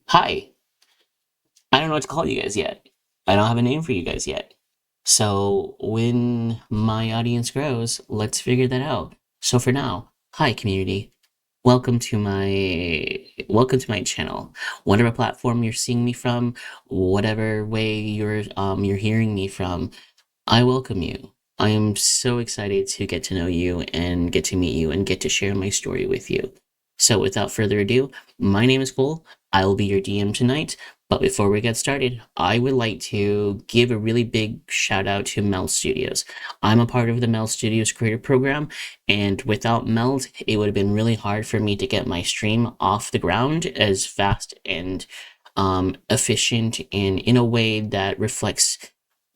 Hi. I don't know what to call you guys yet. I don't have a name for you guys yet. So when my audience grows, let's figure that out. So for now, hi community. Welcome to my channel. Whatever platform you're seeing me from, whatever way you're hearing me from, I welcome you. I am so excited to get to know you and get to meet you and get to share my story with you. So without further ado, my name is Cole. I will be your DM tonight. But before we get started, I would like to give a really big shout out to Meld Studios. I'm a part of the Meld Studios Creator Program, and without Meld, it would have been really hard for me to get my stream off the ground as fast and efficient and in a way that reflects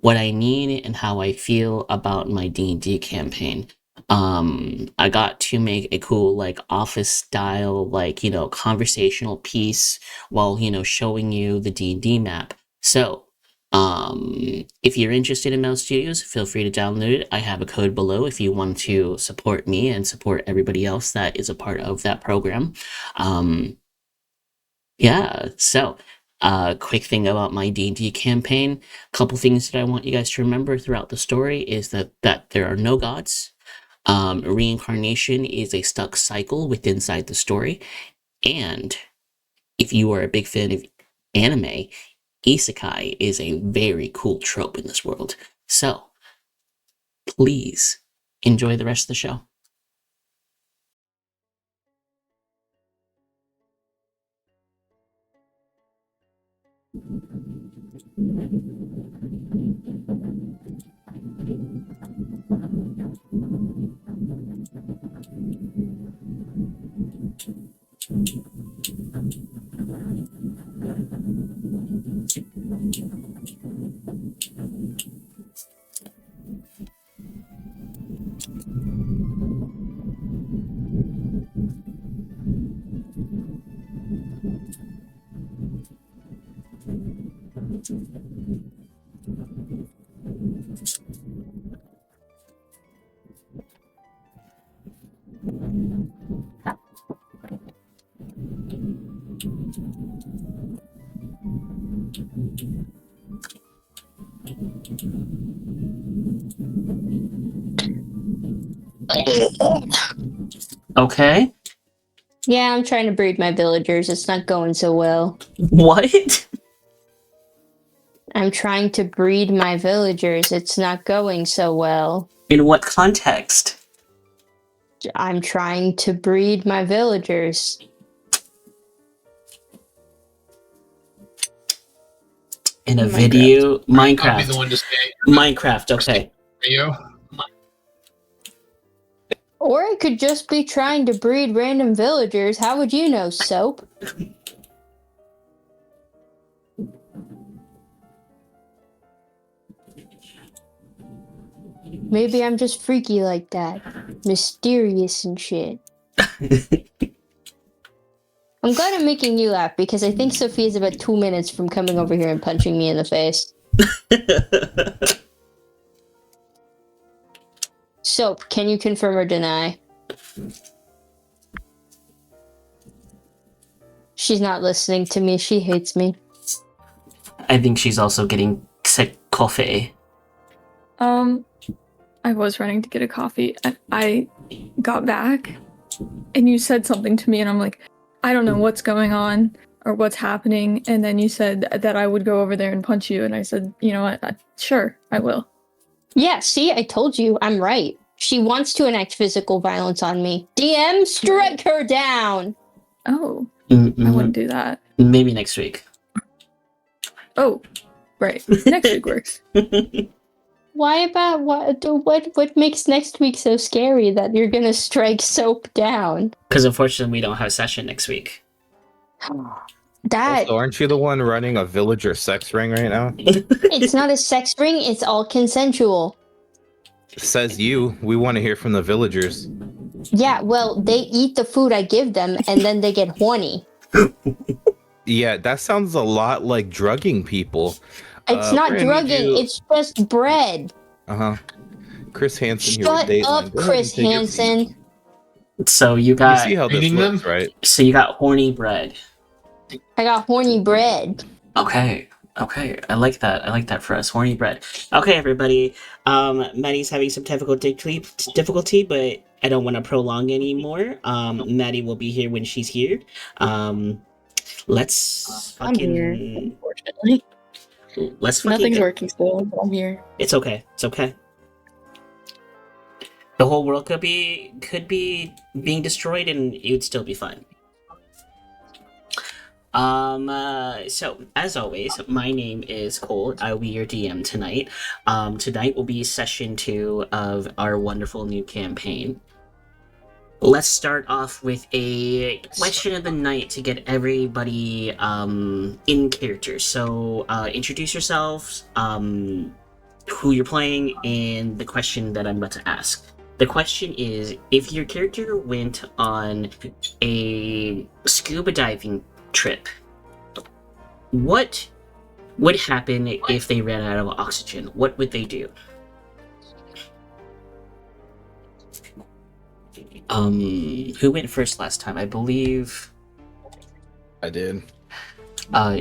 what I need and how I feel about my D&D campaign. I got to make a cool like office style conversational piece while showing you the D&D map. So, if you're interested in Mouse Studios, feel free to download it. I have a code below if you want to support me and support everybody else that is a part of that program. Um, yeah, so quick thing about my D&D campaign. A couple things that I want you guys to remember throughout the story is that there are no gods. Reincarnation is a stuck cycle within inside the story, and if you are a big fan of anime, isekai is a very cool trope in this world. So, please enjoy the rest of the show. Okay. Yeah, I'm trying to breed my villagers. It's not going so well. What? I'm trying to breed my villagers. It's not going so well. In what context? I'm trying to breed my villagers. In a Minecraft. video, I'll be the Minecraft. one to say Minecraft, okay. you. Or I could just be trying to breed random villagers. How would you know, Soap? Maybe I'm just freaky like that. Mysterious and shit. I'm glad I'm making you laugh because I think Sophia's about 2 minutes from coming over here and punching me in the face. Soap, can you confirm or deny? She's not listening to me. She hates me. I think she's also getting sick coffee. I was running to get a coffee and I got back and you said something to me and I'm like, I don't know what's going on or what's happening. And then you said that I would go over there and punch you. And I said, you know what? Sure, I will. Yeah, see, I told you, I'm right. She wants to enact physical violence on me. DM, strike her down! Oh, Mm-mm. I wouldn't do that. Maybe next week. Oh, right. Next week works. Why about what makes next week so scary that you're gonna strike Soap down? Because unfortunately, we don't have a session next week. That Also, aren't you the one running a villager sex ring right now? it's not a sex ring, it's all consensual. Says you. We want to hear from the villagers. Yeah, well, they eat the food I give them and then they get horny. Yeah, that sounds a lot like drugging people. It's not Brandon, drugging, you- it's just bread. Uh-huh. Chris Hansen here Shut with Dateline. up, Go ahead and Chris take your seat. Hansen. So you You got see how this Eating works, them? right? so you got horny bread. I got horny bread. Okay. Okay. I like that. I like that for us. Horny bread. Okay, everybody. Maddie's having some difficulty, but I don't want to prolong anymore. Maddie will be here when she's here. Let's I'm here, fucking unfortunately. let's fucking Nothing's get, working still, but I'm here. It's okay. It's okay. The whole world could be being destroyed and it would still be fine. So as always, my name is Cole. I will be your DM tonight. Tonight will be session 2 of our wonderful new campaign. Let's start off with a question of the night to get everybody in character. So introduce yourselves, who you're playing, and the question that I'm about to ask. The question is, if your character went on a scuba diving trip, what would happen if they ran out of oxygen? What would they do? Who went first last time? I believe I did.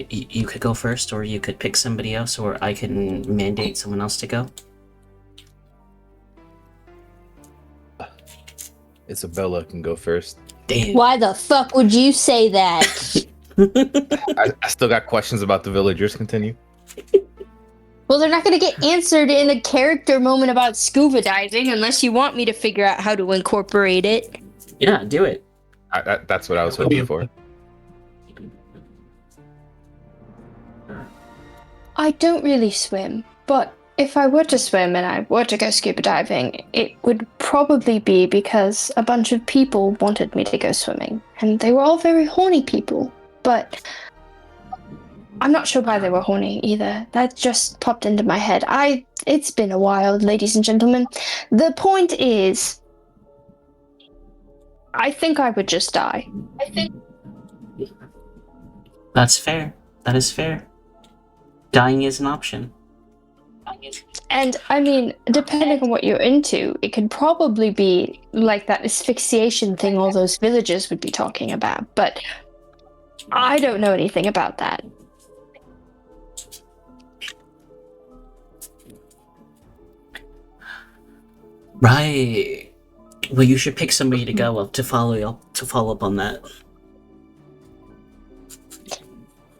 you could go first, or you could pick somebody else, or I can mandate someone else to go. Isabella can go first. Damn. Why the fuck would you say that? I still got questions about the villagers. Continue. Well, they're not going to get answered in a character moment about scuba diving unless you want me to figure out how to incorporate it. Yeah, do it. That's what I was hoping for. I don't really swim, but if I were to swim and I were to go scuba diving, it would probably be because a bunch of people wanted me to go swimming, and they were all very horny people, but I'm not sure why they were horny either. That just popped into my head. It's been a while, ladies and gentlemen. The point is, I think I would just die. That's fair. That is fair. Dying is an option. And I mean, depending on what you're into, it could probably be like that asphyxiation thing all those villagers would be talking about, but I don't know anything about that. Right. Well, you should pick somebody to go up to follow up on that.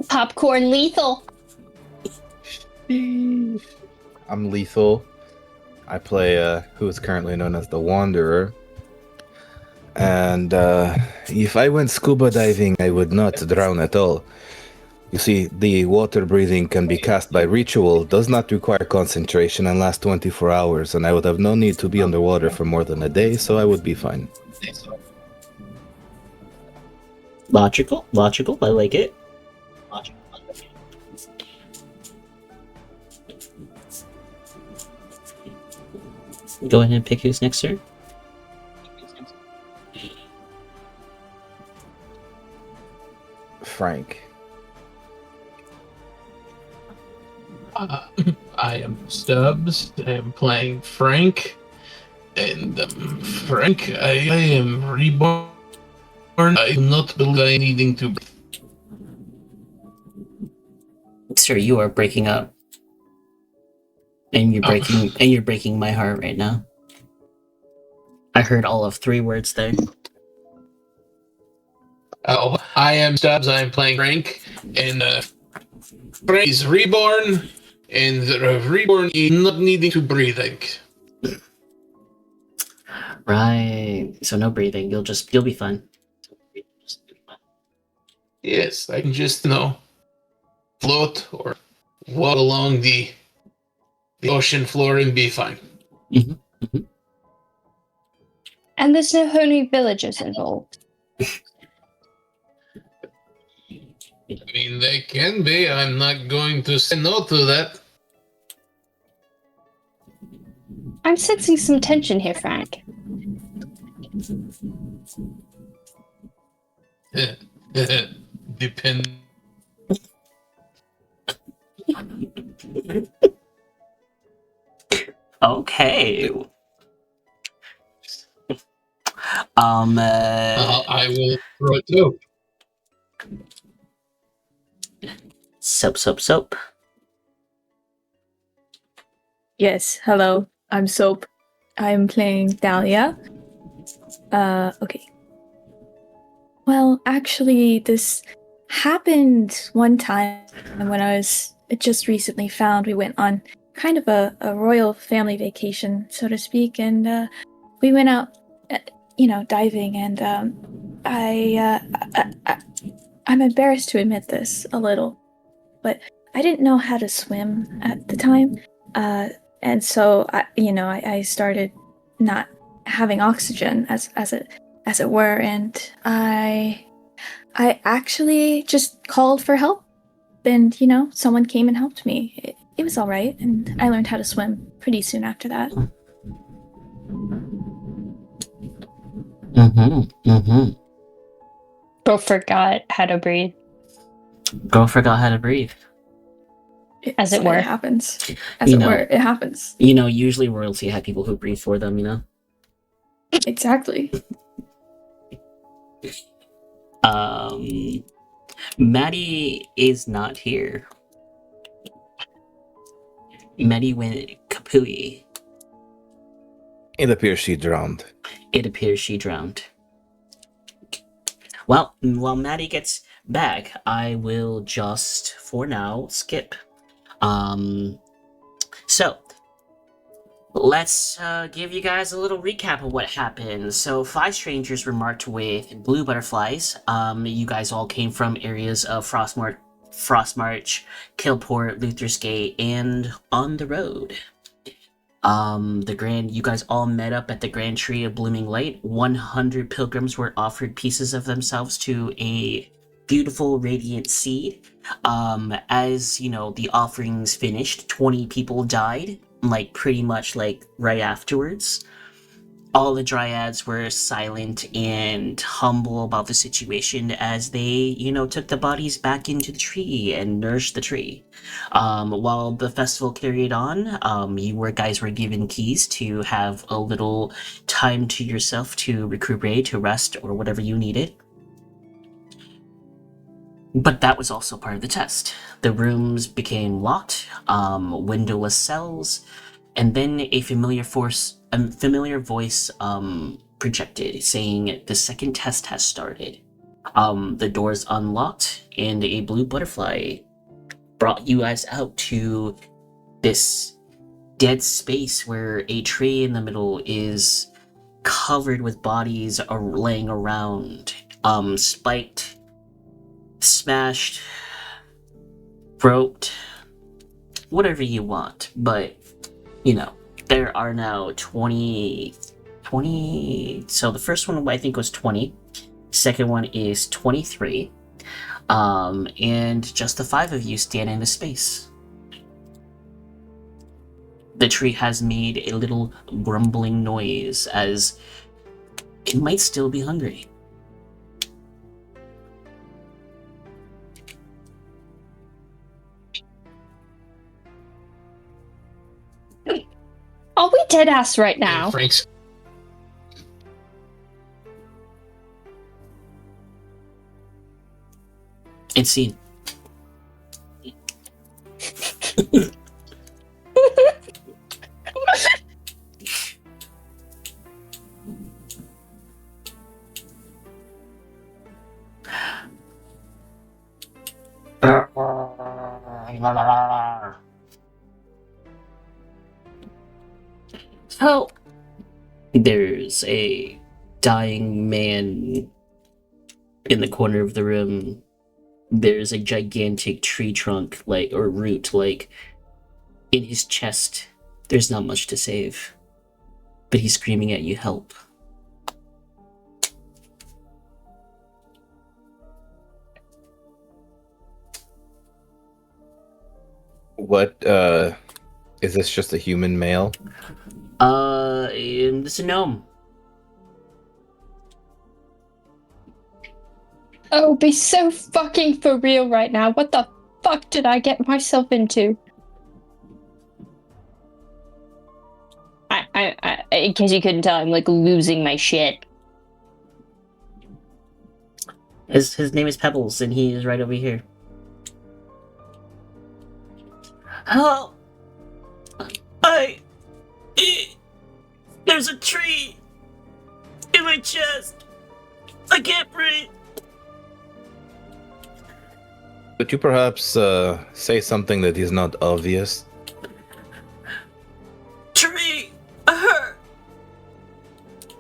Popcorn lethal. I'm lethal. I play who is currently known as the Wanderer. And if I went scuba diving, I would not drown at all. You see, the water breathing can be cast by ritual, does not require concentration, and lasts 24 hours, and I would have no need to be underwater for more than a day, so I would be fine. Logical. I like it. Go ahead and pick who's next, sir. Frank. I am Stubbs. I am playing Frank. And Frank, I am reborn. I do not believe I needing to. Sir, you are breaking up. And you're breaking my heart right now. I heard all of 3 words there. Oh, I am Stubbs. I am playing Frank. And Frank is reborn. And reborn is not needing to breathing. Right. So no breathing. You'll be fine. Yes, I can just, float or walk along the ocean floor and be fine. And there's no horny villagers involved. I mean, they can be. I'm not going to say no to that. I'm sensing some tension here, Frank. Depend. Okay. I will throw it too. Soap. Yes, hello. I'm Soap. I'm playing Dahlia. Okay. Well, actually, this happened one time when I was just recently found. We went on kind of a royal family vacation, so to speak, and we went out, diving, and I'm embarrassed to admit this a little, but I didn't know how to swim at the time, and so I started not having oxygen as it were, and I actually just called for help, and someone came and helped me. It was all right, and I learned how to swim pretty soon after that. Girl forgot how to breathe. Girl forgot how to breathe. As it were. It happens. It happens. Usually royalty have people who breathe for them, Exactly. Maddie is not here. Maddie went kapooey. It appears she drowned. It appears she drowned. Well, while Maddie gets back, I will just, for now, skip. So, let's give you guys a little recap of what happened. So, 5 strangers were marked with blue butterflies. You guys all came from areas of Frostmarch, Killport, Luther's Gate, and on the road. You guys all met up at the Grand Tree of Blooming Light. 100 pilgrims were offered pieces of themselves to a beautiful, radiant seed. As the offerings finished, 20 people died, pretty much right afterwards. All the dryads were silent and humble about the situation as they, took the bodies back into the tree and nourished the tree. While the festival carried on, guys were given keys to have a little time to yourself to recuperate, to rest, or whatever you needed. But that was also part of the test. The rooms became locked, windowless cells, and then a familiar voice projected, saying the second test has started. The doors unlocked, and a blue butterfly brought you guys out to this dead space where a tree in the middle is covered with bodies laying around, spiked, smashed, broke, whatever you want, but there are now 20, so the first one I think was 20, second one is 23, and just the 5 of you stand in the space. The tree has made a little grumbling noise as it might still be hungry. Are we dead ass right now? Frank's It's seen. So, there's a dying man in the corner of the room. There's a gigantic tree trunk, or root, in his chest. There's not much to save. But he's screaming at you, help. What, is this just a human male? It's a gnome. Oh, be so fucking for real right now. What the fuck did I get myself into? I in case you couldn't tell, I'm losing my shit. His name is Pebbles, and he is right over here. Help! There's a tree in my chest. I can't breathe. Could you perhaps say something that is not obvious? Tree! I hurt!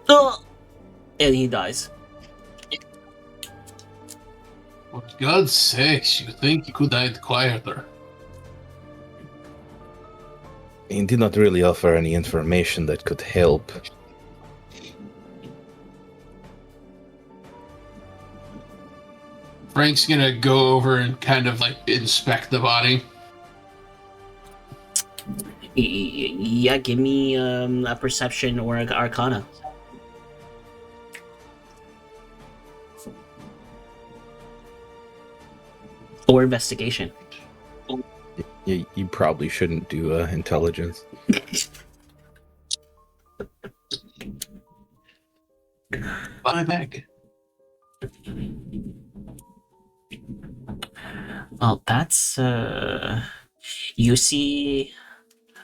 Ugh! And he dies. For God's sakes, you think you could have died quieter. He did not really offer any information that could help. Frank's gonna go over and kind of like inspect the body. Yeah, give me a perception or an arcana. Or investigation. You probably shouldn't do intelligence. My bag. Oh, that's you see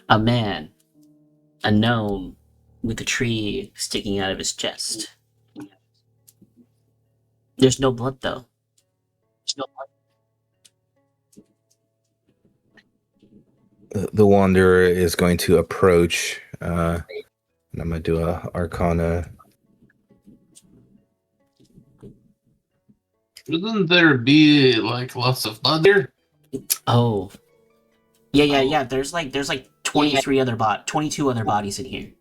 a man, a gnome, with a tree sticking out of his chest. There's no blood though. There's no blood. The Wanderer is going to approach, and I'm going to do a Arcana. Shouldn't there be like lots of blood there? Oh. Yeah. There's like 22 other bodies in here.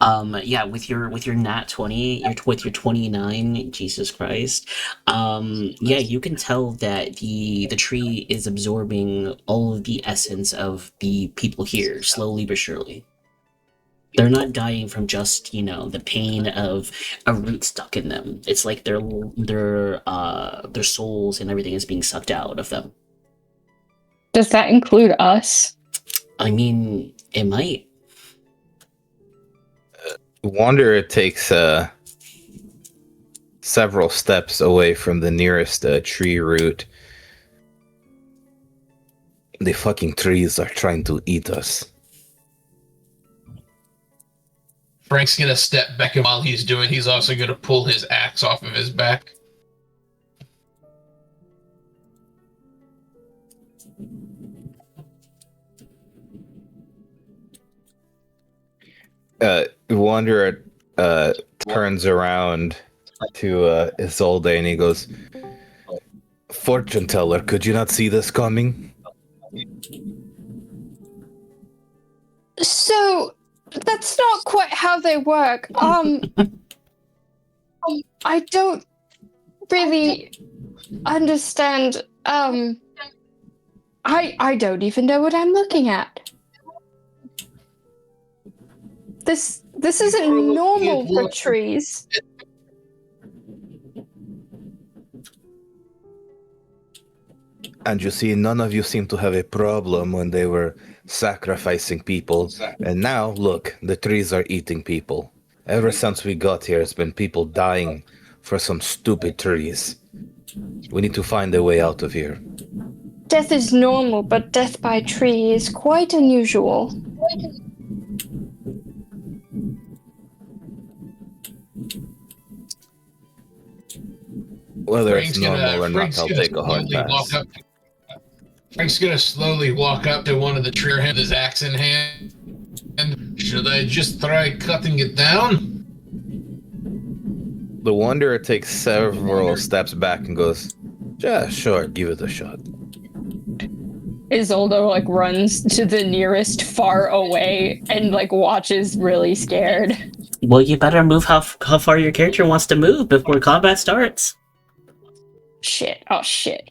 Yeah, with your nat 20, with your 29, Jesus Christ. Yeah, you can tell that the tree is absorbing all of the essence of the people here, slowly but surely. They're not dying from just, the pain of a root stuck in them. It's like their souls and everything is being sucked out of them. Does that include us? I mean, it might. The Wanderer takes several steps away from the nearest tree root. The fucking trees are trying to eat us. Frank's gonna step back, and while he's doing, he's also gonna pull his axe off of his back. Wanderer turns around to Isolde and he goes, "Fortune teller, could you not see this coming?" So that's not quite how they work. I don't really understand. I don't even know what I'm looking at. This isn't normal for trees. And you see, none of you seem to have a problem when they were sacrificing people. And now, look, the trees are eating people. Ever since we got here, it's been people dying for some stupid trees. We need to find a way out of here. Death is normal, but death by tree is quite unusual. Whether it's normal or not, I'll take a hard pass. Frank's gonna slowly walk up to one of the tree with his axe in hand. And should I just try cutting it down? The Wanderer takes several steps back and goes, "Yeah, sure, give it a shot." Isolde runs to the nearest far away and watches really scared. Well, you better move how far your character wants to move before combat starts. Shit. Oh shit.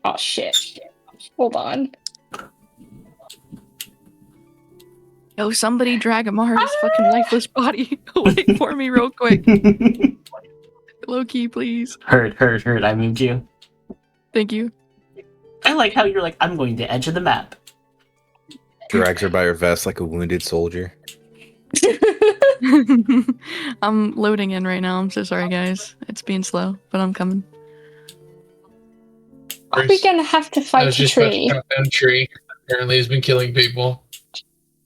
Hold on. Yo, somebody drag Amara's fucking lifeless body away for me real quick. Low key, please. Heard. I moved you. Thank you. I like how you're like, I'm going to edge of the map. Drags her by her vest like a wounded soldier. I'm loading in right now. I'm so sorry, guys. It's being slow, but I'm coming. Are we gonna have to I fight was the just about to tree? chop down a tree. Apparently, has been killing people.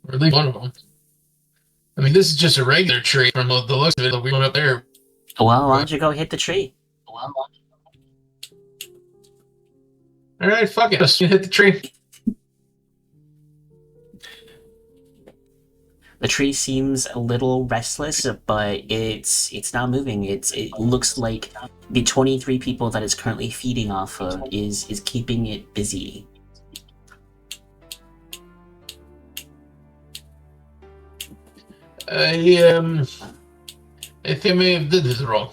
Or at least one of them. I mean, this is just a regular tree from the looks of it. We went up there. Well, why don't you go hit the tree? All right, fuck it. Let's hit the tree. The tree seems a little restless, but it's not moving. It looks like the 23 people that it's currently feeding off of is keeping it busy. I think I may have did this wrong.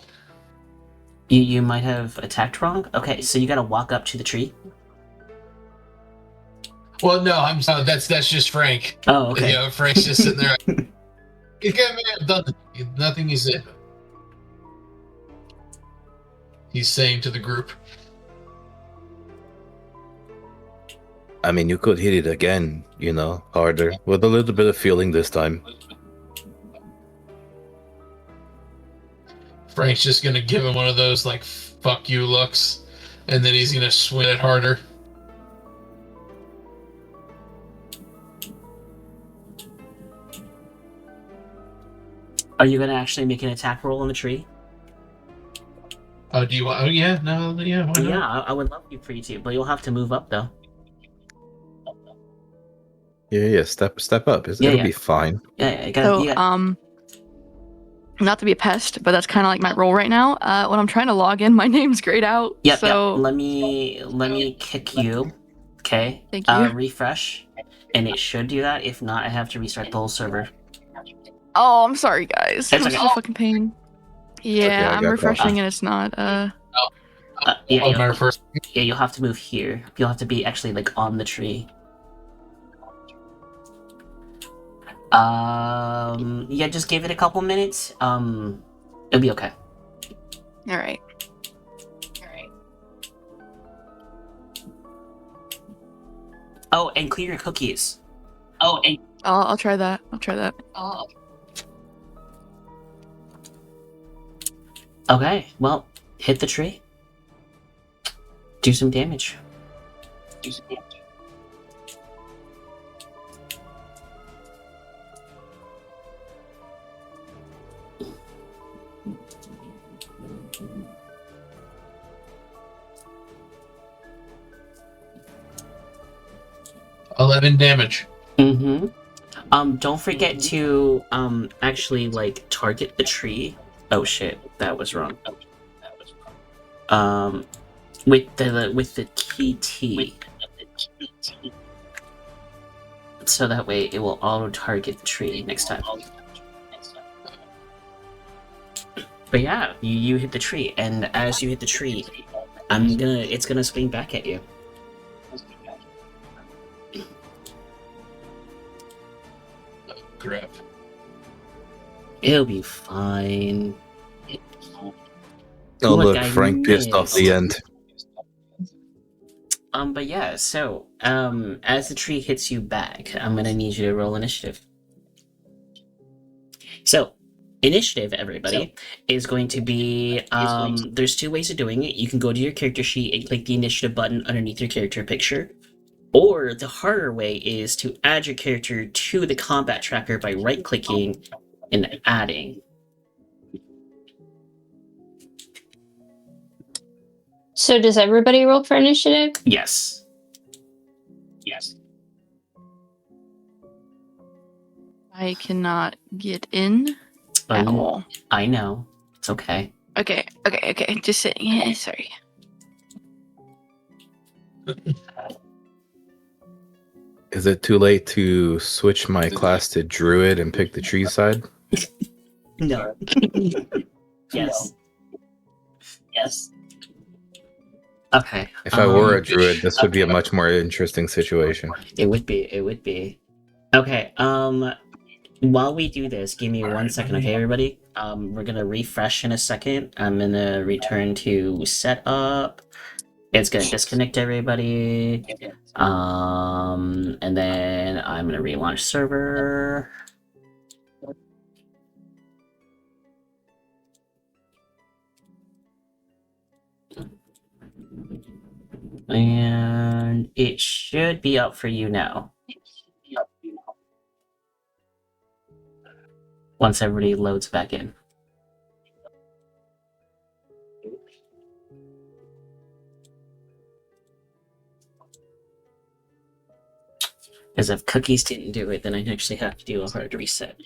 You might have attacked wrong. Okay, so you gotta walk up to the tree. Well, no, I'm sorry. That's just Frank. Oh, okay. Yeah, Frank's just sitting there. He may have done nothing. He said. He's saying to the group. I mean, you could hit it again, harder, with a little bit of feeling this time. Frank's just gonna give him one of those like "fuck you" looks, and then he's gonna swing it harder. Are you gonna actually make an attack roll on the tree? Oh, do you want? Oh, yeah, no, yeah, why not? Yeah, I would love you for you to, but you'll have to move up though. Yeah, step up. It'll be fine. Yeah, So, not to be a pest, but that's kind of like my role right now. When I'm trying to log in, my name's grayed out. Yep. So Let me kick you. Okay. Thank you. Refresh, and it should do that. If not, I have to restart the whole server. Oh, I'm sorry, guys. It's I'm okay. so fucking pain. Yeah, okay, I I'm got refreshing and it's not. First. Yeah, you'll have to move here. You'll have to be actually like on the tree. Yeah, just give it a couple minutes. It'll be okay. All right. Oh, and clear your cookies. I'll try that. Okay, well, hit the tree. Do some damage. 11 damage. Mm-hmm. Don't forget to actually like target the tree. Oh shit, that was wrong. With the key T. So that way it will auto target the tree next time. But yeah, you hit the tree, and as you hit the tree, it's gonna swing back at you. Crap. It'll be fine. Oh, Look, look, I Frank pissed off the end. But yeah, so, as the tree hits you back, I'm gonna need you to roll initiative. So, initiative, everybody, is going to be, there's two ways of doing it. You can go to your character sheet and click the initiative button underneath your character picture. Or the harder way is to add your character to the combat tracker by right-clicking and adding. So does everybody roll for initiative? Yes. I cannot get in at all. I know. It's okay. Okay. Just sitting here. Sorry. Is it too late to switch my class to druid and pick the tree side? No. Yes. Okay. If I were a druid, this would be a much more interesting situation. It would be. Okay, while we do this, give me 1 second, okay, everybody? We're gonna refresh in a second. I'm gonna return to setup. It's gonna disconnect everybody. And then I'm gonna relaunch server. And it should be up for you now. Once everybody loads back in. Because if cookies didn't do it, then I'd actually have to do a hard reset.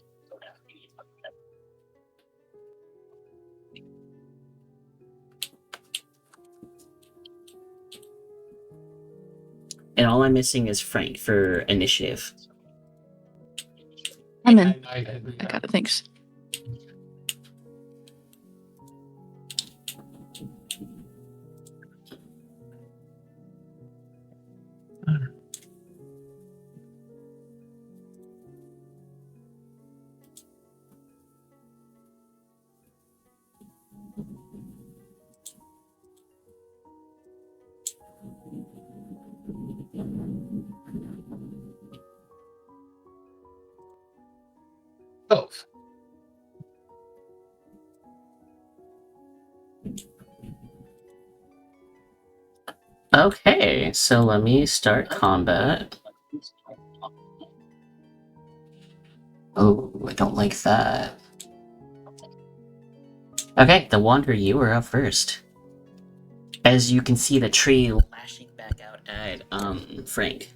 And all I'm missing is Frank for initiative. I'm in. I I got it. Thanks. Oh, Okay, so let me start combat. Oh, I don't like that. Okay, the Wanderer, you are up first. As you can see the tree lashing back out at Frank.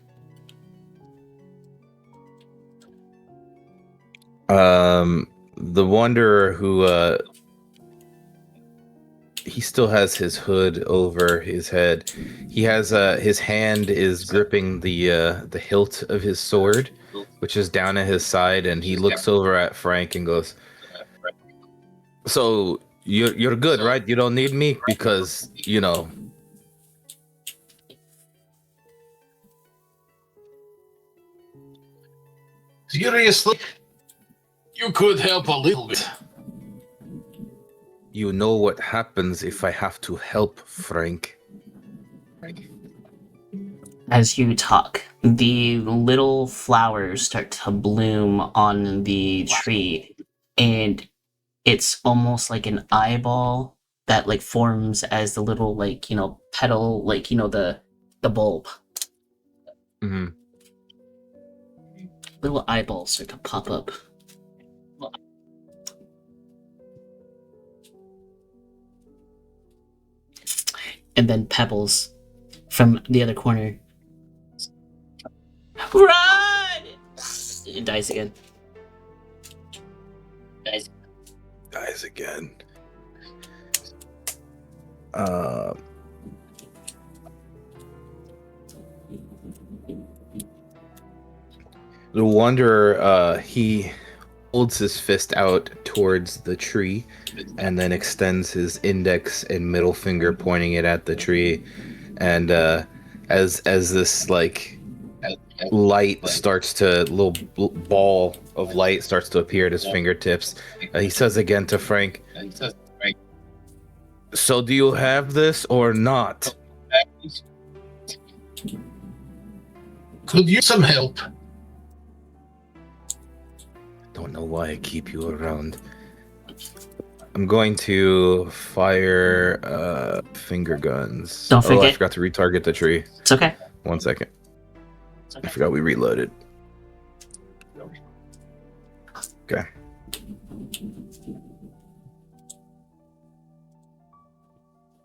The Wanderer who he still has his hood over his head. He has his hand is gripping the hilt of his sword, which is down at his side, and he looks over at Frank and goes, "So you're good, right? You don't need me because, you know." seriously? You could help a little bit. You know what happens if I have to help, Frank. As you talk, the little flowers start to bloom on the tree, and it's almost like an eyeball that like forms as the little like petal, like the bulb. Mm-hmm. Little eyeballs start to pop up. And then pebbles from the other corner. Run! It dies again. Dies again. The Wanderer, he holds his fist out towards the tree and then extends his index and middle finger pointing it at the tree. And as this like light starts to, little ball of light starts to appear at his fingertips, he says again to Frank, "So do you have this or not?" Could use some help. Don't know why I keep you around. I'm going to fire finger guns. Don't Oh, I forget. forgot to retarget the tree. It's okay. 1 second. I forgot we reloaded. Okay.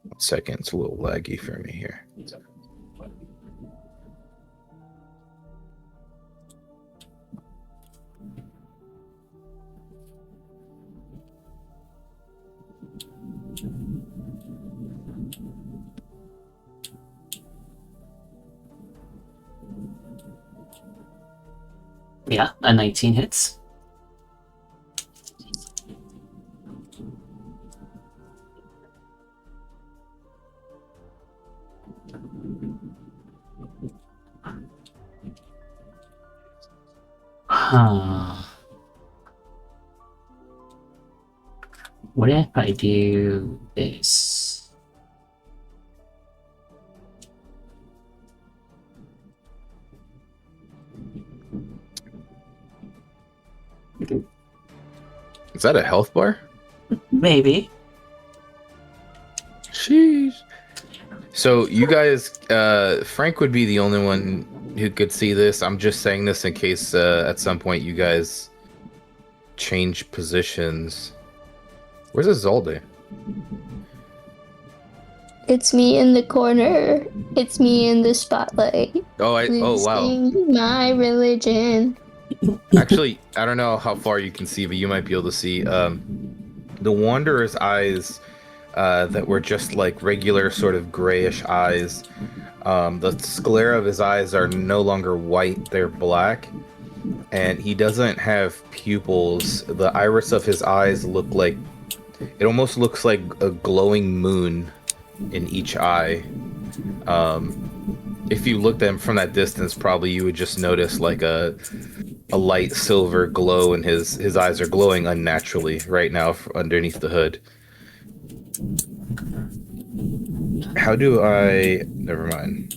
One second, it's a little laggy for me here. Yeah, a 19 hits. Huh. What if I do this? Is that a health bar? Maybe. Sheesh. So you guys, Frank would be the only one who could see this. I'm just saying this in case at some point you guys change positions. Where's Izalde? It's me in the corner. It's me in the spotlight. Oh wow. Losing my religion. Actually, I don't know how far you can see, but you might be able to see the Wanderer's eyes that were just like regular sort of grayish eyes. The sclera of his eyes are no longer white, they're black. And he doesn't have pupils. The iris of his eyes it almost looks like a glowing moon in each eye. If you looked at him from that distance, probably you would just notice like a light silver glow, and his eyes are glowing unnaturally right now underneath the hood. How do I... Never mind.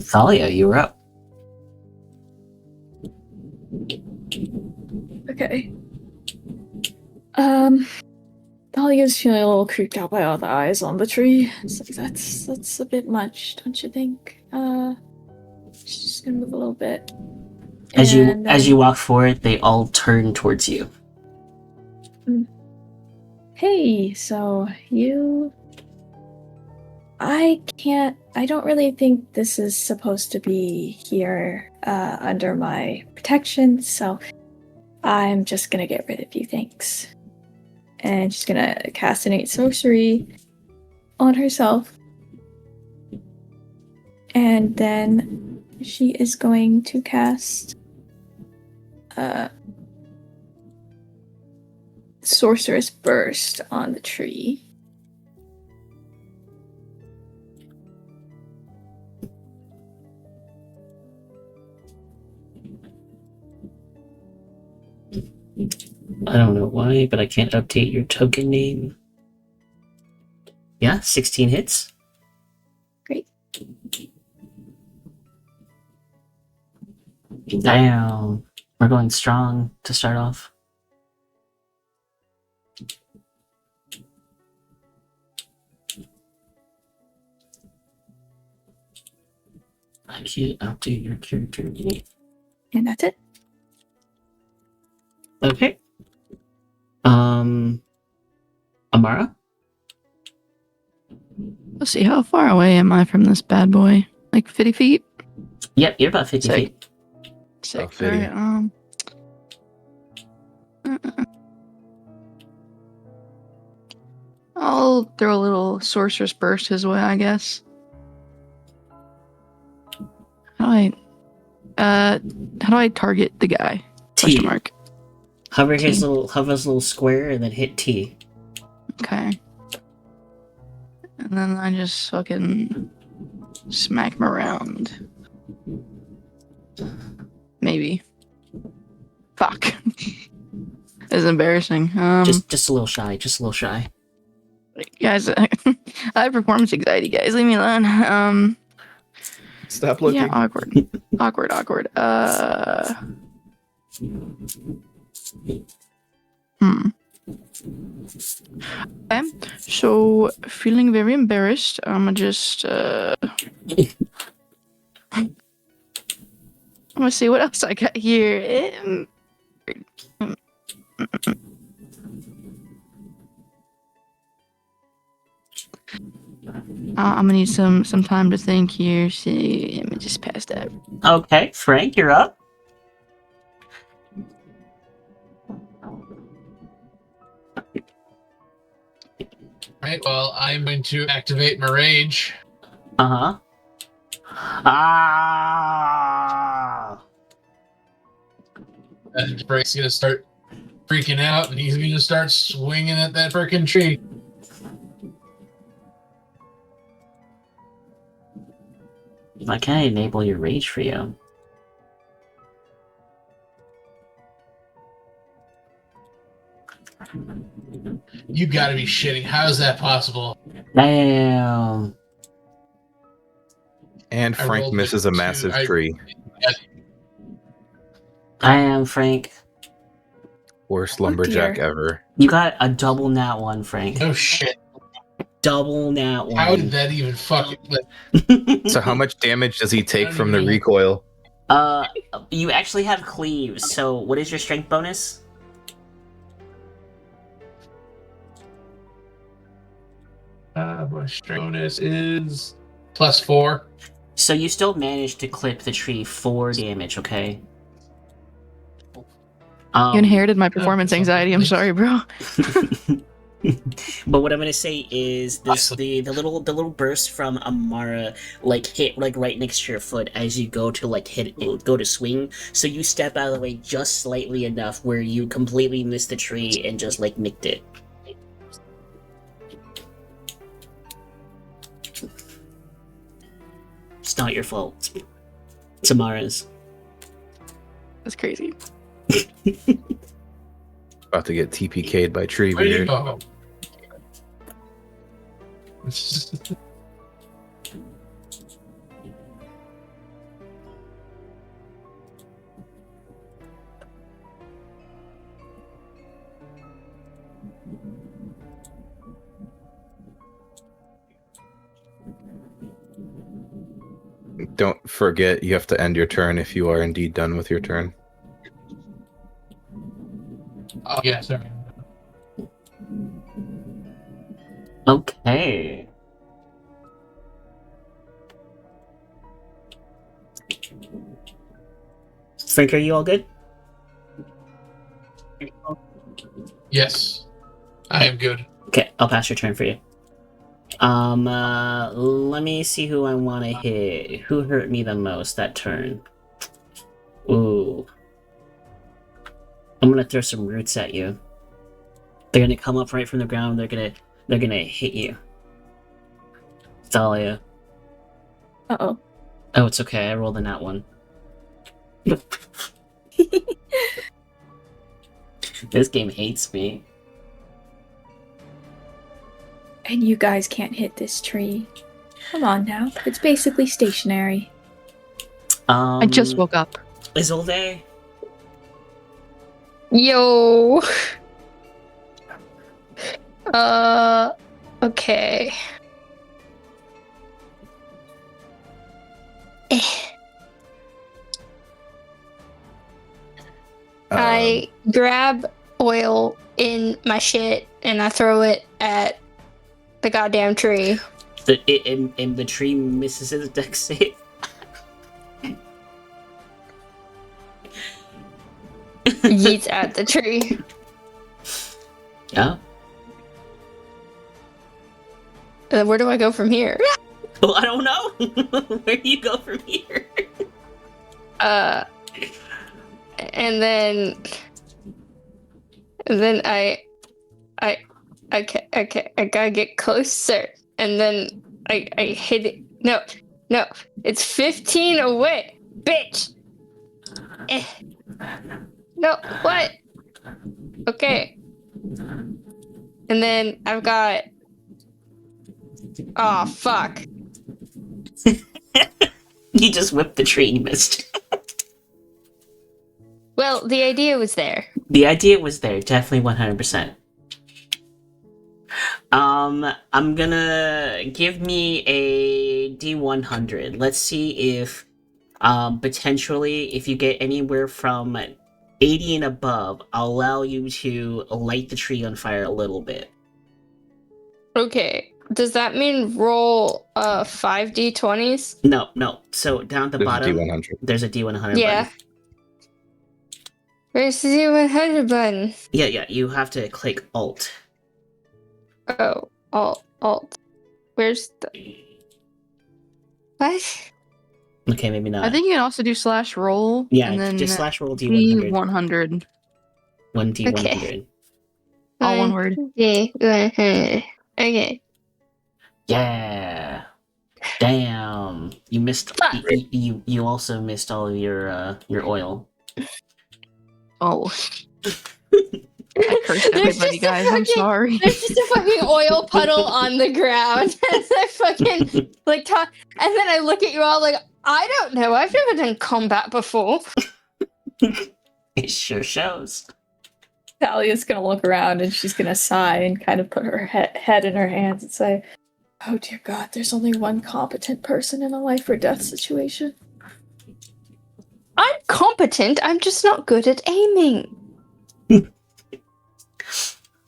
Thalia, you were up. Okay. Dahlia's feeling a little creeped out by all the eyes on the tree. It's like, that's a bit much, don't you think? She's just gonna move a little bit. As you walk forward, they all turn towards you. Hey, so you... I don't really think this is supposed to be here under my protection, so I'm just gonna get rid of you, thanks. And she's gonna cast innate sorcery on herself. And then she is going to cast Sorcerous Burst on the tree. I don't know why, but I can't update your token name. Yeah, 16 hits. Great. Damn. We're going strong to start off. I can't update your character name. And that's it. Okay. Amara? Let's see, how far away am I from this bad boy? Like 50 feet? Yep, you're about 50 Sick. feet. Sick. About 50. Alright, I'll throw a little sorcerer's burst his way, I guess. How do I target the guy? T. Question mark. Hover T. his little square and then hit T. Okay. And then I just fucking smack him around. Maybe. Fuck. It's embarrassing. Just a little shy. Just a little shy. Guys, I have performance anxiety, guys. Leave me alone. Stop looking. Yeah, awkward. awkward. Okay, so feeling very embarrassed. I'm just I'm gonna see what else I got here. I'm gonna need some time to think here. See, let me just pass that. Okay, Frank, you're up. Right, well, I'm going to activate my rage. Uh-huh. Ah! And Frank's going to start freaking out, and he's going to start swinging at that freaking tree. I can't enable your rage for you. You gotta be shitting. How is that possible? Damn. And I Frank rolled misses like a two. massive tree. Damn, Frank. Worst Oh, lumberjack dear. ever. You got a double nat 1, Frank. Oh shit! Double nat 1. How did that even fucking? So how much damage does he take don't from the even know. recoil? You actually have cleaves, so what is your strength bonus? My strength bonus is +4. So you still managed to clip the tree 4 damage, okay? You inherited my performance anxiety. I'm sorry, bro. But what I'm gonna say is this: Awesome. the little burst from Amara like hit like right next to your foot as you go to like go to swing. So you step out of the way just slightly enough where you completely miss the tree and just like nicked it. It's not your fault. It's Amara's. That's crazy. About to get TPK'd by Way to Treebeard. go. Don't forget, you have to end your turn if you are indeed done with your turn. Oh yeah, sorry. Okay. Frank, are you all good? Yes, I am good. Okay, I'll pass your turn for you. Let me see who I want to hit. Who hurt me the most that turn? Ooh. I'm gonna throw some roots at you. They're gonna come up right from the ground. They're gonna hit you. Thalia. Uh-oh. Oh, it's okay. I rolled a nat 1. This game hates me. And you guys can't hit this tree. Come on now. It's basically stationary. I just woke up. Isolde? Yo. Okay. I grab oil in my shit and I throw it at the goddamn tree. And the tree misses its dex save. Yeets at the tree. Yeah. Where do I go from here? Well, I don't know. Where do you go from here? And then I gotta get closer, and then I hit it. No, it's 15 away, bitch. No, what? Okay. And then I've got. Oh fuck! You just whipped the tree. You missed. Well, the idea was there. The idea was there, definitely 100%. I'm gonna give me a D100. Let's see if, potentially, if you get anywhere from 80 and above, I'll allow you to light the tree on fire a little bit. Okay. Does that mean roll 5 d20s? No. So down at the There's a bottom, D100. there's a D100 Yeah. button. Where's the D100 button? Yeah, you have to click Alt. Oh, alt. Where's the... What? Okay, maybe not. I think you can also do /roll. Yeah, and then just /roll D100. D100. 1D100. Okay. All one word. D100. Okay. Yeah. Damn. You missed. Fuck. You also missed all of your oil. Oh. I cursed everybody, guys. I'm sorry. There's just a fucking oil puddle on the ground. And I fucking like talk, and then I look at you all like, I don't know. I've never done combat before. It sure shows. Talia's gonna look around and she's gonna sigh and kind of put her head in her hands and say, "Oh dear God, there's only one competent person in a life or death situation." I'm competent. I'm just not good at aiming.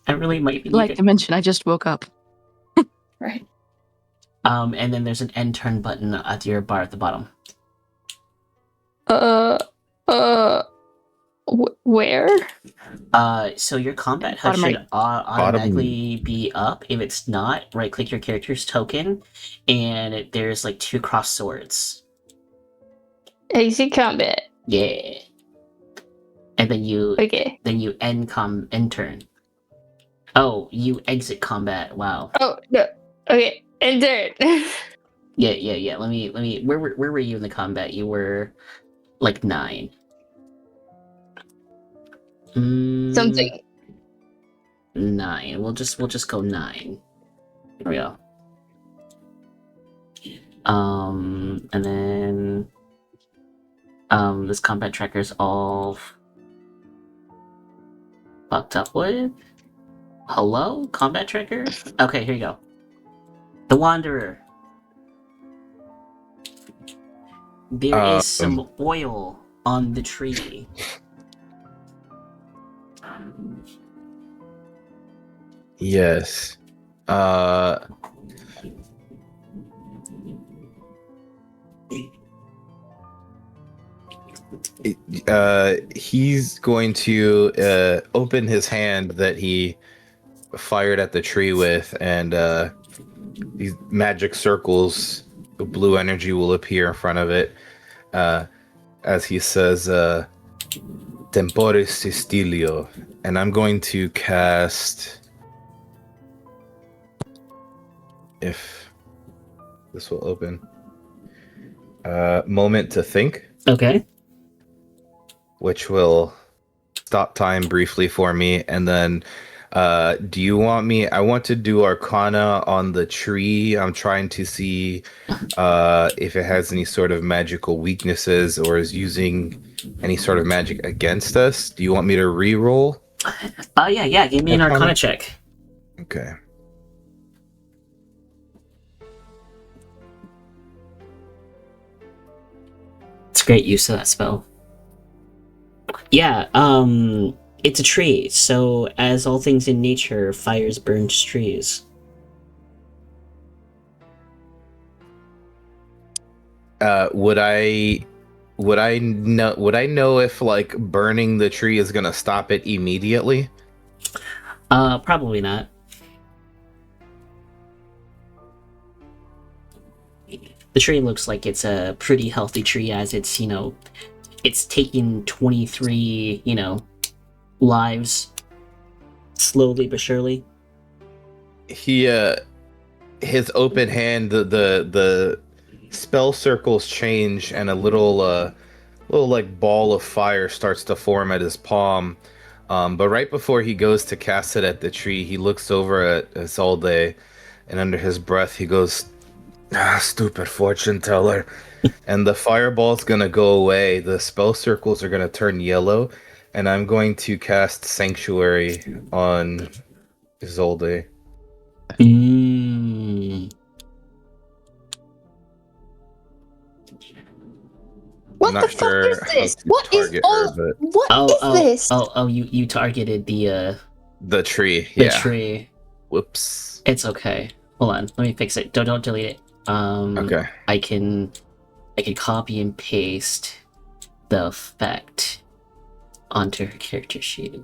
I really might be Like to mention, I just woke up. Right. And then there's an end turn button at your bar at the bottom. Where? So your combat HUD Bottom should right. automatically be up. If it's not, right click your character's token, and there's like 2 cross swords. AC combat. Yeah. And then you Okay. end turn. Oh, you exit combat. Wow. Oh no. Okay. Enter. Yeah. Let me. Where were you in the combat? You were like 9. Something. 9. We'll just go 9. Here we go. And then this combat tracker's all fucked up with. Hello, combat tracker. Okay, here you go. The Wanderer. There is some oil on the tree. Yes. He's going to open his hand that he fired at the tree with, and these magic circles of blue energy will appear in front of it as he says, Temporis Sistilio. And I'm going to cast... If this will open. Moment to Think. Okay. Which will stop time briefly for me. And then, do you want me... I want to do Arcana on the tree. I'm trying to see if it has any sort of magical weaknesses or is using any sort of magic against us. Do you want me to re-roll? Yeah. Give me an Arcana check. Okay. It's great use of that spell. Yeah, it's a tree, so as all things in nature, fires burn trees. Would I know if like burning the tree is gonna stop it immediately? Probably not. The tree looks like it's a pretty healthy tree, as it's, it's taking 23, lives slowly but surely. He his open hand, the spell circles change and a little like ball of fire starts to form at his palm. But right before he goes to cast it at the tree, he looks over at Isolde, and under his breath he goes, stupid fortune teller. And the fireball's gonna go away. The spell circles are gonna turn yellow, and I'm going to cast Sanctuary on Isolde. What the fuck is this? What is this? Oh, you targeted the tree. The tree. Whoops. It's okay. Hold on, let me fix it. Don't delete it. Okay. I can copy and paste the effect onto her character sheet.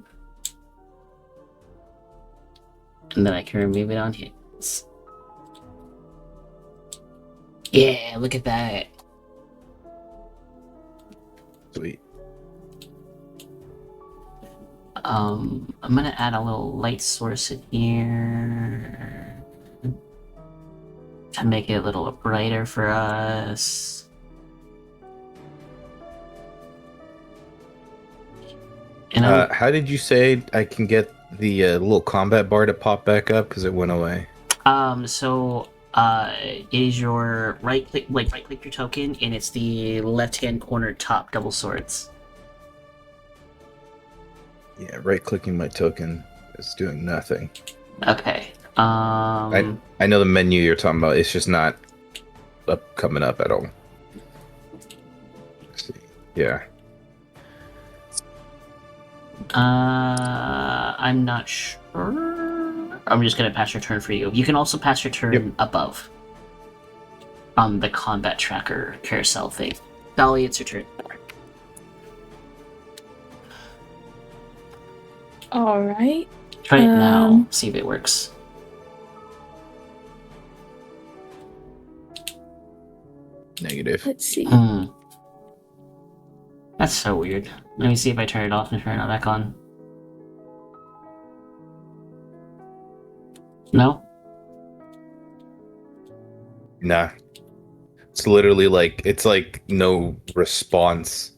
And then I can remove it on his. Yeah, look at that. Sweet. I'm gonna add a little light source in here to make it a little brighter for us. And how did you say I can get the little combat bar to pop back up because it went away? It is your right click your token, and it's the left hand corner top double swords. Yeah, right-clicking my token is doing nothing. Okay. I know the menu you're talking about. It's just not coming up at all. Let's see. Yeah. I'm not sure. I'm just gonna pass your turn for you. You can also pass your turn above on the combat tracker carousel thing. Dolly, it's your turn. All right. Try it now. See if it works. Negative. Let's see. That's so weird. Let me see if I turn it off and turn it back on. No? Nah. It's literally like, it's like no response.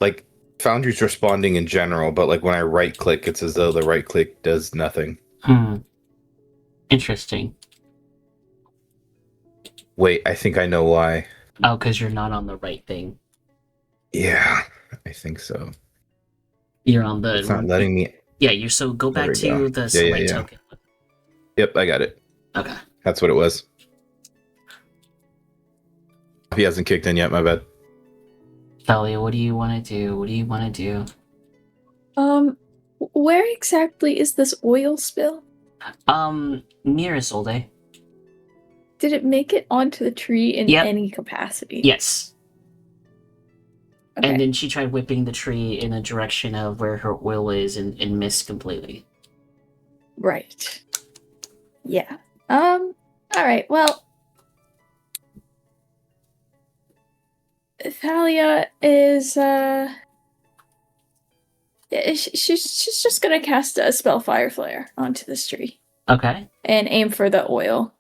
Like, Foundry's responding in general, but like when I right click, it's as though the right click does nothing. Interesting. Wait, I think I know why. Oh, because you're not on the right thing. Yeah, I think so. You're on the... It's not letting me... Yeah, you so go back to the select token. Yep, I got it. Okay. That's what it was. He hasn't kicked in yet, my bad. Talia, what do you want to do? What do you want to do? Where exactly is this oil spill? Near Isolde. Did it make it onto the tree in any capacity? Yes. Okay. And then she tried whipping the tree in the direction of where her oil is and missed completely. Right. Yeah. All right. Well, Thalia is she's just gonna cast a spell Fire Flare onto this tree. Okay. And aim for the oil.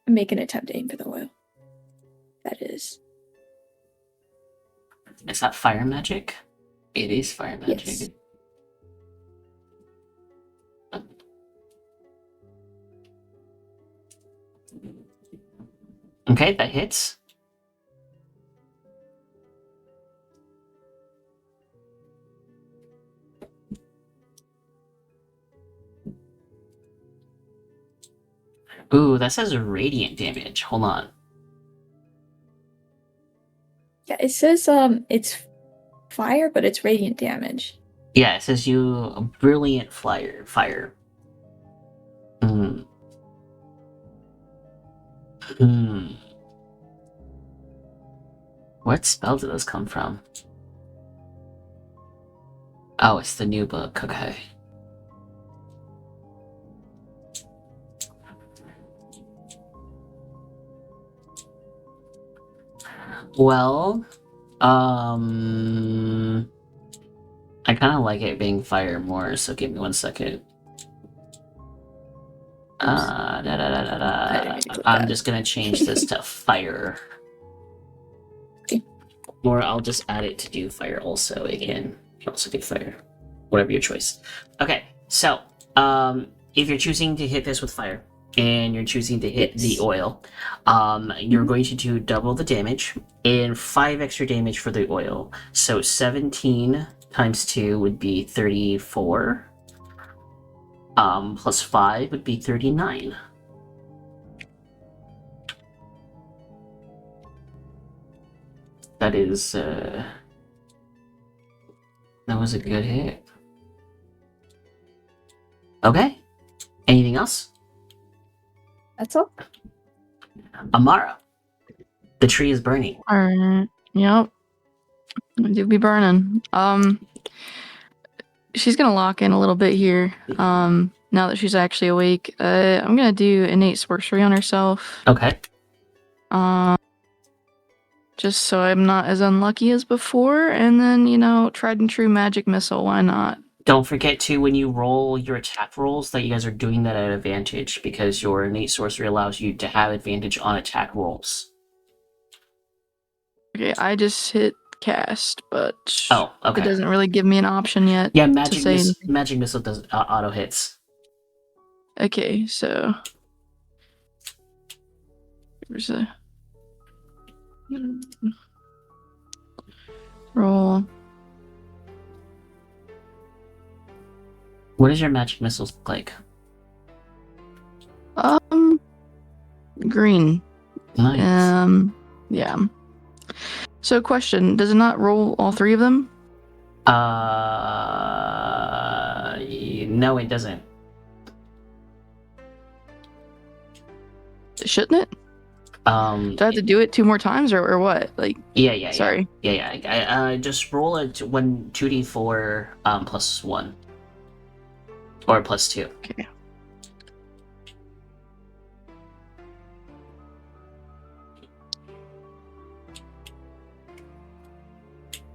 Make an attempt to aim for the oil. That is. Is that fire magic? It is fire magic. Yes. Okay, that hits. Ooh, that says radiant damage. Hold on. Yeah, it says it's fire, but it's radiant damage. Yeah, it says you a brilliant fire. What spell did this come from? Oh, it's the new book. Okay. Well, I kind of like it being fire more, so give me 1 second. I'm just gonna change this to fire. Or I'll just add it to do fire also. Again, you can also do fire. Whatever your choice. Okay, so, if you're choosing to hit this with fire, and you're choosing to hit the oil, you're going to do double the damage, and 5 extra damage for the oil. So 17 times 2 would be 34. Plus 5 would be 39. That is, that was a good hit. Okay. Anything else? That's all. Amara. The tree is burning. Alright. Yep. It do be burning. She's gonna lock in a little bit here. Now that she's actually awake. I'm gonna do innate sorcery on herself. Okay. Just so I'm not as unlucky as before, and then, tried and true magic missile, why not? Don't forget to, when you roll your attack rolls, that you guys are doing that at advantage, because your innate sorcery allows you to have advantage on attack rolls. Okay, I just hit cast, but okay. It doesn't really give me an option yet. Yeah, magic missile does auto hits. Okay, so here's a roll. What does your magic missiles look like? Green. Nice. Yeah. So, question: does it not roll all three of them? No, it doesn't. Shouldn't it? Do I have to do it 2 more times, or what? Like, Yeah. sorry. Yeah. Just roll a 2d4 plus 1 or plus 2. Okay.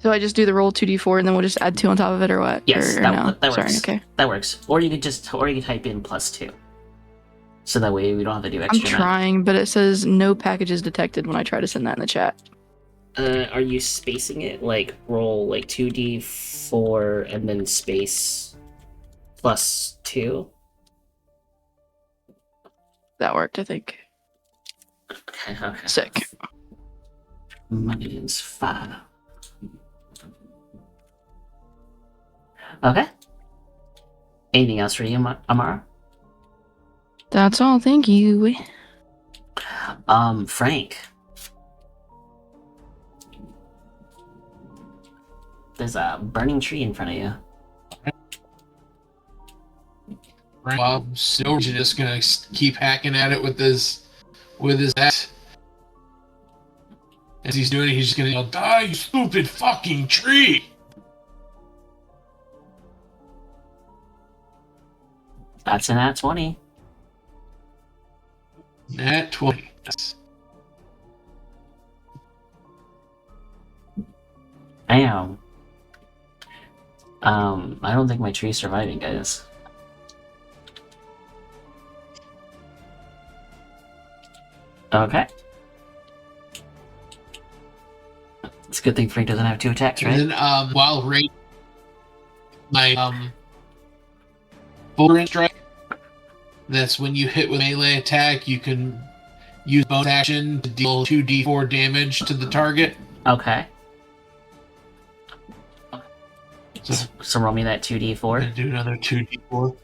So I just do the roll 2d4 and then we'll just add 2 on top of it, or what? Yes, or that Sorry, works. okay. That works. Or you could type in plus 2. So that way we don't have to do I'm extra math. trying, but it says no packages detected when I try to send that in the chat. Are you spacing it? Like roll like 2d4 and then space plus 2? That worked, I think. Okay. Sick. Minus 5. Okay. Anything else for you, Amara? That's all, thank you. Frank. There's a burning tree in front of you. Bob Snow's just gonna keep hacking at it with his axe. As he's doing it, he's just gonna yell, "Die, you stupid fucking tree!" That's an at 20. Nat 20. Yes. Damn. I don't think my tree's surviving, guys. Okay. It's a good thing Frank doesn't have 2 attacks, right? And then, while raid my full range strike, that's when you hit with melee attack, you can use bonus action to deal 2d4 damage to the target. Okay. So So roll me that I'm 2d4. gonna do another 2d4.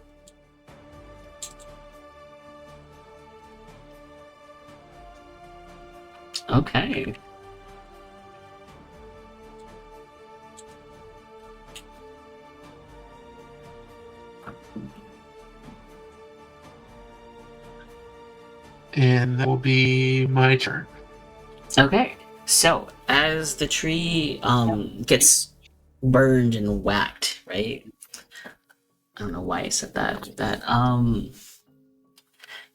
Okay. And that will be my turn. Okay. So as the tree gets burned and whacked, right? I don't know why I said that.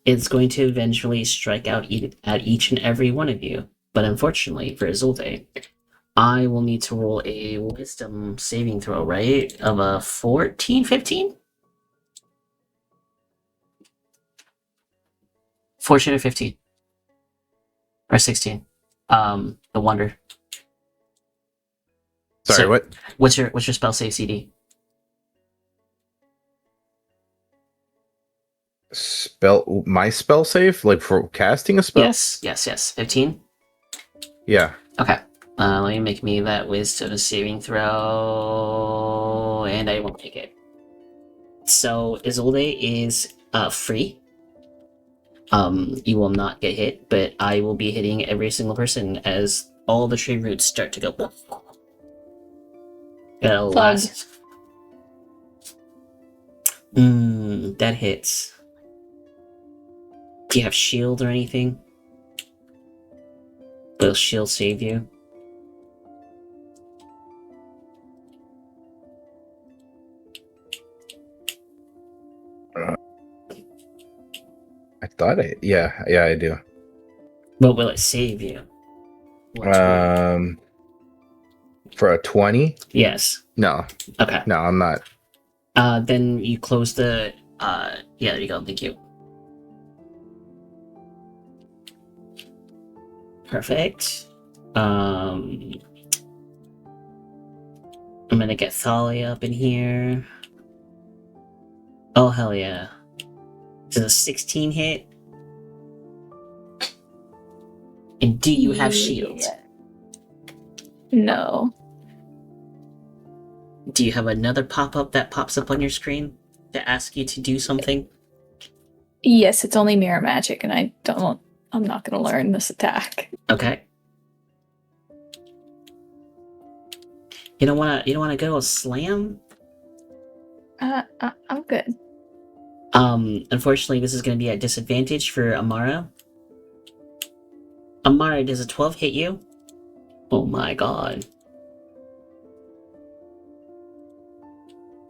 It's going to eventually strike out at each and every one of you. But unfortunately for Isolde, I will need to roll a wisdom saving throw, right? Of a 14, 15? 14 or 15. Or 16. The wonder. Sorry, So- what? What's your spell save CD? My spell save? Like for casting a spell? Yes. 15? Yeah. Okay. Let me make me that wisdom saving throw, and I won't make it. So Isolde is free. You will not get hit, but I will be hitting every single person as all the tree roots start to go. It'll last. That hits. Do you have shield or anything? Will shield save you? I thought yeah, I do. But will it save you? For a 20? Yes. No. Okay. No, I'm not. Then you close the. Yeah, there you go. Thank you. Perfect. I'm gonna get Thalia up in here. Oh hell yeah! Does a 16 hit? And do you have shield? No. Do you have another pop-up that pops up on your screen? to ask you to do something? Yes, it's only mirror magic, and I'm not gonna learn this attack. Okay. You don't wanna go slam? I'm good. Unfortunately, this is gonna be at disadvantage for Amara. Amara, does a 12 hit you? Oh my god.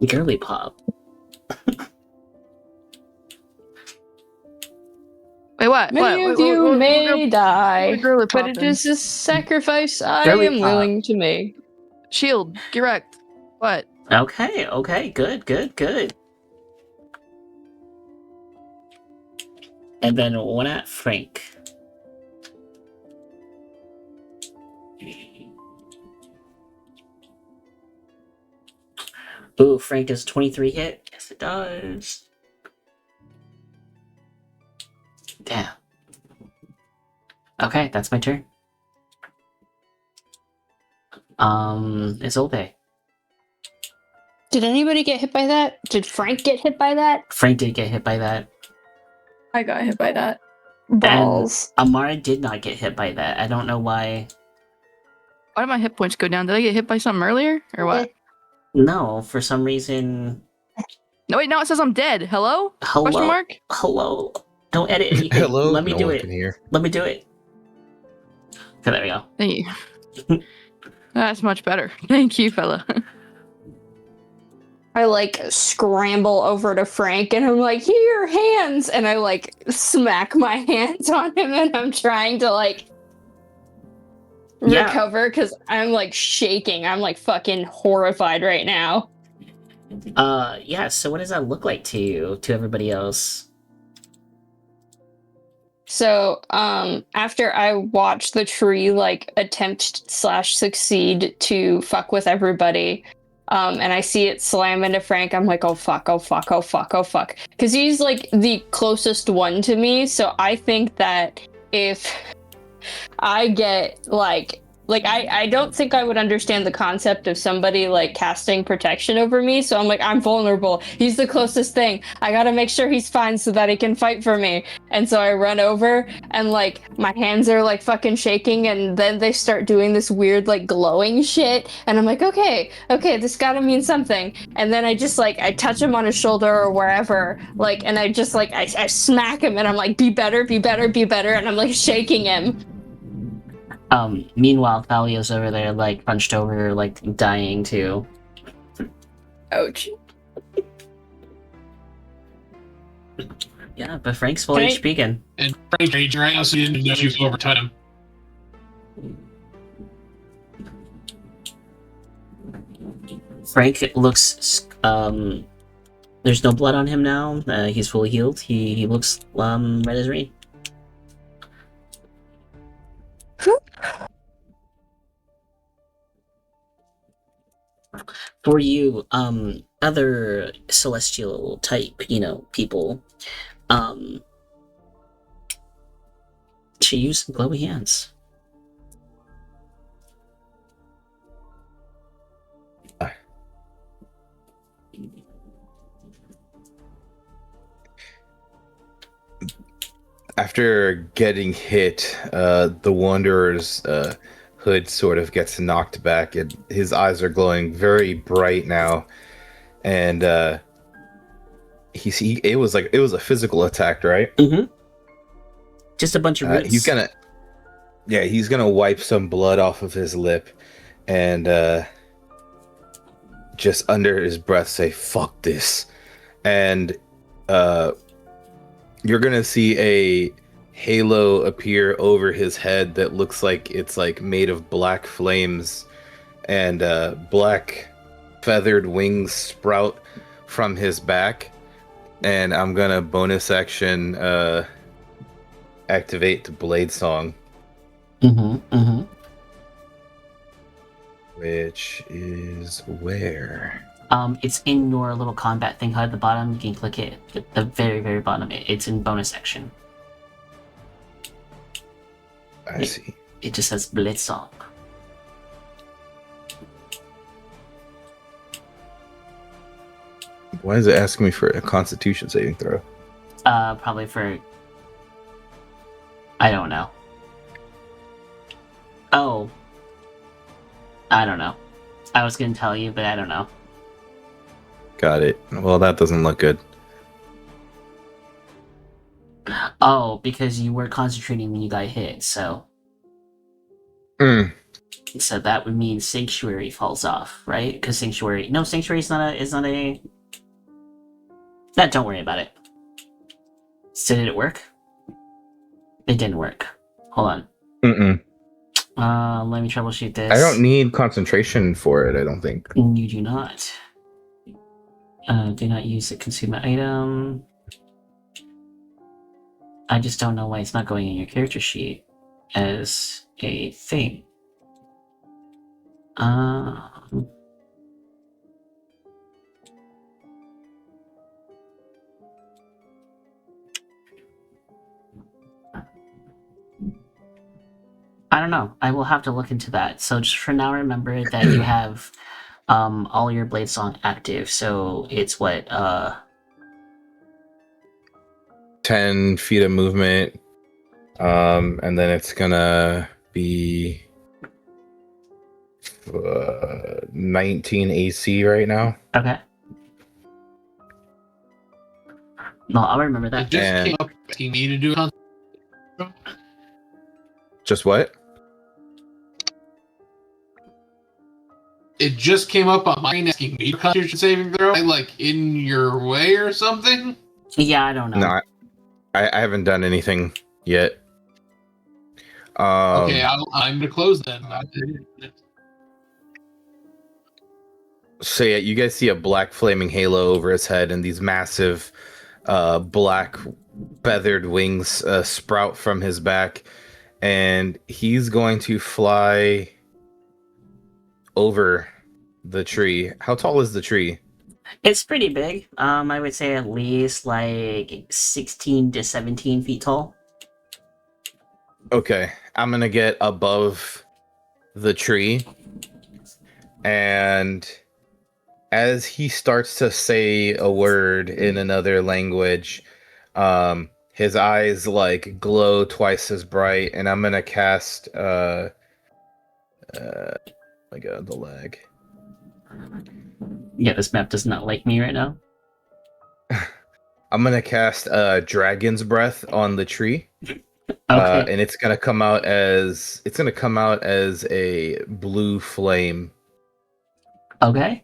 Girly pop. Wait, what? Many What? of you may die, girly but it poppin'? is a sacrifice I Girly am pop. willing to make. Shield, get wrecked. What? Okay, good. And then one at Frank. Ooh, Frank does 23 hit? Yes, it does. Damn. Okay, that's my turn. It's Olpe. Did anybody get hit by that? Did Frank get hit by that? Frank did get hit by that. I got hit by that. Balls. And Amara did not get hit by that. I don't know why. Why did my hit points go down? Did I get hit by something earlier? Or what? No, for some reason. No, wait, now it says I'm dead. Hello? Question Hello? mark? Hello? Don't edit anything. Hello? Let me No do one it. can hear. Let me do it. Okay, there we go. Thank you. That's much better. Thank you, fella. I like scramble over to Frank and I'm like, here, your hands. And I like smack my hands on him and I'm trying to like Yeah. recover because I'm like shaking. I'm like fucking horrified right now. Yeah, so what does that look like to you, to everybody else? So, after I watch the tree like attempt slash succeed to fuck with everybody, and I see it slam into Frank, I'm like, oh fuck, oh fuck, oh fuck, oh fuck. Because he's like the closest one to me, so I think that if I get like I don't think I would understand the concept of somebody like casting protection over me, so I'm like, I'm vulnerable. He's the closest thing. I gotta make sure he's fine so that he can fight for me. And so I run over and like my hands are like fucking shaking and then they start doing this weird like glowing shit and I'm like, okay, this gotta mean something. And then I just like I touch him on his shoulder or wherever, like, and I just like I smack him and I'm like, be better, and I'm like shaking him. Meanwhile, Thalio's over there, like, punched over, like, dying too. Ouch. Yeah, but Frank's full Okay. HP again. And Frank Ranger, I also didn't know you could overtime him. Frank looks, there's no blood on him now. He's fully healed. He looks, red as rain. For you, other celestial type, people, to use some glowy hands. After getting hit, the Wanderer's hood sort of gets knocked back, and his eyes are glowing very bright now. And it was a physical attack, right? Mm-hmm. Just a bunch of roots. He's gonna wipe some blood off of his lip, and just under his breath say, "Fuck this," and you're gonna see a halo appear over his head that looks like it's like made of black flames, and black feathered wings sprout from his back. And I'm gonna bonus action activate the Blade Song, which is where? It's in your little combat thing at the bottom. You can click it at the very, very bottom. It's in bonus section. I see. It just says Blitzsong. Why is it asking me for a Constitution saving throw? Probably for. I don't know. Oh. I don't know. I was gonna tell you, but I don't know. Got it. Well, that doesn't look good. Oh, because you were concentrating when you got hit, so. Mm. So that would mean Sanctuary falls off, right? Because Sanctuary. No, Sanctuary is not a. That, don't worry about it. So did it work? It didn't work. Hold on. Mm-mm. Let me troubleshoot this. I don't need concentration for it, I don't think. You do not. Do not use a consumer item. I just don't know why it's not going in your character sheet as a thing. I don't know. I will have to look into that. So just for now, remember that you have all your blade song active. So it's what 10 feet of movement. And then it's gonna be 19 AC right now. Okay. No, I'll remember It that. just And- came up asking me to do it. Just what? It just came up on mine asking me to Constitution saving throw. Am I, like, in your way or something? Yeah, I don't know. No, I haven't done anything yet. Okay, I'm to close then. So yeah, you guys see a black flaming halo over his head, and these massive black feathered wings sprout from his back, and he's going to fly over the tree. How tall is the tree? It's pretty big. I would say at least like 16 to 17 feet tall. Okay, I'm gonna get above the tree, and as he starts to say a word in another language, his eyes like glow twice as bright, and I'm gonna cast the lag. Yeah, this map does not like me right now. I'm gonna cast Dragon's Breath on the tree. Okay. And it's gonna come out as a blue flame. Okay.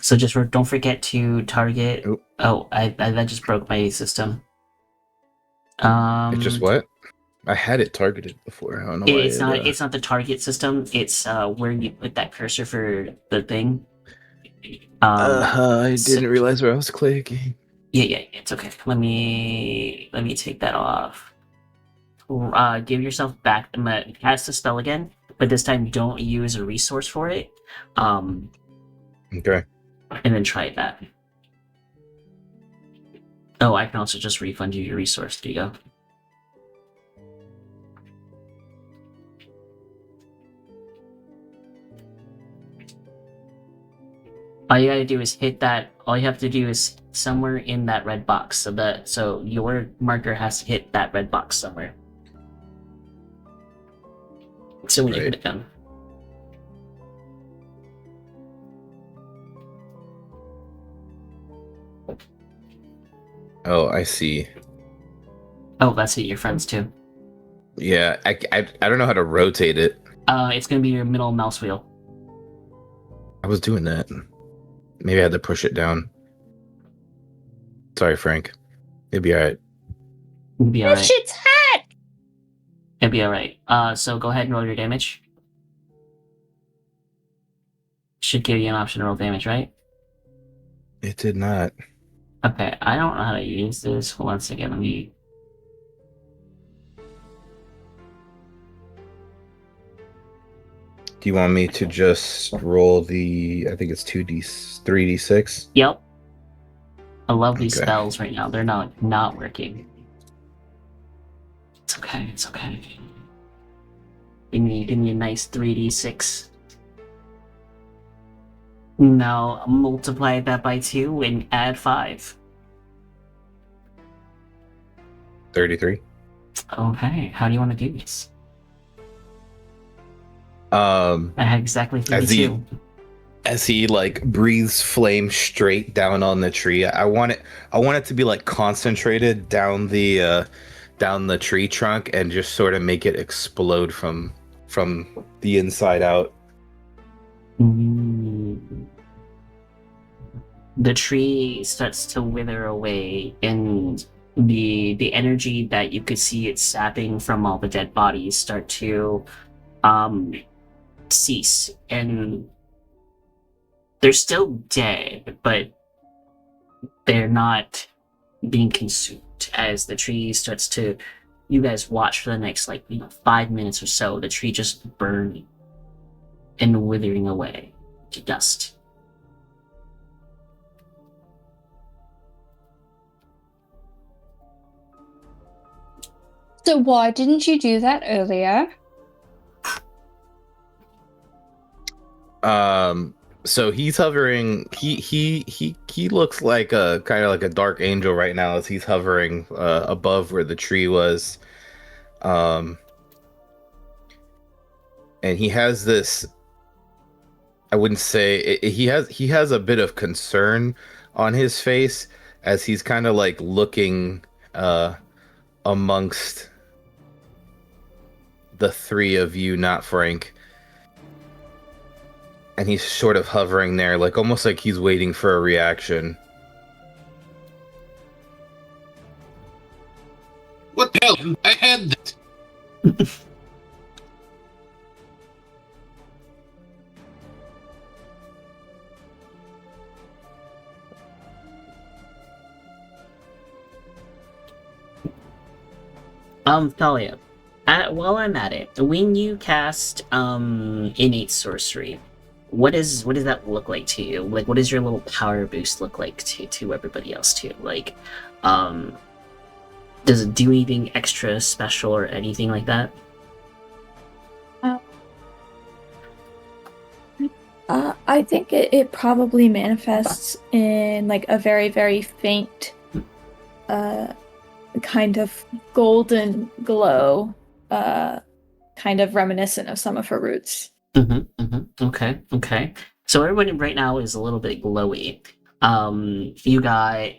So just don't forget to target. Oop. Oh, I that just broke my system. It just what? I had it targeted before. I don't know why. It's not the target system. It's where you put that cursor for the thing. I didn't realize where I was clicking. Yeah, it's okay. Let me take that off. Give yourself back. I'm gonna cast the spell again, but this time don't use a resource for it. Okay. And then try it back. Oh, I can also just refund you your resource. There you go. All you gotta do is hit that. All you have to do is somewhere in that red box. So your marker has to hit that red box somewhere. So when you hit it down. Oh, I see. Oh, that's it. Your friends too. Yeah, I don't know how to rotate it. It's gonna be your middle mouse wheel. I was doing that. Maybe I had to push it down. Sorry, Frank. It'd be alright. It'll be alright. Shit's hot! It'll be alright. So go ahead and roll your damage. Should give you an option to roll damage, right? It did not. Okay, I don't know how to use this. Hold on a second, let me... Do you want me to just roll the? I think it's 3d6. Yep. I love these Okay. spells right now. They're not working. It's okay. Give me a nice 3d6. Now multiply that by 2 and add 5. 33. Okay, how do you want to do this? Um, I had exactly as he 32. as he like breathes flame straight down on the tree. I want it to be like concentrated down the tree trunk and just sort of make it explode from the inside out. Mm. The tree starts to wither away, and the energy that you could see it sapping from all the dead bodies start to um cease, and they're still dead, but they're not being consumed as the tree starts to. You guys watch for the next 5 minutes or so. The tree just burning and withering away to dust. So why didn't you do that earlier? So he's hovering. He looks like a kind of like a dark angel right now as he's hovering above where the tree was. Um, and he has this. I wouldn't say he has a bit of concern on his face as he's kind of like looking amongst the three of you, not Frank. And he's sort of hovering there, like almost like he's waiting for a reaction. What the hell? I had that. Thalia, while I'm at it, when you cast innate sorcery, what does that look like to you? Like, what does your little power boost look like to everybody else too? Like, um, does it do anything extra special or anything like that? I think it probably manifests in like a very, very faint kind of golden glow, kind of reminiscent of some of her roots. Okay, okay. So everybody right now is a little bit glowy. You got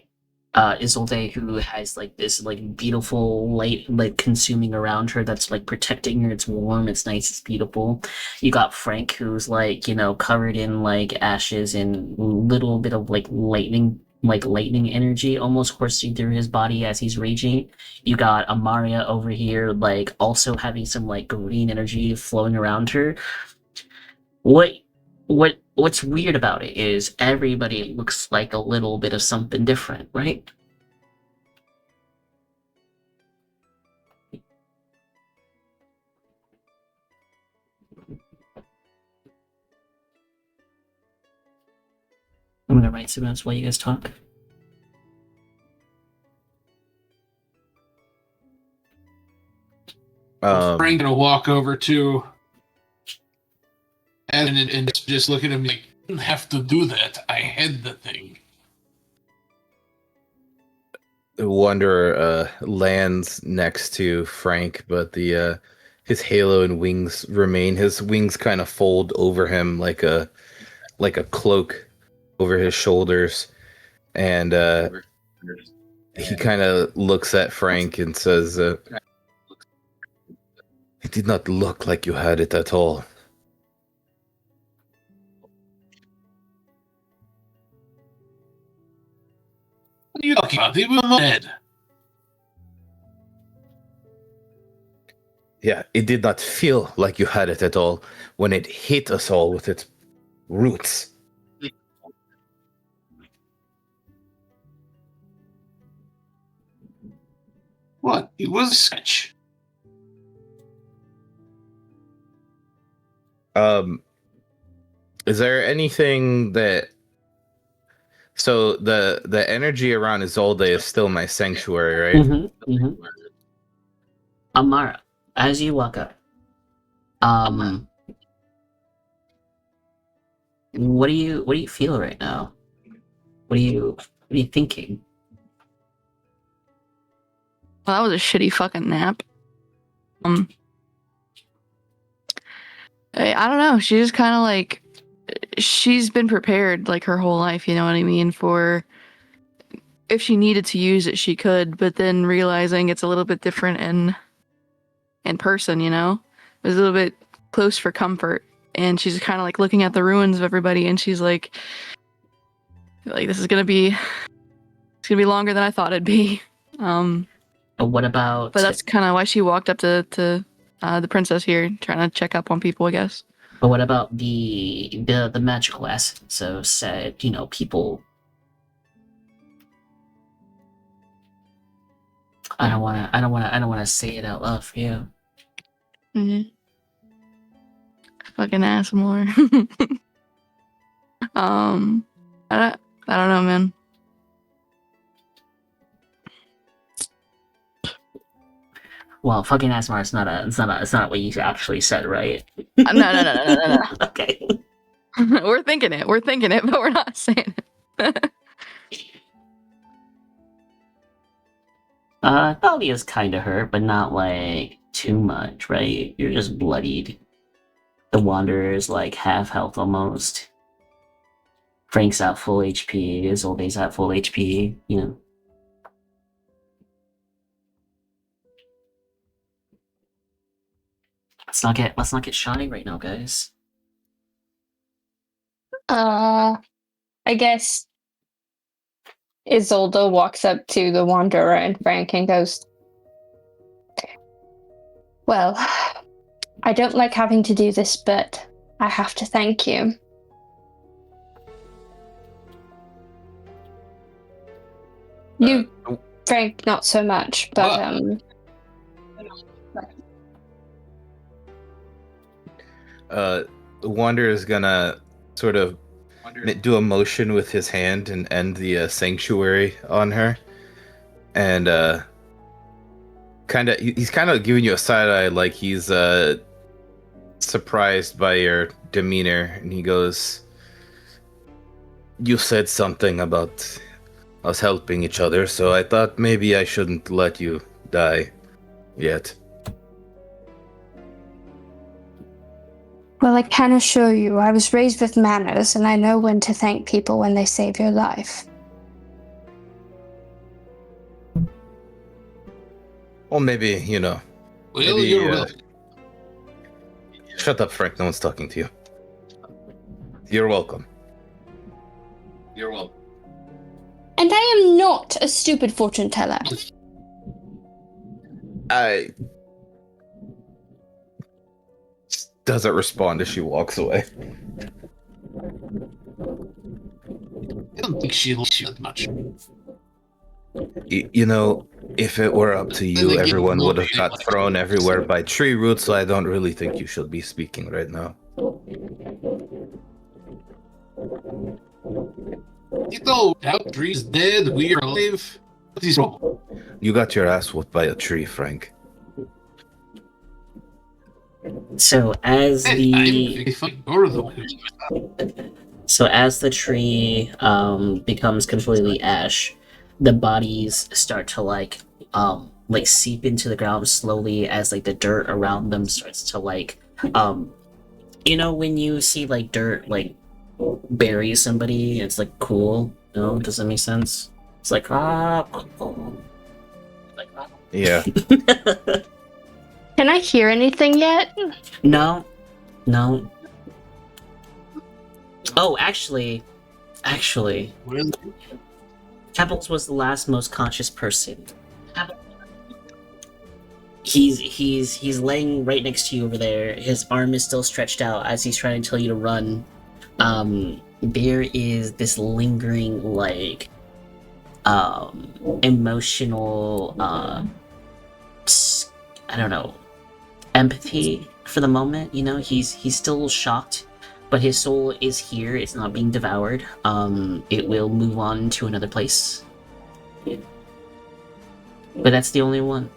Isolde, who has like this like beautiful light like consuming around her that's like protecting her. It's warm, it's nice, it's beautiful. You got Frank, who's like, covered in like ashes and little bit of lightning energy almost coursing through his body as he's raging. You got Amaria over here, like also having some like green energy flowing around her. What what's weird about it is everybody looks like a little bit of something different, right? I'm gonna write some notes while you guys talk. Frank's gonna walk over to Evan and just look at him like, "You didn't have to do that. I had the thing." The Wanderer lands next to Frank, but the his halo and wings remain. His wings kind of fold over him like a cloak over his shoulders, and he kind of looks at Frank and says, "It did not look like you had it at all." What are you talking about? They were dead. Yeah, it did not feel like you had it at all when it hit us all with its roots. What? It was a sketch. Is there anything that? So the energy around Isolde is still my sanctuary, right? Amara, as you walk up, What do you feel right now? What are you thinking? Well, that was a shitty fucking nap. I don't know. She just kind of like she's been prepared like her whole life. You know what I mean? For if she needed to use it, she could. But then realizing it's a little bit different in person. You know, it was a little bit close for comfort. And she's kind of like looking at the ruins of everybody, and she's like this is it's gonna be longer than I thought it'd be. But what about? But that's kind of why she walked up to the princess here, trying to check up on people, I guess. But what about the magical essence? So said, people. I don't wanna say it out loud for you. Mm-hmm. Fucking ass more. I don't know, man. Well, fucking Asmar, it's not what you actually said, right? No. Okay. We're thinking it, but we're not saying it. Thalia's kinda hurt, but not like too much, right? You're just bloodied. The Wanderer is like half health almost. Frank's at full HP, Isolde's at full HP, Let's not get shy right now, guys. I guess Isolde walks up to the Wanderer and Frank and goes, "Well, I don't like having to do this, but I have to thank you." You, Frank, not so much, but The Wanderer is gonna sort of do a motion with his hand and end the sanctuary on her, and he's kind of giving you a side eye, like he's surprised by your demeanor, and he goes, "You said something about us helping each other, so I thought maybe I shouldn't let you die yet." well, I can assure you, I was raised with manners, and I know when to thank people when they save your life. Or maybe, Well, maybe, you're welcome. Shut up, Frank. No one's talking to you. You're welcome. You're welcome. And I am not a stupid fortune teller. I doesn't respond as she walks away. I don't think she likes you that much. If it were up to you, everyone would have got thrown everywhere by tree roots, so I don't really think you should be speaking right now. How tree's dead, we are alive. What is wrong? You got your ass whooped by a tree, Frank. So as the tree becomes completely ash, the bodies start to like seep into the ground slowly as like the dirt around them starts to when you see like dirt like bury somebody, it's like cool. Does that make sense? It's like Yeah. Can I hear anything yet? No. Oh, actually, Pebbles was the last most conscious person. He's laying right next to you over there. His arm is still stretched out as he's trying to tell you to run. There is this lingering emotional I don't know, empathy for the moment. He's still shocked, but his soul is here. It's not being devoured. It will move on to another place. But that's the only one.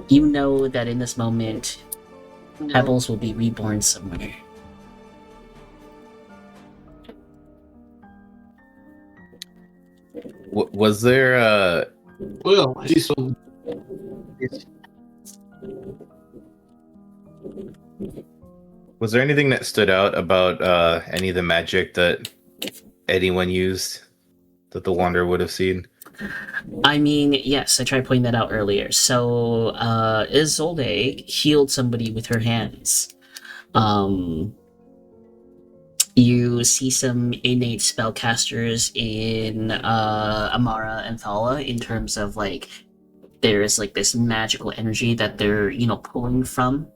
You know that in this moment, Pebbles will be reborn somewhere. Was there Well, she's was there anything that stood out about any of the magic that anyone used that the Wanderer would have seen? I mean, yes, I tried pointing that out earlier. So, Isolde healed somebody with her hands. You see some innate spellcasters in Amara and Thala in terms of like there's like this magical energy that they're pulling from.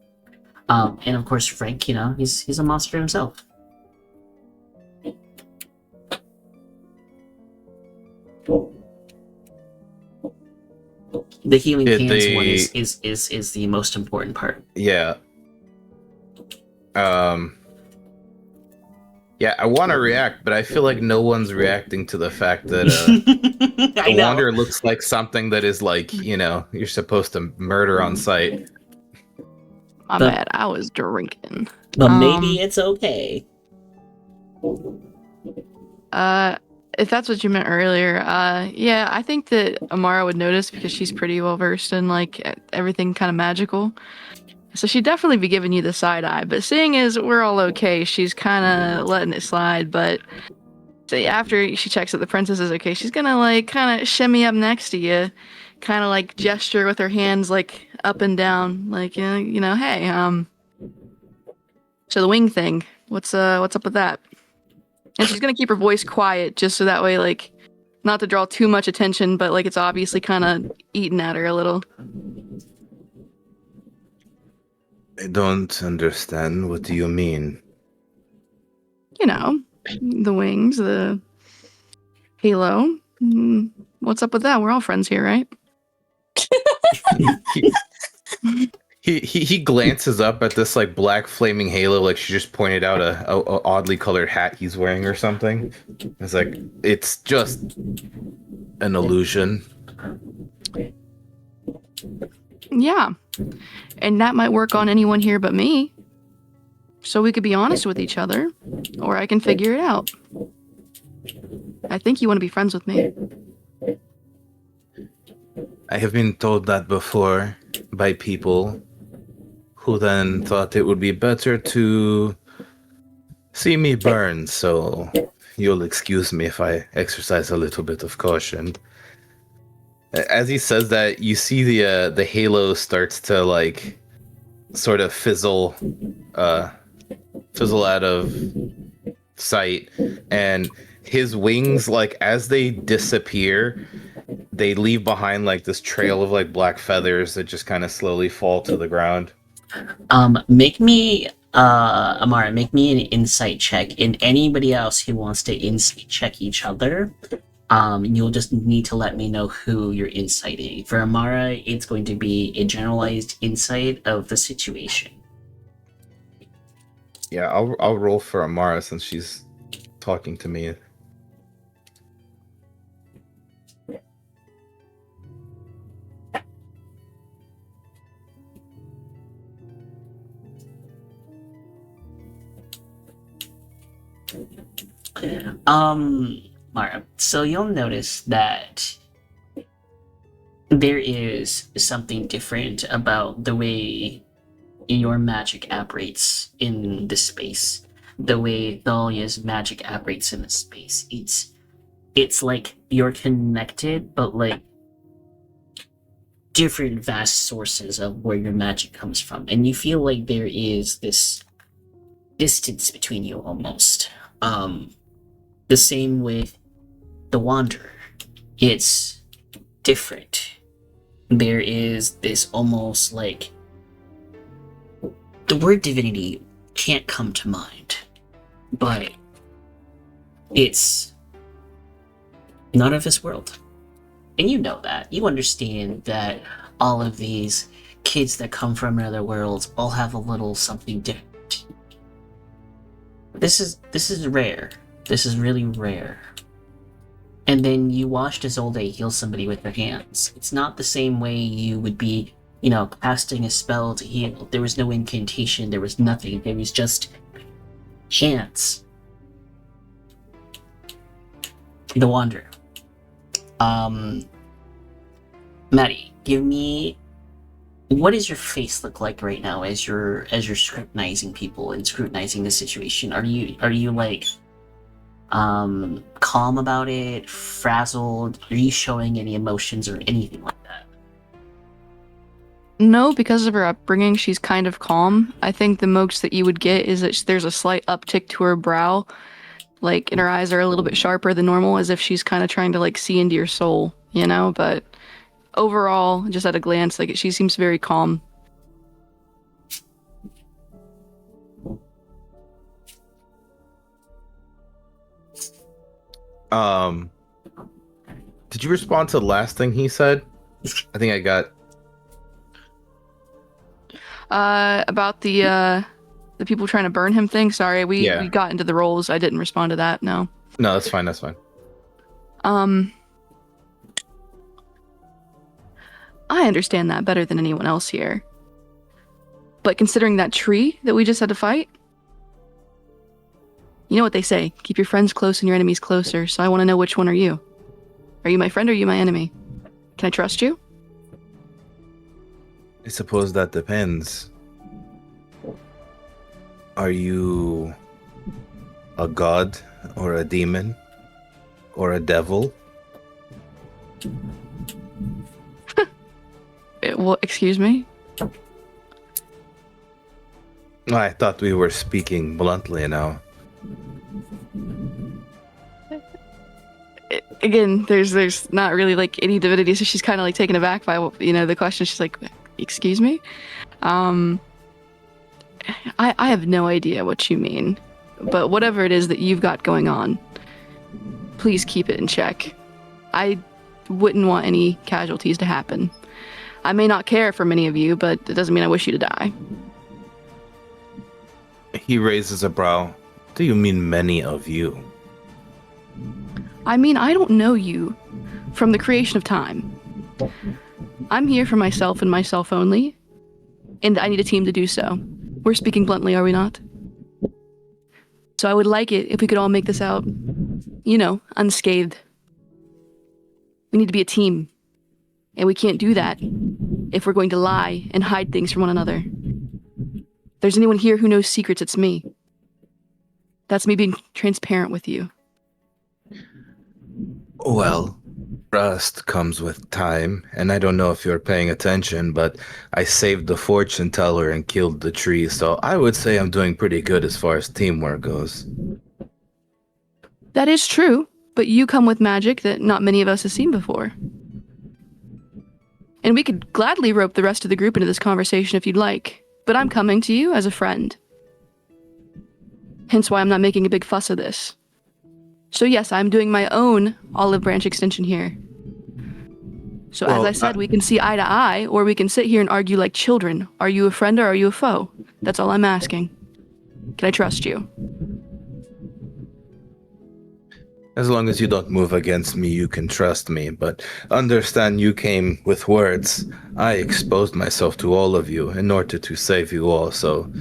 And of course Frank, he's a monster himself. The healing Did hands they- one is the most important part. Yeah. Yeah, I want to react, but I feel like no one's reacting to the fact that I the know. Wanderer looks like something that is like, you're supposed to murder on sight. My But- bad. I was drinking. But maybe it's okay. If that's what you meant earlier, yeah, I think that Amara would notice because she's pretty well versed in like everything kind of magical. So she'd definitely be giving you the side eye. But seeing as we're all okay, she's kind of letting it slide. But say after she checks that the princess is okay, she's gonna like kind of shimmy up next to you, kind of like gesture with her hands like up and down, like hey, so the wing thing, what's up with that? And she's gonna keep her voice quiet just so that way, like, not to draw too much attention, but like it's obviously kind of eating at her a little. I don't understand. What do you mean? The wings, the halo. What's up with that? We're all friends here, right? He glances up at this like black flaming halo, like she just pointed out a oddly colored hat he's wearing or something. It's like it's just an illusion. Yeah. And that might work on anyone here but me. So we could be honest with each other, or I can figure it out. I think you want to be friends with me. I have been told that before by people who then thought it would be better to see me burn, so you'll excuse me if I exercise a little bit of caution. As he says that, you see the halo starts to like sort of fizzle out of sight, and his wings, like as they disappear, they leave behind like this trail of like black feathers that just kind of slowly fall to the ground. Make me Amara, make me an insight check, and anybody else who wants to insight check each other, you'll just need to let me know who you're inciting. For Amara, it's going to be a generalized insight of the situation. Yeah, I'll roll for Amara since she's talking to me. Mara, so you'll notice that there is something different about the way your magic operates in this space. The way Thalia's magic operates in this space. It's like you're connected, but like different vast sources of where your magic comes from. And you feel like there is this distance between you almost. The same with the Wanderer. It's different. There is this almost like the word divinity can't come to mind, but it's not of this world. And you know that. You understand that all of these kids that come from another world all have a little something different. This is rare. This is really rare. And then you watched Isolde heal somebody with her hands. It's not the same way you would be, casting a spell to heal. There was no incantation, there was nothing. There was just hands. The Wanderer. Maddie, give me, what does your face look like right now as you're scrutinizing people and scrutinizing the situation? Are you like calm about it, frazzled? Are you showing any emotions or anything like that? No, because of her upbringing, she's kind of calm. I think the most that you would get is that there's a slight uptick to her brow, like, and her eyes are a little bit sharper than normal, as if she's kind of trying to, like, see into your soul, you know? But overall, just at a glance, like, she seems very calm. Did you respond to the last thing he said? I think I got. About the people trying to burn him thing, sorry, we got into the roles. I didn't respond to that, no. No, that's fine, that's fine. I understand that better than anyone else here. But considering that tree that we just had to fight, you know what they say, keep your friends close and your enemies closer, so I want to know, which one are you? Are you my friend or are you my enemy? Can I trust you? I suppose that depends. Are you a god or a demon or a devil? Well, excuse me? I thought we were speaking bluntly now. Again, there's not really like any divinity, so she's kind of like taken aback by the question. She's like, excuse me? I have no idea what you mean, but whatever it is that you've got going on, please keep it in check. I wouldn't want any casualties to happen. I may not care for many of you, but it doesn't mean I wish you to die. He raises a brow. Do you mean many of you? I mean, I don't know you from the creation of time. I'm here for myself and myself only, and I need a team to do so. We're speaking bluntly, are we not? So I would like it if we could all make this out, unscathed. We need to be a team, and we can't do that if we're going to lie and hide things from one another. If there's anyone here who knows secrets, it's me. That's me being transparent with you. Well, trust comes with time, and I don't know if you're paying attention, but I saved the fortune teller and killed the tree, so I would say I'm doing pretty good as far as teamwork goes. That is true, but you come with magic that not many of us have seen before. And we could gladly rope the rest of the group into this conversation if you'd like, but I'm coming to you as a friend. Hence why I'm not making a big fuss of this. So yes, I'm doing my own olive branch extension here. So as I said, we can see eye to eye, or we can sit here and argue like children. Are you a friend or are you a foe? That's all I'm asking. Can I trust you? As long as you don't move against me, you can trust me, but understand you came with words. I exposed myself to all of you in order to save you all, so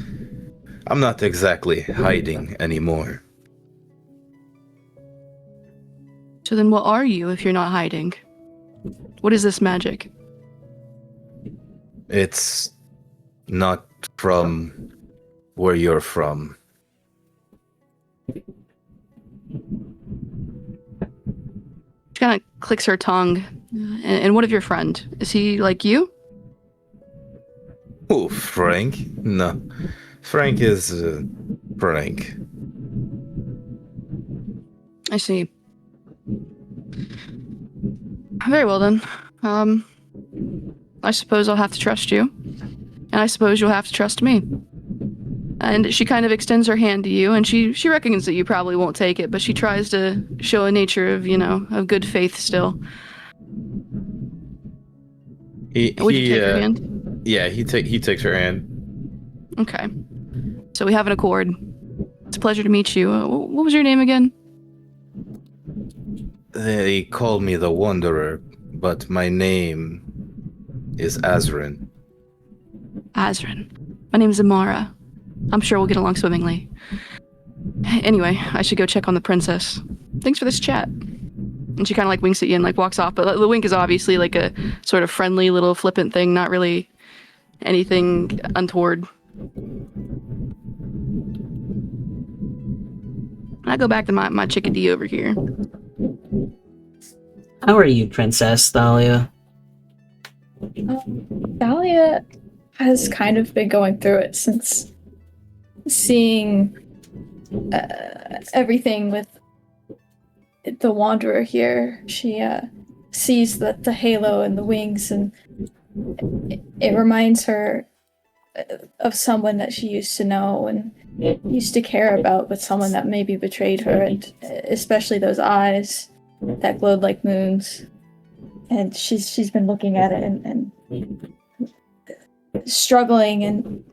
I'm not exactly hiding anymore. So then what are you if you're not hiding? What is this magic? It's not from where you're from. She kind of clicks her tongue. And what of your friend? Is he like you? Oh, Frank? No. Frank is Frank. I see. Very well then. I suppose I'll have to trust you. And I suppose you'll have to trust me. And she kind of extends her hand to you, and she reckons that you probably won't take it, but she tries to show a nature of, of good faith still. Would you take her hand? Yeah, he takes her hand. Okay. So we have an accord. It's a pleasure to meet you. What was your name again? They call me the Wanderer, but my name is Azrin. Azrin. My name's Amara. I'm sure we'll get along swimmingly. Anyway, I should go check on the princess. Thanks for this chat. And she kind of like winks at you and like walks off. But the wink is obviously like a sort of friendly little flippant thing, not really anything untoward. I go back to my chickadee over here. How are you, Princess Thalia? Dahlia has kind of been going through it since seeing everything with the Wanderer here. She sees the halo and the wings, and it reminds her of someone that she used to know and used to care about, but someone that maybe betrayed her, and especially those eyes that glowed like moons. And she's been looking at it and struggling and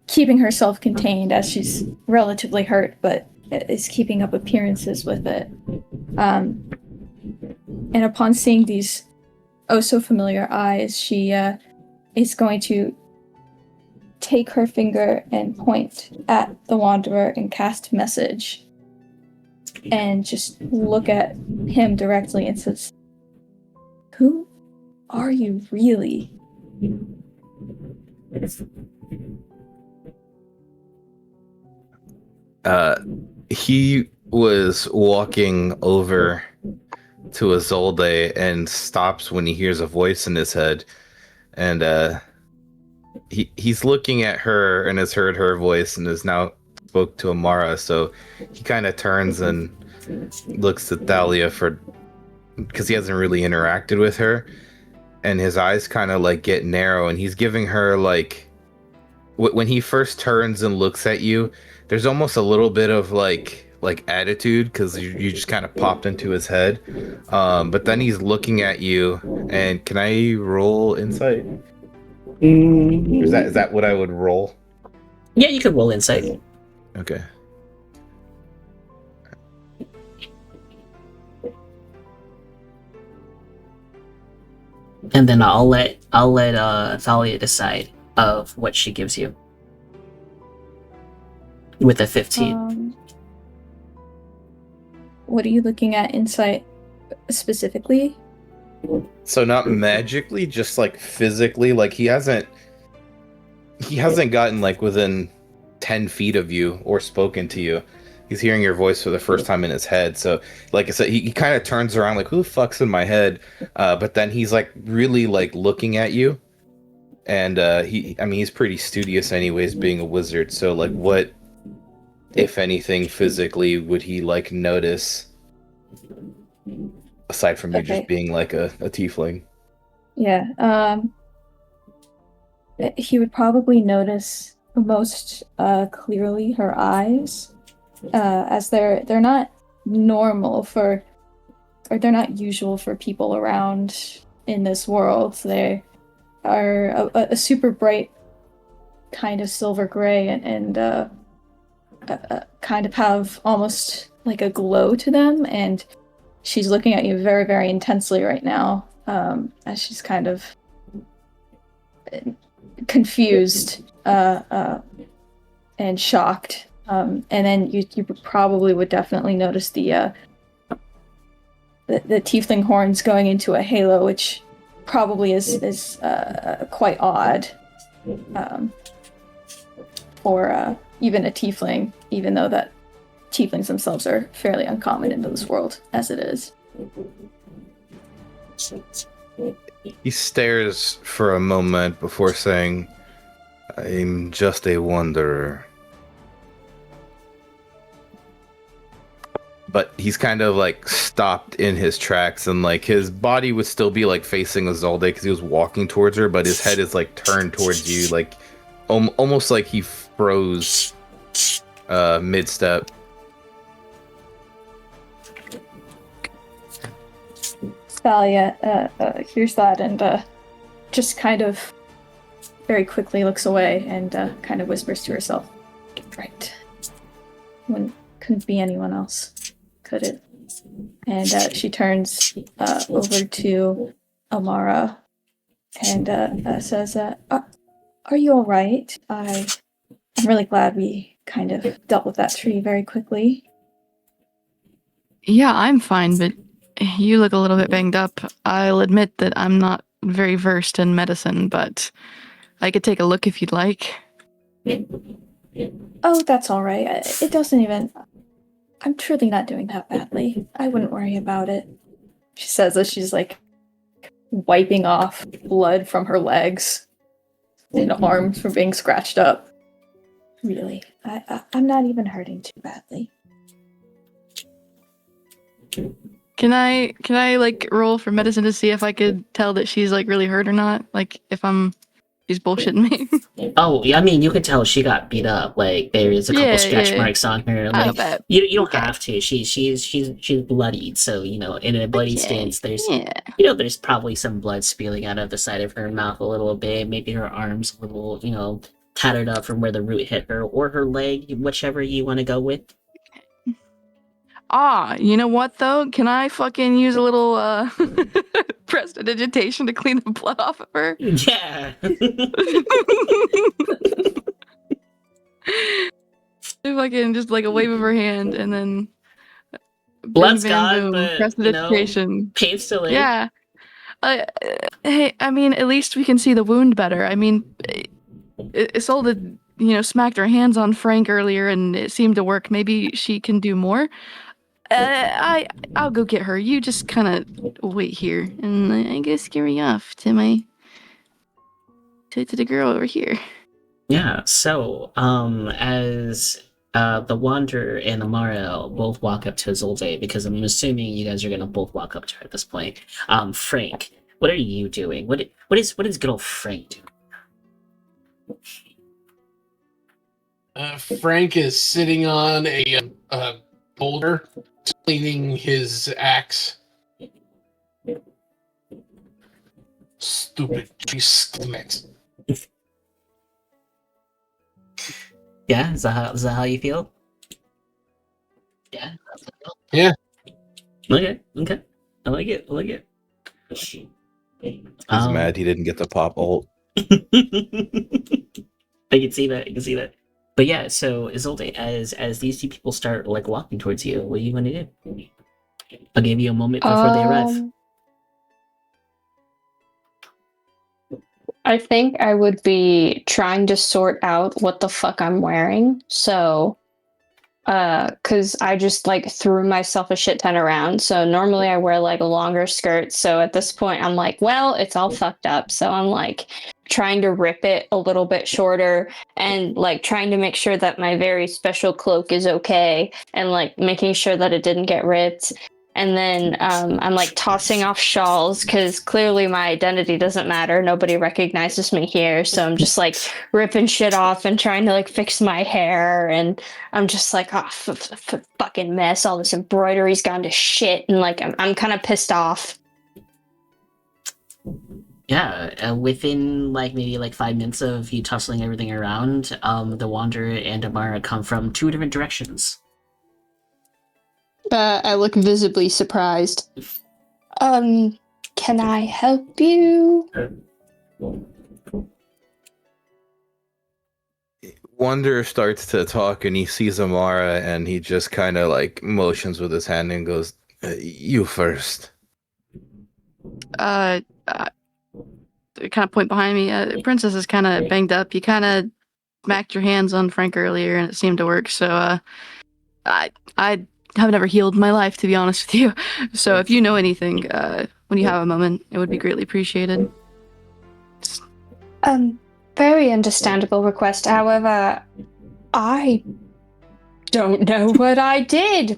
keeping herself contained as she's relatively hurt, but is keeping up appearances with it. And upon seeing these oh so familiar eyes, she is going to take her finger and point at the Wanderer and cast message and just look at him directly and says, "Who are you really?" He was walking over to Isolde and stops when he hears a voice in his head, and he's looking at her and has heard her voice and has now spoke to Amara, so he kind of turns and looks at Thalia because he hasn't really interacted with her, and his eyes kind of like get narrow, and he's giving her like when he first turns and looks at you, there's almost a little bit of like attitude because you just kind of popped into his head, but then he's looking at you. And can I roll insight? Is that what I would roll? Yeah, you could roll insight. Okay. And then I'll let Thalia decide of what she gives you. With a 15. What are you looking at insight specifically? So not magically, just like physically. Like he hasn't gotten like within 10 feet of you or spoken to you. He's hearing your voice for the first time in his head. So like I said, he kind of turns around like, who the fuck's in my head? But then he's like really like looking at you. And he's pretty studious anyways, being a wizard. So like what, if anything, physically would he like notice aside from you just being like a tiefling? Yeah. He would probably notice most clearly her eyes, as they're not normal or they're not usual for people around in this world. They are a super bright kind of silver gray and kind of have almost like a glow to them, and she's looking at you very, very intensely right now, as she's kind of confused and shocked. And then you probably would definitely notice the tiefling horns going into a halo, which probably is quite odd for even a tiefling, even though that tieflings themselves are fairly uncommon in this world as it is. He stares for a moment before saying, "I'm just a wanderer." But he's kind of like stopped in his tracks, and like his body would still be like facing Isolde because he was walking towards her, but his head is like turned towards you, like almost like he froze mid-step. Thalia hears that and just kind of very quickly looks away and kind of whispers to herself, "Right. Couldn't be anyone else, could it?" And she turns over to Amara and says, "Are you all right? I'm really glad we kind of dealt with that tree very quickly." Yeah, I'm fine, but you look a little bit banged up. I'll admit that I'm not very versed in medicine, but I could take a look if you'd like. Oh, that's all right. It doesn't even. I'm truly not doing that badly. I wouldn't worry about it. She says as she's like wiping off blood from her legs and arms from being scratched up. Really, I'm not even hurting too badly. Can I like roll for medicine to see if I could tell that she's like really hurt or not? Like if she's bullshitting me. Oh, yeah, I mean, you could tell she got beat up. Like there is a couple stretch marks on her. I Like bet. you don't have to. She's bloodied. So in a bloody stance, there's Yeah. there's probably some blood spewing out of the side of her mouth a little bit. Maybe her arms a little tattered up from where the root hit her, or her leg, whichever you want to go with. You know what though? Can I fucking use a little prestidigitation to clean the blood off of her? Yeah. Fucking just like a wave of her hand and then Blood's bing, bam, gone, boom, but prestidigitation. pain's still in. Yeah. Hey, I mean, at least we can see the wound better. I mean, Isolde, smacked her hands on Frank earlier and it seemed to work. Maybe she can do more. I'll go get her. You just kind of wait here, and I go scurry off to the girl over here. Yeah. So, as the Wanderer and Amara both walk up to Isolde, because I'm assuming you guys are gonna both walk up to her at this point. Frank, what are you doing? What is good old Frank doing? Frank is sitting on a boulder, cleaning his axe. Stupid tree stomachs. Yeah, is that how you feel? Yeah. Yeah. Okay. I like it. He's mad he didn't get the pop ult. I can see that. But yeah, so Isolde, as these two people start like walking towards you, what do you want to do? I'll give you a moment before they arrive. I think I would be trying to sort out what the fuck I'm wearing. So, cause I just like threw myself a shit ton around. So normally I wear like a longer skirt. So at this point I'm like, well, it's all fucked up. So I'm like trying to rip it a little bit shorter and like trying to make sure that my very special cloak is okay and like making sure that it didn't get ripped. And then I'm like tossing off shawls because clearly my identity doesn't matter. Nobody recognizes me here. So I'm just like ripping shit off and trying to like fix my hair. And I'm just like, oh, fucking mess. All this embroidery's gone to shit. And like, I'm kind of pissed off. Yeah, within like maybe like 5 minutes of you tussling everything around, the Wanderer and Amara come from two different directions. I look visibly surprised. Can I help you? Wanderer starts to talk and he sees Amara and he just kind of like motions with his hand and goes, "You first." Kind of point behind me. Princess is kind of banged up. You kind of smacked your hands on Frank earlier and it seemed to work. So I have never healed my life, to be honest with you. So if you know anything, when you have a moment, it would be greatly appreciated. Very understandable request. However, I don't know what I did.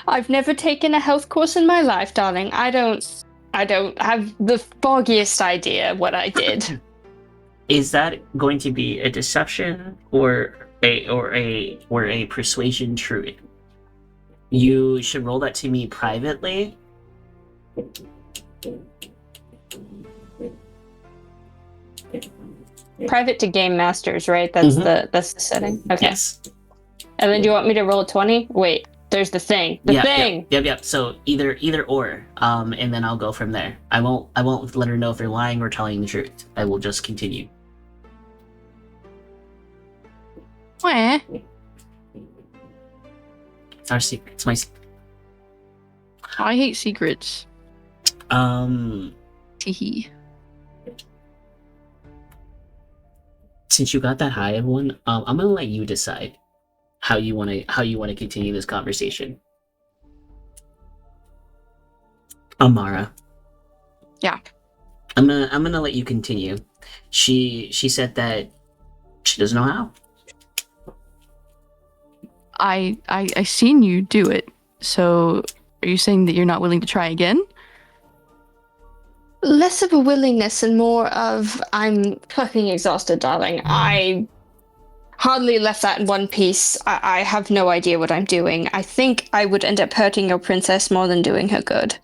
I've never taken a health course in my life, darling. I don't have the foggiest idea what I did. Is that going to be a deception or a persuasion truth? You should roll that to me privately. Private to game masters, right? That's that's the setting. Okay. Yes. And then do you want me to roll a 20? Wait, there's the thing. Yep. So either or, and then I'll go from there. I won't let her know if they're lying or telling the truth. I will just continue. Where? It's our secret. It's my secret. I hate secrets. Teehee. Since you got that high, everyone, I'm gonna let you decide how you wanna continue this conversation. Amara. Yeah. I'm gonna let you continue. She said that she doesn't know how. I seen you do it. So are you saying that you're not willing to try again? Less of a willingness and more of I'm fucking exhausted, darling. I hardly left that in one piece. I have no idea what I'm doing. I think I would end up hurting your princess more than doing her good.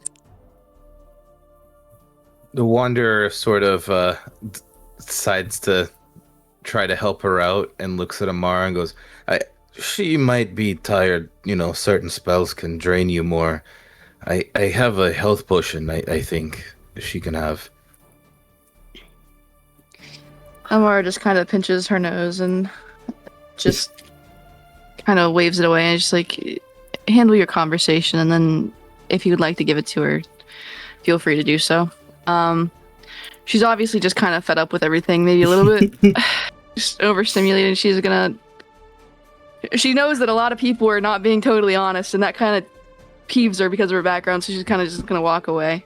The Wanderer sort of decides to try to help her out and looks at Amara and goes, she might be tired. Certain spells can drain you more. I have a health potion, I think she can have. Amara just kind of pinches her nose and just kind of waves it away and just like, handle your conversation, and then if you would like to give it to her, feel free to do so. She's obviously just kind of fed up with everything, maybe a little bit just overstimulated. She knows that a lot of people are not being totally honest, and that kind of peeves her because of her background, so she's kind of just gonna walk away.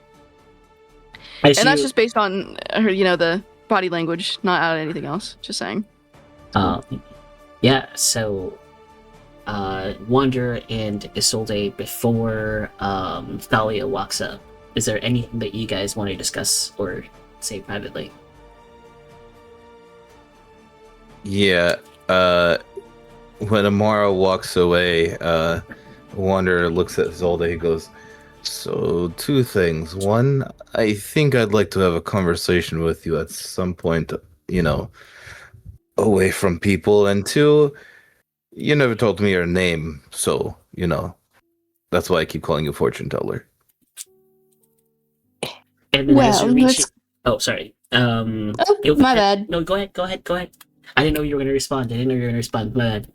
And that's just based on her, the body language, not out of anything else. Just saying. Yeah, so Wanderer and Isolde before Thalia walks up. Is there anything that you guys want to discuss or say privately? Yeah, when Amara walks away, Wanderer looks at Isolde. He goes, so 2 things. One, I think I'd like to have a conversation with you at some point, away from people. And 2, you never told me your name, so, that's why I keep calling you Fortune Teller. And then as Well, you reach let's... Oh, sorry. my bad. No, go ahead. I didn't know you were going to respond. My bad.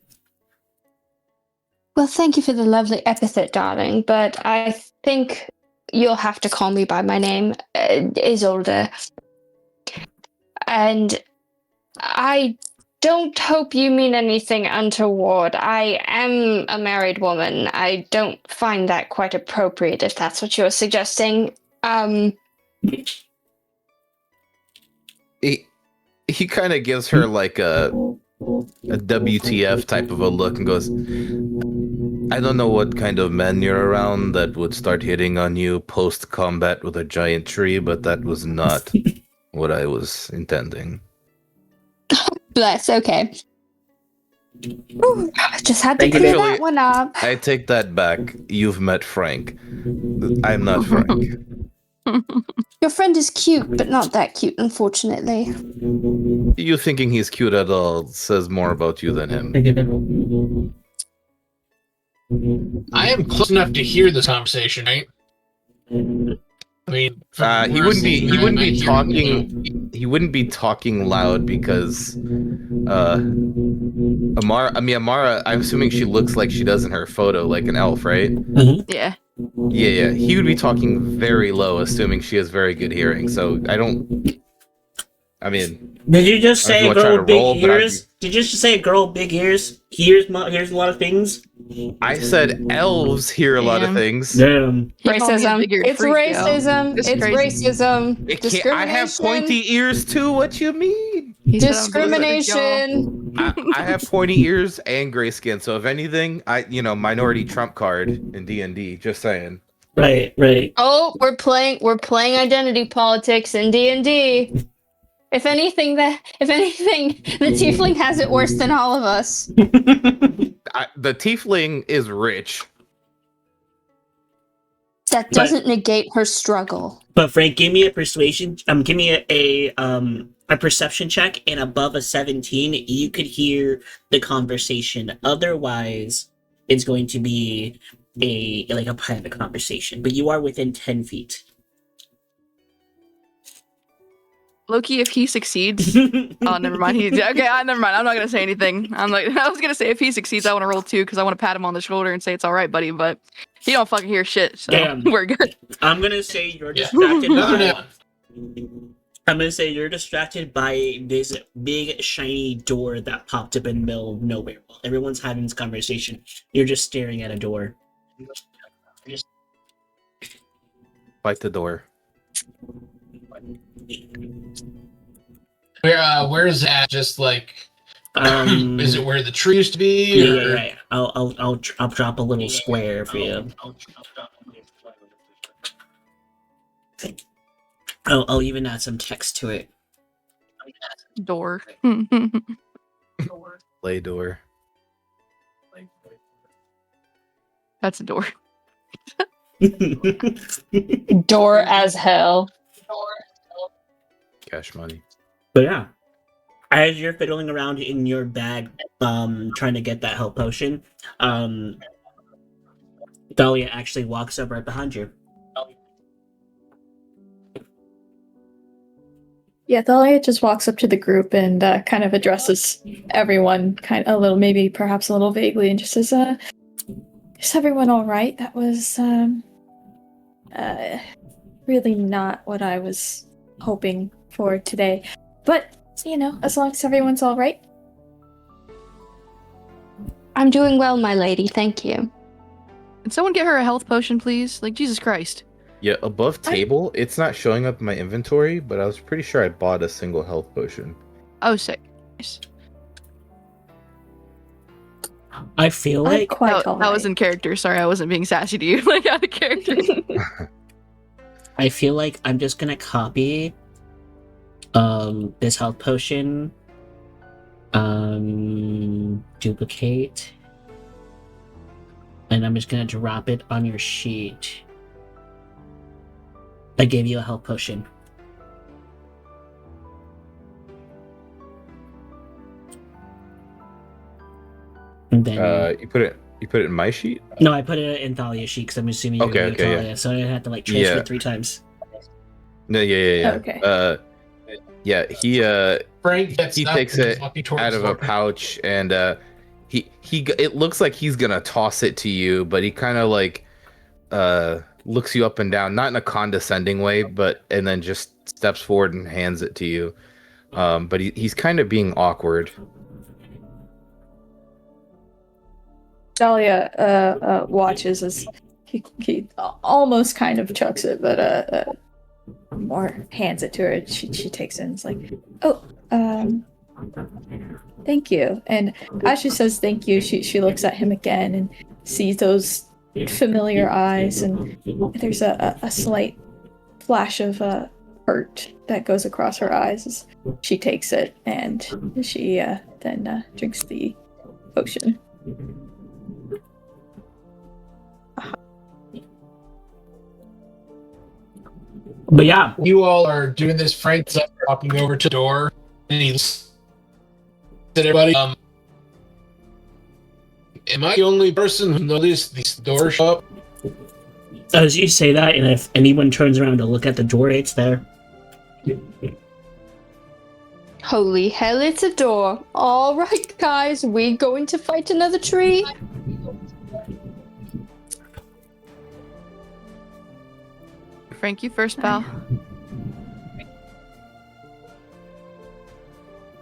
Well, thank you for the lovely epithet, darling, but I think you'll have to call me by my name, Isolde. And I don't hope you mean anything untoward. I am a married woman. I don't find that quite appropriate, if that's what you're suggesting. He kind of gives her like a WTF type of a look and goes, I don't know what kind of men you're around that would start hitting on you post-combat with a giant tree, but that was not what I was intending. Bless, okay. Ooh, just had to clear that one up. I take that back. You've met Frank. I'm not Frank. Your friend is cute, but not that cute, unfortunately. You thinking he's cute at all says more about you than him. I am close enough to hear this conversation, right? I mean, he wouldn't be talking. He wouldn't be talking loud because Amara. I'm assuming she looks like she does in her photo, like an elf, right? Mm-hmm. Yeah. Yeah. He would be talking very low, assuming she has very good hearing. So I don't. I mean, did you just say a girl with big ears? Did you just say a girl with big ears hears a lot of things? I said elves hear a lot of things. Damn. Racism. It's racism. It's racism. Discrimination. I have pointy ears too. What you mean? Discrimination. I have pointy ears and gray skin. So if anything, minority trump card in D&D. Just saying. Right. Oh, we're playing identity politics in D&D. If anything, the tiefling has it worse than all of us. The tiefling is rich. That doesn't negate her struggle. But Frank, give me a persuasion. Give me a perception check, and above a 17, you could hear the conversation. Otherwise, it's going to be a private conversation. But you are within 10 feet. Loki, if he succeeds, oh, never mind. Never mind. I'm not gonna say anything. I was gonna say if he succeeds, I want to roll 2 because I want to pat him on the shoulder and say it's all right, buddy. But he don't fucking hear shit, so Damn. we're good. I'm gonna say you're Yeah. distracted Another by. nap. I'm gonna say you're distracted by this big shiny door that popped up in the middle of nowhere. While everyone's having this conversation, you're just staring at a door. Fight the door. Where is that? Just like, is it where the tree used to be? Yeah, or... yeah, yeah. I'll drop a little square for you. I'll even add some text to it. Door. Play door. That's a door. Door as hell. Cash money. But yeah, as you're fiddling around in your bag, trying to get that health potion, Dahlia actually walks up right behind you. Yeah, Thalia just walks up to the group and kind of addresses everyone, kind of a little, maybe perhaps a little vaguely, and just says, "Is everyone all right? That was really not what I was hoping for today. But as long as everyone's all right." I'm doing well, my lady. Thank you. Can someone get her a health potion, please? Like, Jesus Christ. Yeah, above table, it's not showing up in my inventory, but I was pretty sure I bought a single health potion. Oh, sick. Nice. I feel I'm like quite That all was right. in character. Sorry, I wasn't being sassy to you. Like, out of character. I'm just gonna copy this health potion, duplicate, and I'm just gonna drop it on your sheet. I gave you a health potion. And then You put it in my sheet? no, I put it in Thalia's sheet because I'm assuming you're gonna give Okay, Thalia, so I had to like transfer it 3 times. No, yeah. Okay. Yeah, Frank gets he up takes and it walking towards out of a Loki. pouch and it looks like he's gonna toss it to you, but he kind of like looks you up and down, not in a condescending way, and then just steps forward and hands it to you. But he's kind of being awkward. Dahlia watches as he almost kind of chucks it, but more hands it to her. She takes it and is like, "Oh, thank you." And as she says thank you, she looks at him again and sees those familiar eyes, and there's a slight flash of hurt that goes across her eyes as she takes it, and she then drinks the potion. But yeah, You all are doing this. Frank's up, walking over to the door, and he looks at everybody. Am I the only person who noticed these doors show up? as you say that, and if anyone turns around to look at the door, it's there. Holy hell, it's a door. All right, guys, we going to fight another tree? Frank, you first, pal.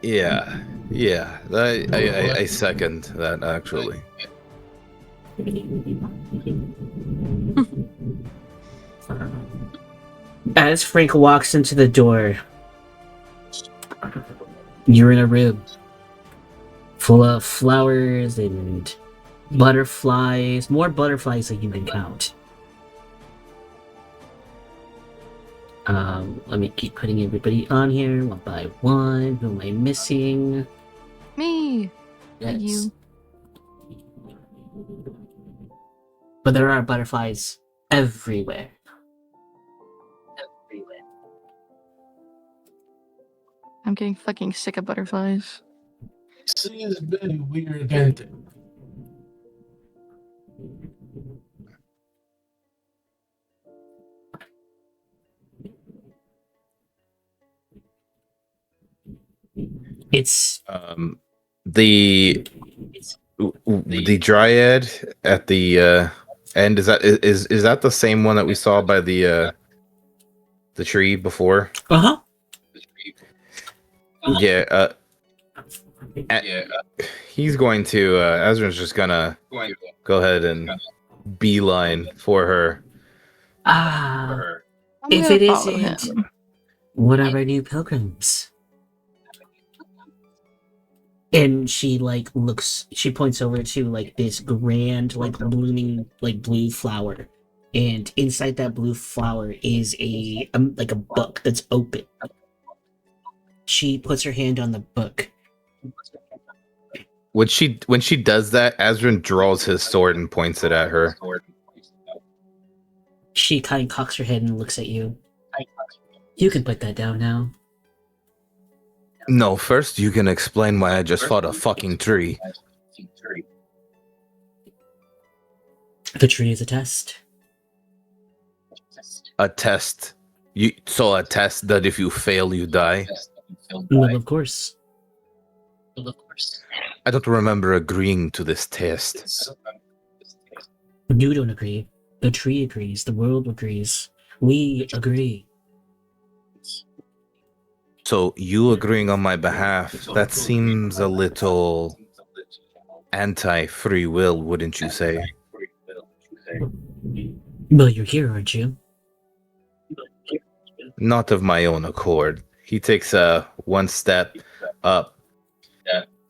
Yeah. I second that actually. As Frank walks into the door, you're in a room full of flowers and butterflies, more butterflies than you can count. Let me keep putting everybody on here one by one. Who am I missing? Me. Yes. You. But there are butterflies everywhere. I'm getting fucking sick of butterflies. This has been a weird event. It's The dryad at the end, is that the same one that we saw by the tree before? uh-huh. Yeah. He's going to Azrin's just gonna go ahead and beeline for her. Ah, I'm if gonna it follow isn't him. one of our new pilgrims. And she like looks, she points over to like this grand, like blooming, like blue flower. And inside that blue flower is like a book that's open. She puts her hand on the book. When she does that, Azrin draws his sword and points it at her. She kind of cocks her head and looks at you. You can put that down now. No, first you can explain why I just fought a fucking tree. The tree is a test. A test. A test that if you fail, you die. Well, of course. I don't remember agreeing to this test. You don't agree. The tree agrees. The world agrees. We agree. So you agreeing on my behalf, that seems a little anti-free will, wouldn't you say? Well, you're here, aren't you? Not of my own accord. He takes one step up.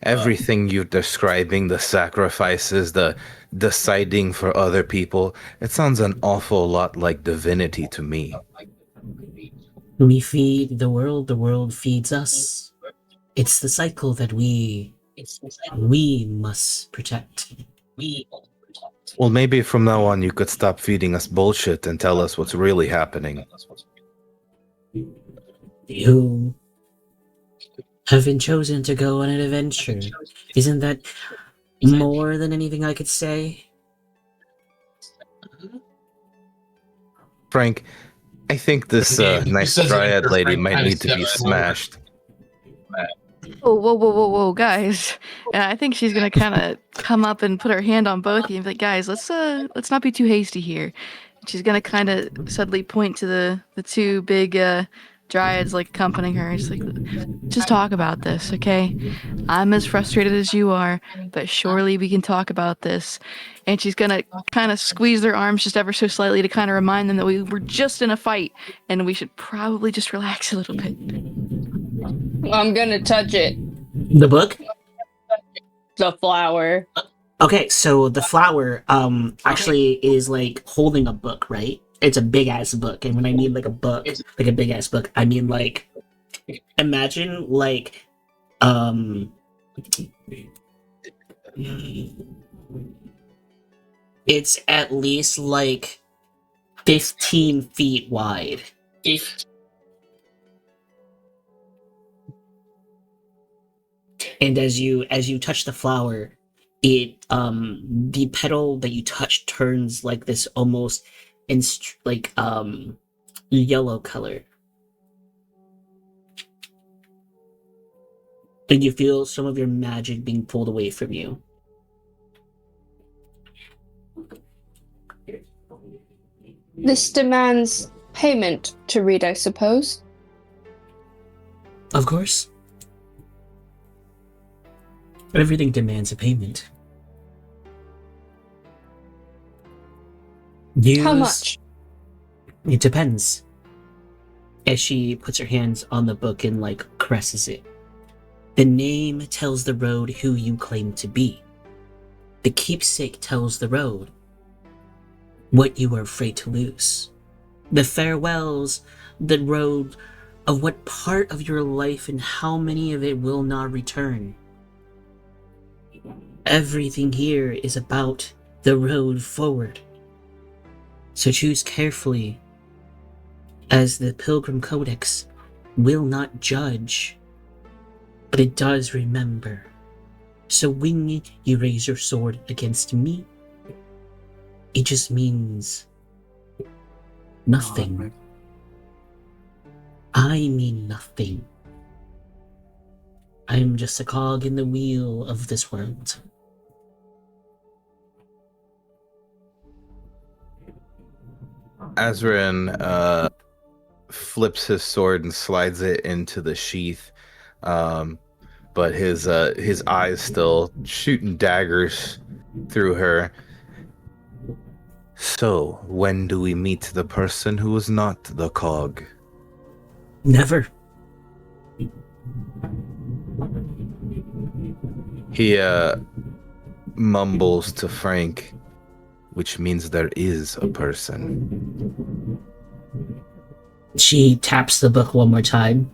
Everything you're describing, the sacrifices, the deciding for other people, it sounds an awful lot like divinity to me. We feed the world feeds us. It's the cycle that we must protect. Well, maybe from now on you could stop feeding us bullshit and tell us what's really happening. You have been chosen to go on an adventure. Isn't that more than anything I could say? Frank, I think this nice dryad lady might need to be smashed. Oh, whoa, guys! And I think she's gonna kind of come up and put her hand on both of you and be like, guys, let's not be too hasty here. She's gonna kind of suddenly point to the two big dryads like accompanying her. She's like, just talk about this, okay? I'm as frustrated as you are, but surely we can talk about this. And she's gonna kind of squeeze their arms just ever so slightly to kind of remind them that we were just in a fight and we should probably just relax a little bit. I'm gonna touch it. The book? The flower. Okay, so the flower actually is like holding a book, right? It's a big ass book, and when I mean like a book, like a big ass book, I mean like imagine like it's at least like 15 feet wide. And as you touch the flower, it the petal that you touch turns like this almost yellow color. And you feel some of your magic being pulled away from you. This demands payment to read, I suppose. Of course. Everything demands a payment. How much? It depends. As she puts her hands on the book and like caresses it. The name tells the road who you claim to be. The keepsake tells the road what you are afraid to lose. The farewells, the road of what part of your life and how many of it will not return. Everything here is about the road forward. So choose carefully, as the Pilgrim Codex will not judge, but it does remember. So when you raise your sword against me, it just means nothing. I mean nothing. I'm just a cog in the wheel of this world. Azrin flips his sword and slides it into the sheath, but his eyes still shooting daggers through her. So, when do we meet the person who is not the cog? Never. He mumbles to Frank, which means there is a person. She taps the book one more time.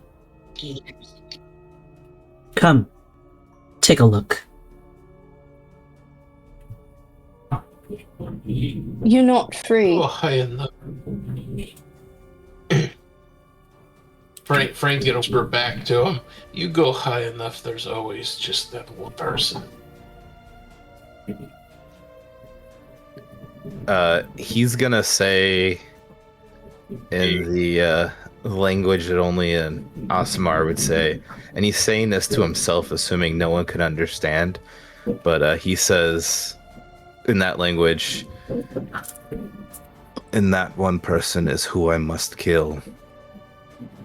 Come, take a look. You're not free. Go high enough. Frank's gonna whisper back to him. You go high enough, there's always just that one person. He's gonna say in the language that only an Asmar would say, and he's saying this to himself, assuming no one could understand, but he says in that language, and that one person is who I must kill.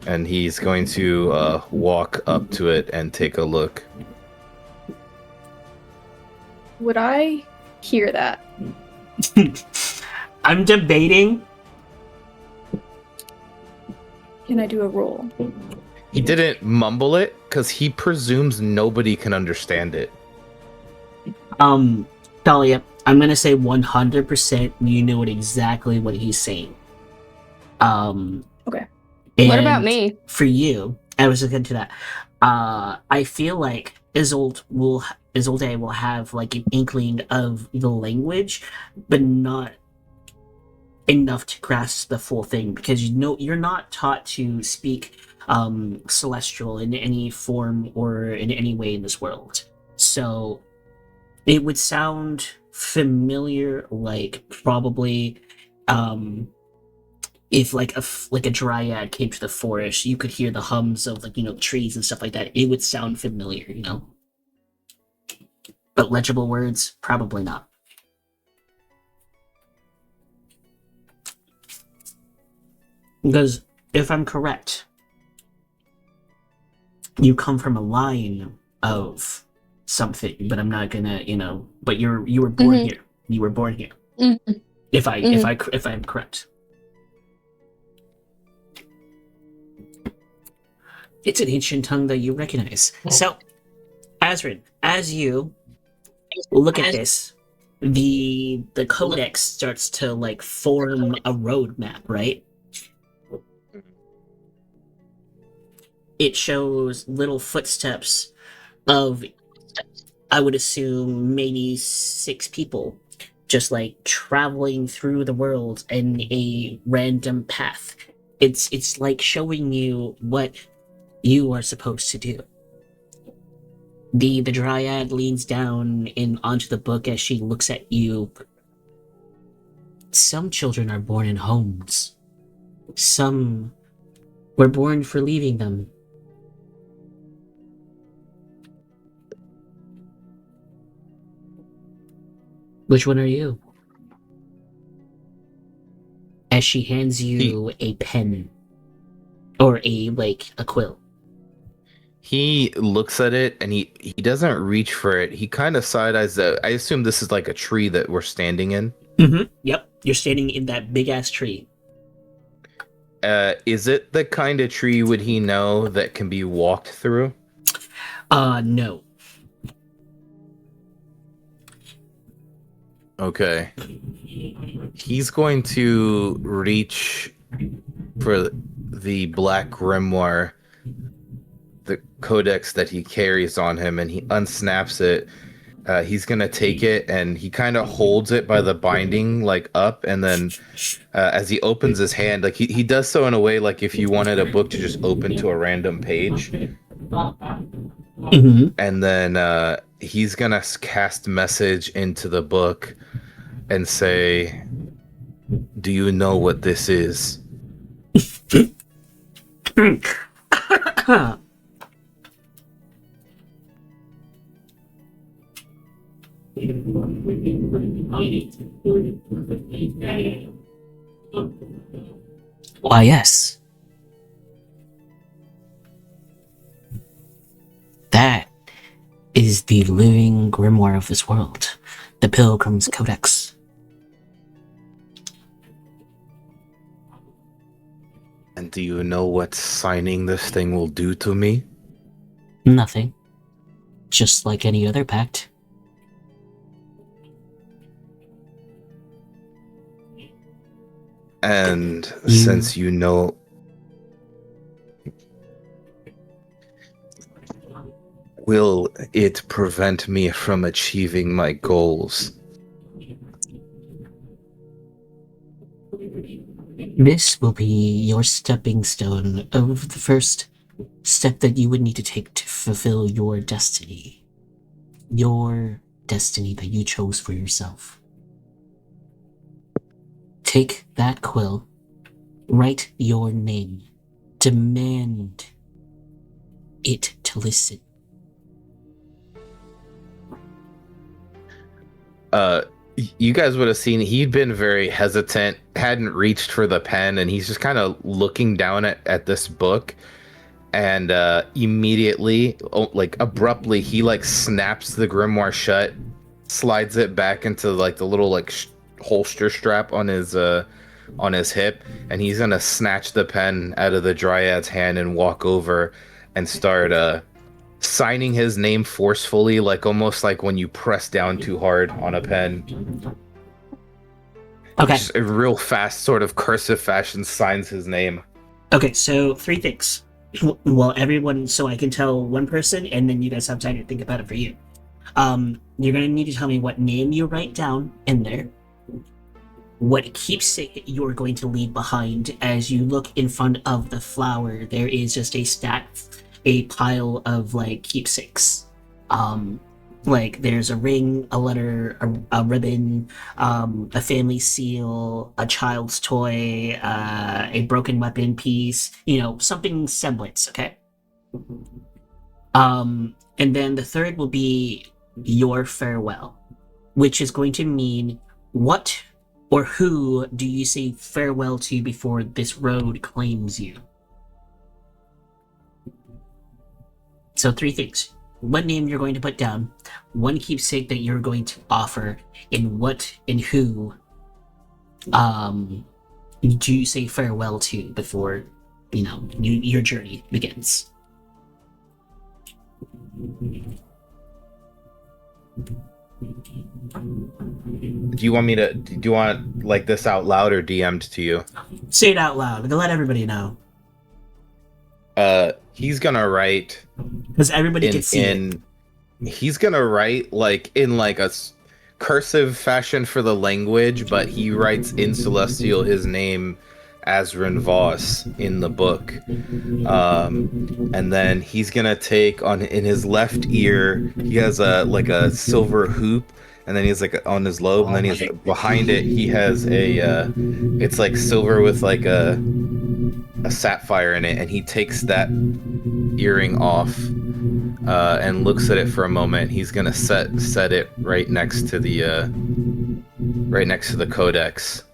And he's going to walk up to it and take a look. Would I hear that? I'm debating. Can I do a roll? He didn't mumble it because he presumes nobody can understand it. Talia, I'm gonna say 100% you know exactly what he's saying. Okay. What about me? For you, I was looking to that. I feel like Isolde will have like an inkling of the language, but not enough to grasp the full thing, because you're not taught to speak celestial in any form or in any way in this world. So it would sound familiar, like probably if like a dryad came to the forest, you could hear the hums of trees and stuff like that. It would sound familiar, But legible words, probably not. Because if I'm correct, you come from a line of something, but I'm not gonna, But you were born here. You were born here. Mm-hmm. If I'm correct. It's an ancient tongue that you recognize. So, Azrin, as you look at this, the codex starts to like form a roadmap, right? It shows little footsteps of, I would assume, maybe 6 people, just like traveling through the world in a random path. It's like showing you what you are supposed to do. The dryad leans down onto the book as she looks at you. Some children are born in homes. Some were born for leaving them. Which one are you? As she hands you a pen. Or a quill. He looks at it and he doesn't reach for it. He kind of side-eyes it. I assume this is like a tree that we're standing in. Mm-hmm. Yep. You're standing in that big-ass tree. Is it the kind of tree would he know that can be walked through? No. Okay. He's going to reach for the black grimoire, the codex that he carries on him, and he unsnaps it. He's gonna take it, and he kind of holds it by the binding up, and then as he opens his hand, like he does so in a way like if you wanted a book to just open to a random page. Mm-hmm. And then he's gonna cast message into the book and say, "Do you know what this is?" Why, yes. That is the living grimoire of this world, the Pilgrim's Codex. And do you know what signing this thing will do to me? Nothing. Just like any other pact. And since you know... Will it prevent me from achieving my goals? This will be your stepping stone of the first step that you would need to take to fulfill your destiny. Your destiny that you chose for yourself. Take that quill, write your name, demand it to listen. You guys would have seen he'd been very hesitant, hadn't reached for the pen, and he's just kind of looking down at this book, and immediately, like abruptly, he like snaps the grimoire shut, slides it back into like the little like holster strap on his hip, and he's gonna snatch the pen out of the dryad's hand and walk over and start signing his name forcefully, like almost like when you press down too hard on a pen. Okay. Just a real fast sort of cursive fashion signs his name. Okay, so 3 things. Well, everyone, so I can tell one person, and then you guys have time to think about it for you. You're gonna need to tell me what name you write down in there, what keepsake you're going to leave behind. As you look in front of the flower, there is just a pile of like keepsakes. Like there's a ring, a letter, a ribbon, a family seal, a child's toy, a broken weapon piece, something semblance, okay? And then the third will be your farewell, which is going to mean what or who do you say farewell to before this road claims you? So 3 things. What name you're going to put down, one keepsake that you're going to offer, and what and who do you say farewell to before, your journey begins. Do you want like this out loud or DM'd to you? Say it out loud. Let everybody know. He's gonna write because everybody can see it. He's gonna write like in like a cursive fashion for the language, but he writes in Celestial his name, Azrin Voss, in the book. And then he's gonna take in his left ear, he has a silver hoop, and then he's like on his lobe, and then he's behind it he has it's like silver with like a sapphire in it, and he takes that earring off and looks at it for a moment. He's gonna set it right next to the codex.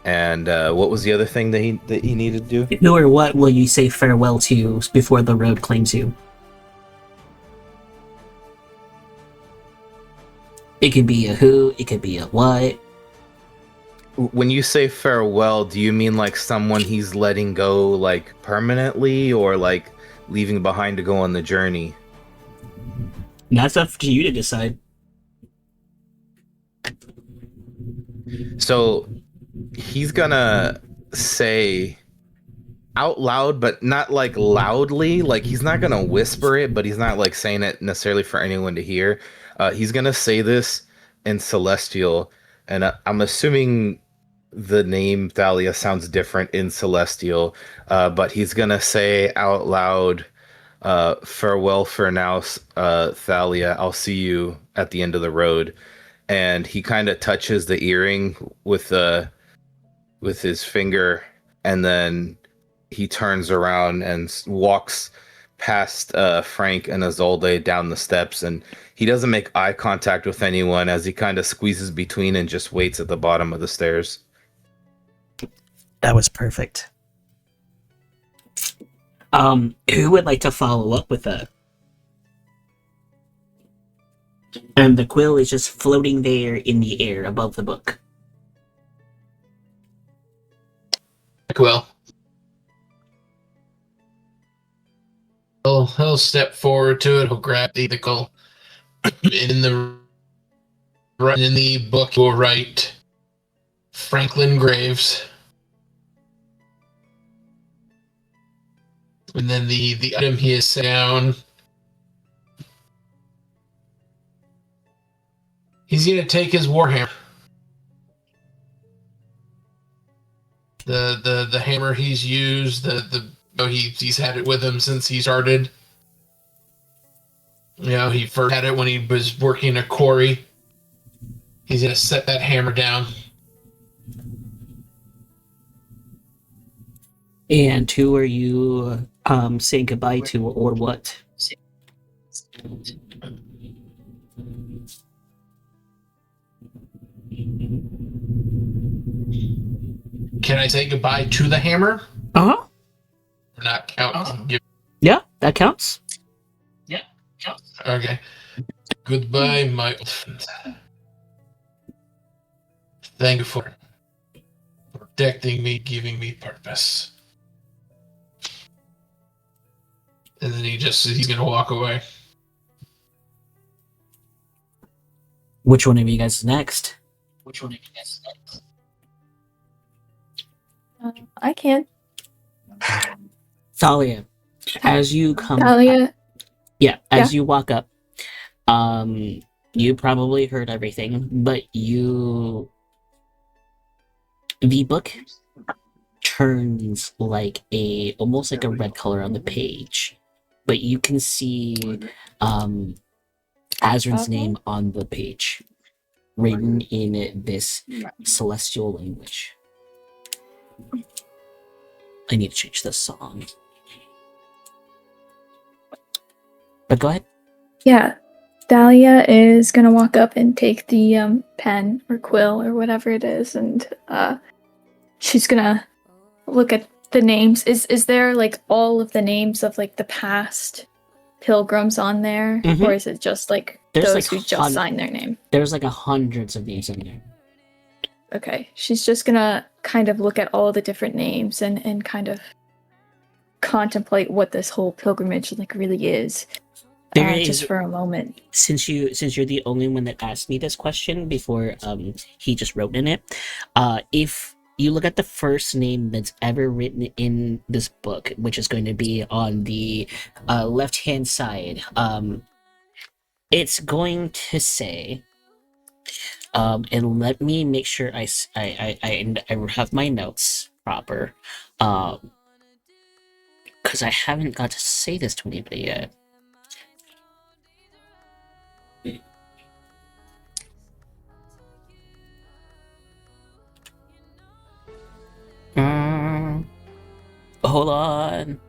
And what was the other thing that he needed to do? Who or what will you say farewell to before the road claims you? It could be a who, it could be a what. When you say farewell, do you mean like someone he's letting go like permanently, or like leaving behind to go on the journey? That's up to you to decide. So he's gonna say out loud, but not like loudly. Like he's not gonna whisper it, but he's not like saying it necessarily for anyone to hear. He's gonna say this in Celestial, and I'm assuming the name Thalia sounds different in Celestial, but he's gonna say out loud, farewell for now, Thalia, I'll see you at the end of the road. And he kind of touches the earring with his finger, and then he turns around and walks past Frank and Azolde down the steps, and he doesn't make eye contact with anyone as he kind of squeezes between and just waits at the bottom of the stairs. That was perfect. Who would like to follow up with that? And the quill is just floating there in the air above the book. Well, he'll step forward to it. He'll grab the quill. In the book, he'll write Franklin Graves. And then the item he has set down, he's going to take his warhammer. The hammer he's used, he's had it with him since he started. You know, he first had it when he was working a quarry. He's going to set that hammer down. And who are you saying goodbye to, or what? Can I say goodbye to the hammer? Uh-huh. Or not count? Yeah, that counts. Okay. Goodbye, my old friend. Thank you for protecting me, giving me purpose. And then he's gonna walk away. Which one of you guys is next? I can. Thalia, as you come... Talia. As you walk up, you probably heard everything, but the book turns almost like a red color on the page, but you can see Azrin's name on the page, written in this celestial language. I need to change the song. But go ahead. Yeah. Dahlia is gonna walk up and take the pen or quill or whatever it is, and she's gonna look at the names. Is there like all of the names of like the past pilgrims on there, or is it just like those who just signed their name? There's like hundreds of names in there. Okay, she's just gonna kind of look at all the different names and kind of contemplate what this whole pilgrimage like really is. Just for a moment. Since you're the only one that asked me this question before he just wrote in it, if you look at the first name that's ever written in this book, which is going to be on the left hand side, it's going to say, and let me make sure I have my notes proper, because I haven't got to say this to anybody yet. Hold on.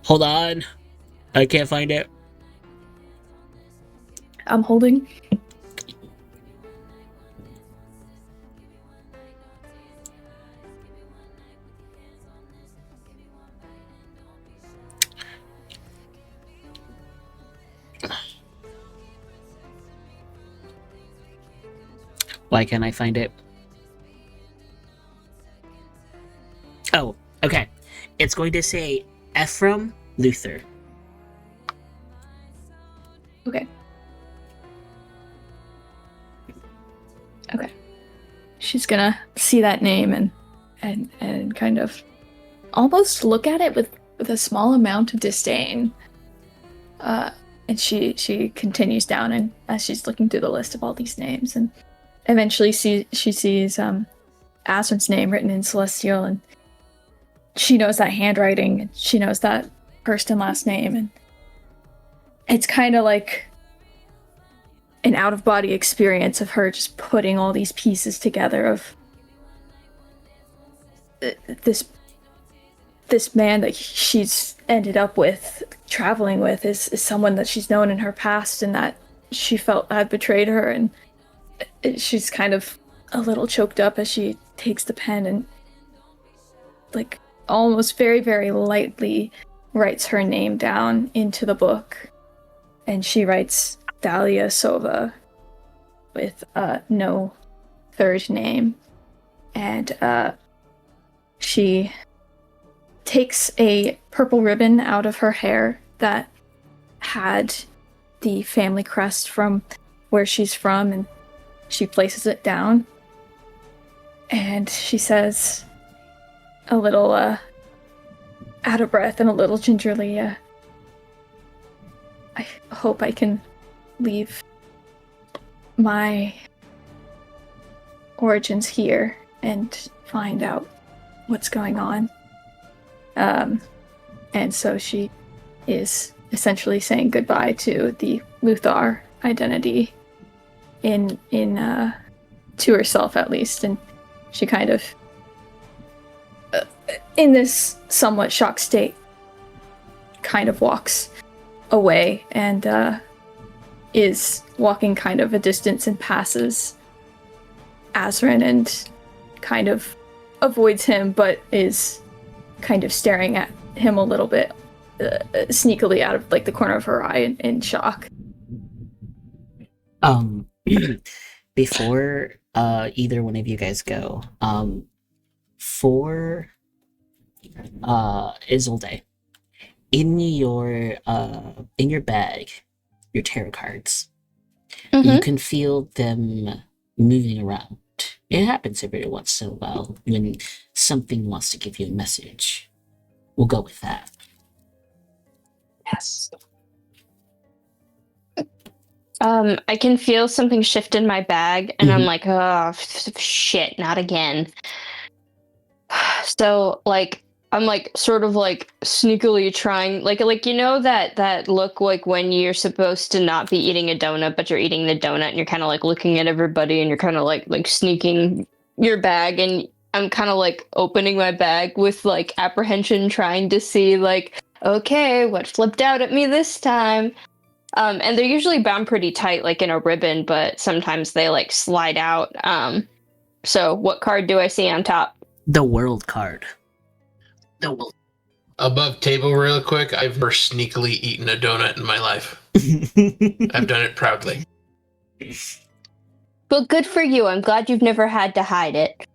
Hold on. I can't find it. I'm holding. Why can't I find it? Oh, okay. It's going to say Ephraim Luther. Okay. She's gonna see that name and kind of almost look at it with a small amount of disdain. And she continues down, and as she's looking through the list of all these names, and eventually she sees Aswin's name written in Celestial, and she knows that handwriting, and she knows that first and last name, and it's kind of like an out-of-body experience of her just putting all these pieces together of this man that she's ended up with, traveling with, is someone that she's known in her past and that she felt had betrayed her, and she's kind of a little choked up as she takes the pen and like almost very, very lightly writes her name down into the book. And she writes Dahlia Sova with no third name. And she takes a purple ribbon out of her hair that had the family crest from where she's from, and she places it down. And she says, a little out of breath and a little gingerly, I hope I can leave my origins here and find out what's going on. And so she is essentially saying goodbye to the Luthar identity in to herself, at least. And she kind of, in this somewhat shocked state, kind of walks away and is walking kind of a distance and passes Azrin and kind of avoids him, but is kind of staring at him a little bit sneakily out of like the corner of her eye in shock. Before either one of you guys go, for Isolde, in your bag, your tarot cards, you can feel them moving around. It happens every once in a while when something wants to give you a message. We'll go with that. Yes. I can feel something shift in my bag, and I'm like, oh, shit, not again. So, like, I'm like sort of like sneakily trying, like you know that look like when you're supposed to not be eating a donut, but you're eating the donut, and you're kind of like looking at everybody, and you're kind of like sneaking your bag, and I'm kind of like opening my bag with like apprehension, trying to see like, okay, what flipped out at me this time. And they're usually bound pretty tight, like in a ribbon, but sometimes they like slide out. So what card do I see on top? The world card. Above table, real quick, I've never sneakily eaten a donut in my life. I've done it proudly. Well, good for you. I'm glad you've never had to hide it.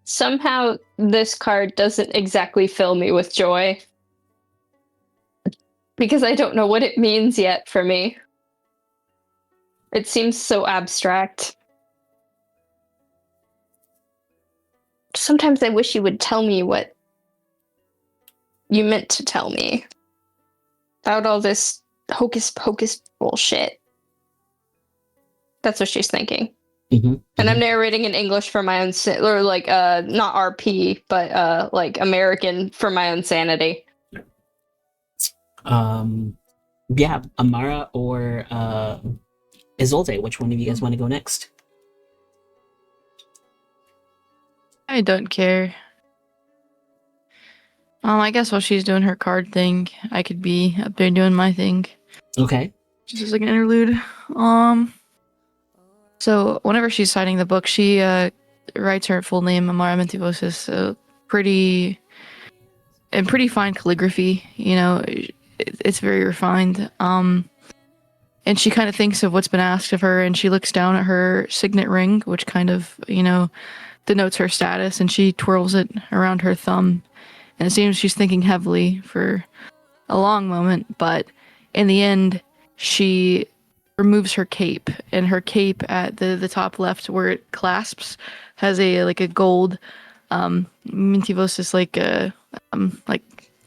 Somehow, this card doesn't exactly fill me with joy. Because I don't know what it means yet for me. It seems so abstract. Sometimes I wish you would tell me what you meant to tell me. About all this hocus pocus bullshit. That's what she's thinking. And I'm narrating in English for my own, or like, not RP, but like American for my own sanity. Yeah, Amara or Isolde, which one of you guys want to go next? I don't care. I guess while she's doing her card thing, I could be up there doing my thing. Okay. Just as like an interlude. So whenever she's signing the book, she writes her full name, Amara Mentivosis, pretty fine calligraphy. You know, it's very refined. And she kind of thinks of what's been asked of her, and she looks down at her signet ring, which kind of, you know, denotes her status, and she twirls it around her thumb. And it seems she's thinking heavily for a long moment, but in the end, she removes her cape, and her cape at the top left where it clasps has a gold Mintivosis like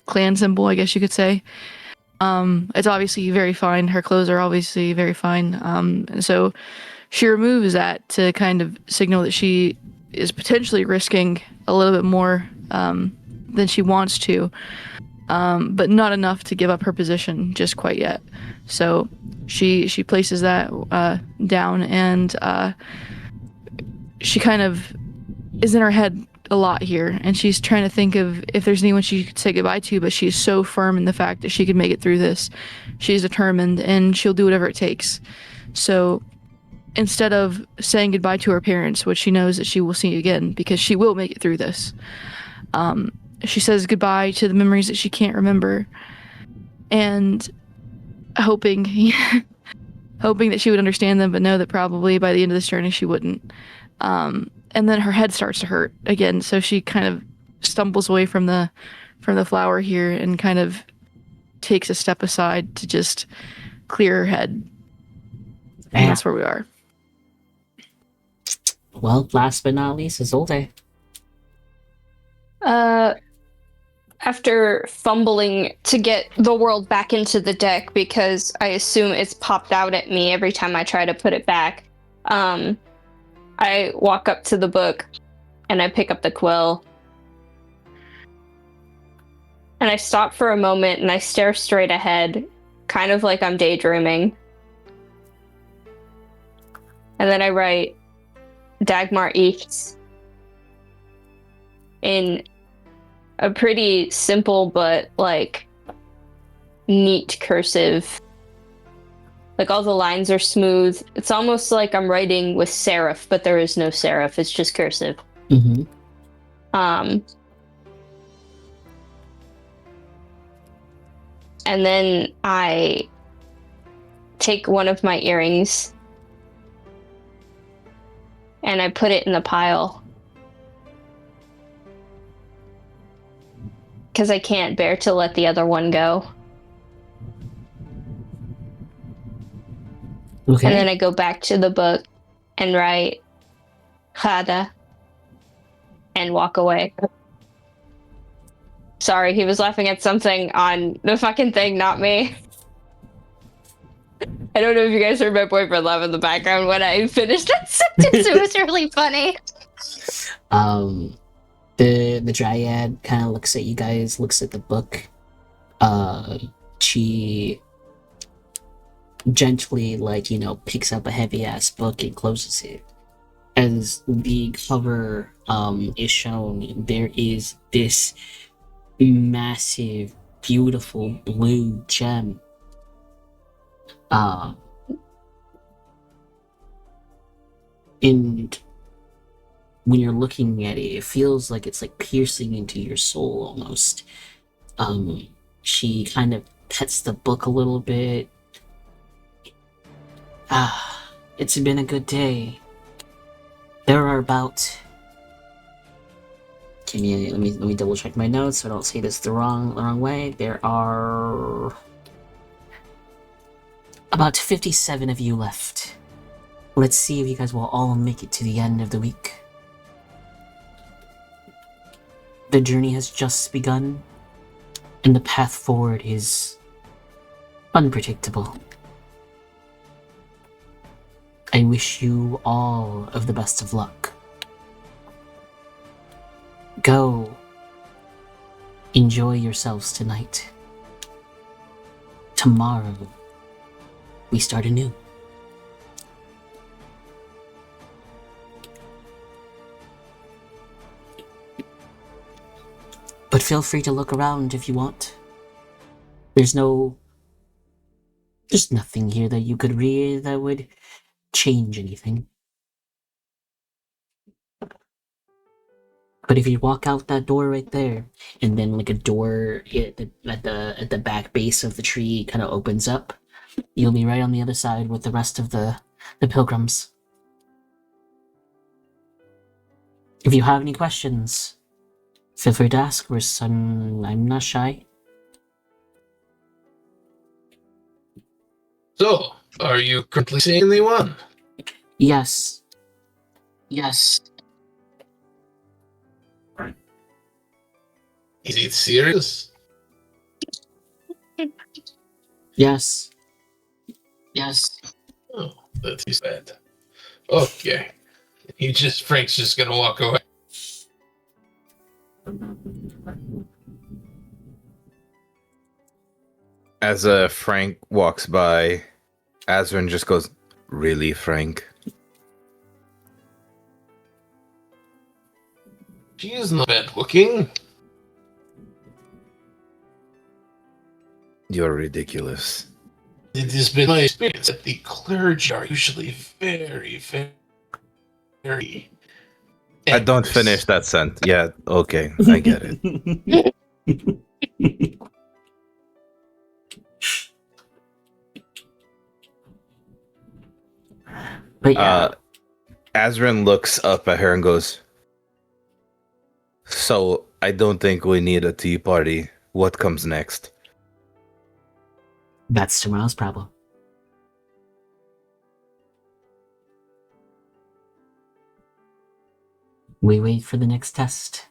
clan symbol, I guess you could say. It's obviously very fine. Her clothes are obviously very fine. And so she removes that to kind of signal that she is potentially risking a little bit more than she wants to, but not enough to give up her position just quite yet. So she places that down, and she kind of is in her head a lot here, and she's trying to think of if there's anyone she could say goodbye to, but she's so firm in the fact that she could make it through this. She's determined, and she'll do whatever it takes. So instead of saying goodbye to her parents, which she knows that she will see again because she will make it through this, she says goodbye to the memories that she can't remember, and hoping that she would understand them, but know that probably by the end of this journey she wouldn't. And then her head starts to hurt again, so she kind of stumbles away from the flower here and kind of takes a step aside to just clear her head. And that's where we are. Well, last but not least, Isolde. After fumbling to get the world back into the deck, because I assume it's popped out at me every time I try to put it back, I walk up to the book and I pick up the quill. And I stop for a moment and I stare straight ahead, kind of like I'm daydreaming. And then I write Dagmar Eats in a pretty simple but like neat cursive. Like all the lines are smooth. It's almost like I'm writing with serif, but there is no serif. It's just cursive. Mm-hmm. And then I take one of my earrings and I put it in the pile. Because I can't bear to let the other one go. Okay. And then I go back to the book and write Hada and walk away. Sorry, he was laughing at something on the fucking thing, not me. I don't know if you guys heard my boyfriend laugh in the background when I finished that sentence. It was really funny. The dryad kind of looks at you guys, looks at the book. She gently, like, picks up a heavy ass book and closes it. As the cover is shown, there is this massive, beautiful blue gem. And when you're looking at it, it feels like it's like piercing into your soul almost. She kind of pets the book a little bit. It's been a good day. There are about... let me double check my notes so I don't say this the wrong way. There are about 57 of you left. Let's see if you guys will all make it to the end of the week. The journey has just begun, and the path forward is unpredictable. I wish you all of the best of luck. Go. Enjoy yourselves tonight. Tomorrow, we start anew. But feel free to look around if you want. There's nothing here that you could read that would change anything. But if you walk out that door right there, and then like a door at the back base of the tree kind of opens up, you'll be right on the other side with the rest of the pilgrims. If you have any questions, feel free to ask. I'm not shy. So, are you currently seeing anyone? Yes. Is it serious? Yes. Oh, that's bad. Okay. Frank's just gonna walk away. As Frank walks by, Azrin just goes, "Really, Frank?" She is not bad looking. You're ridiculous. It has been my experience that the clergy are usually very, very. I don't generous. finish that sentence. Yeah, okay, I get it. But yeah, Azrin looks up at her and goes, "So, I don't think we need a tea party. What comes next?" that's tomorrow's problem. We wait for the next test.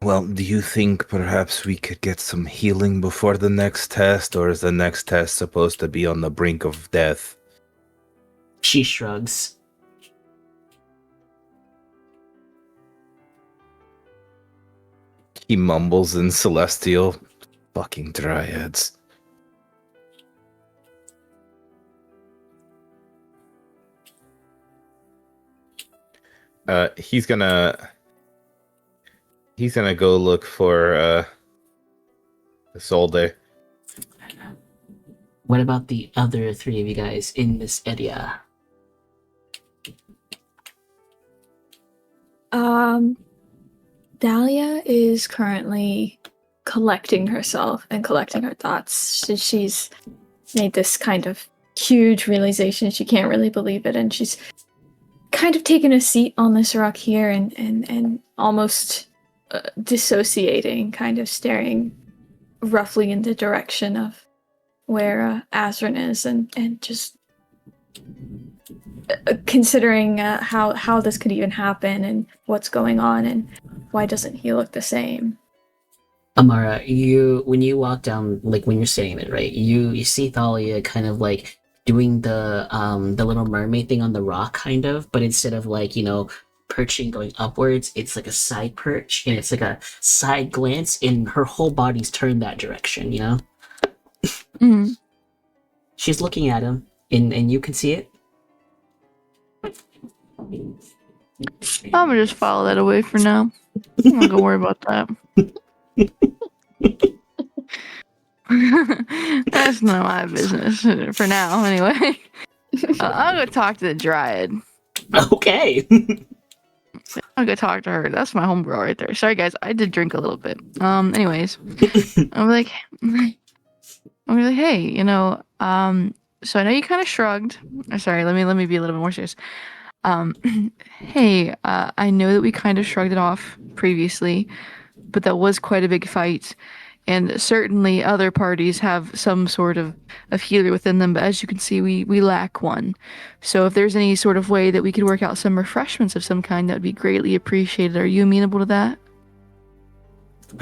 Well, do you think perhaps we could get some healing before the next test, or is the next test supposed to be on the brink of death? She shrugs. He mumbles in Celestial. Fucking dryads. He's gonna go look for Isolde. What about the other three of you guys in this area? Dahlia is currently collecting herself and collecting her thoughts. She's made this kind of huge realization. She can't really believe it, and she's kind of taken a seat on this rock here and almost dissociating, kind of staring roughly in the direction of where Azrin is, and just considering how this could even happen and what's going on and why doesn't he look the same. Amara, when you walk down, like when you're sitting there, right? You see Thalia kind of like doing the little mermaid thing on the rock, kind of, but instead of like, perching going upwards, it's like a side perch and it's like a side glance, and her whole body's turned that direction. Mm. She's looking at him, and you can see it. I'm gonna just file that away for now. I'm not gonna worry about that. That's none of my business for now, anyway. I'll go talk to the Dryad. Okay. I'll go talk to her. That's my homegirl right there. Sorry, guys. I did drink a little bit. Anyways, I'm like, hey, so I know you kind of shrugged. Sorry, let me be a little bit more serious. Hey, I know that we kind of shrugged it off previously, but that was quite a big fight, and certainly other parties have some sort of healer within them, but as you can see, we lack one. So if there's any sort of way that we could work out some refreshments of some kind, that would be greatly appreciated. Are you amenable to that?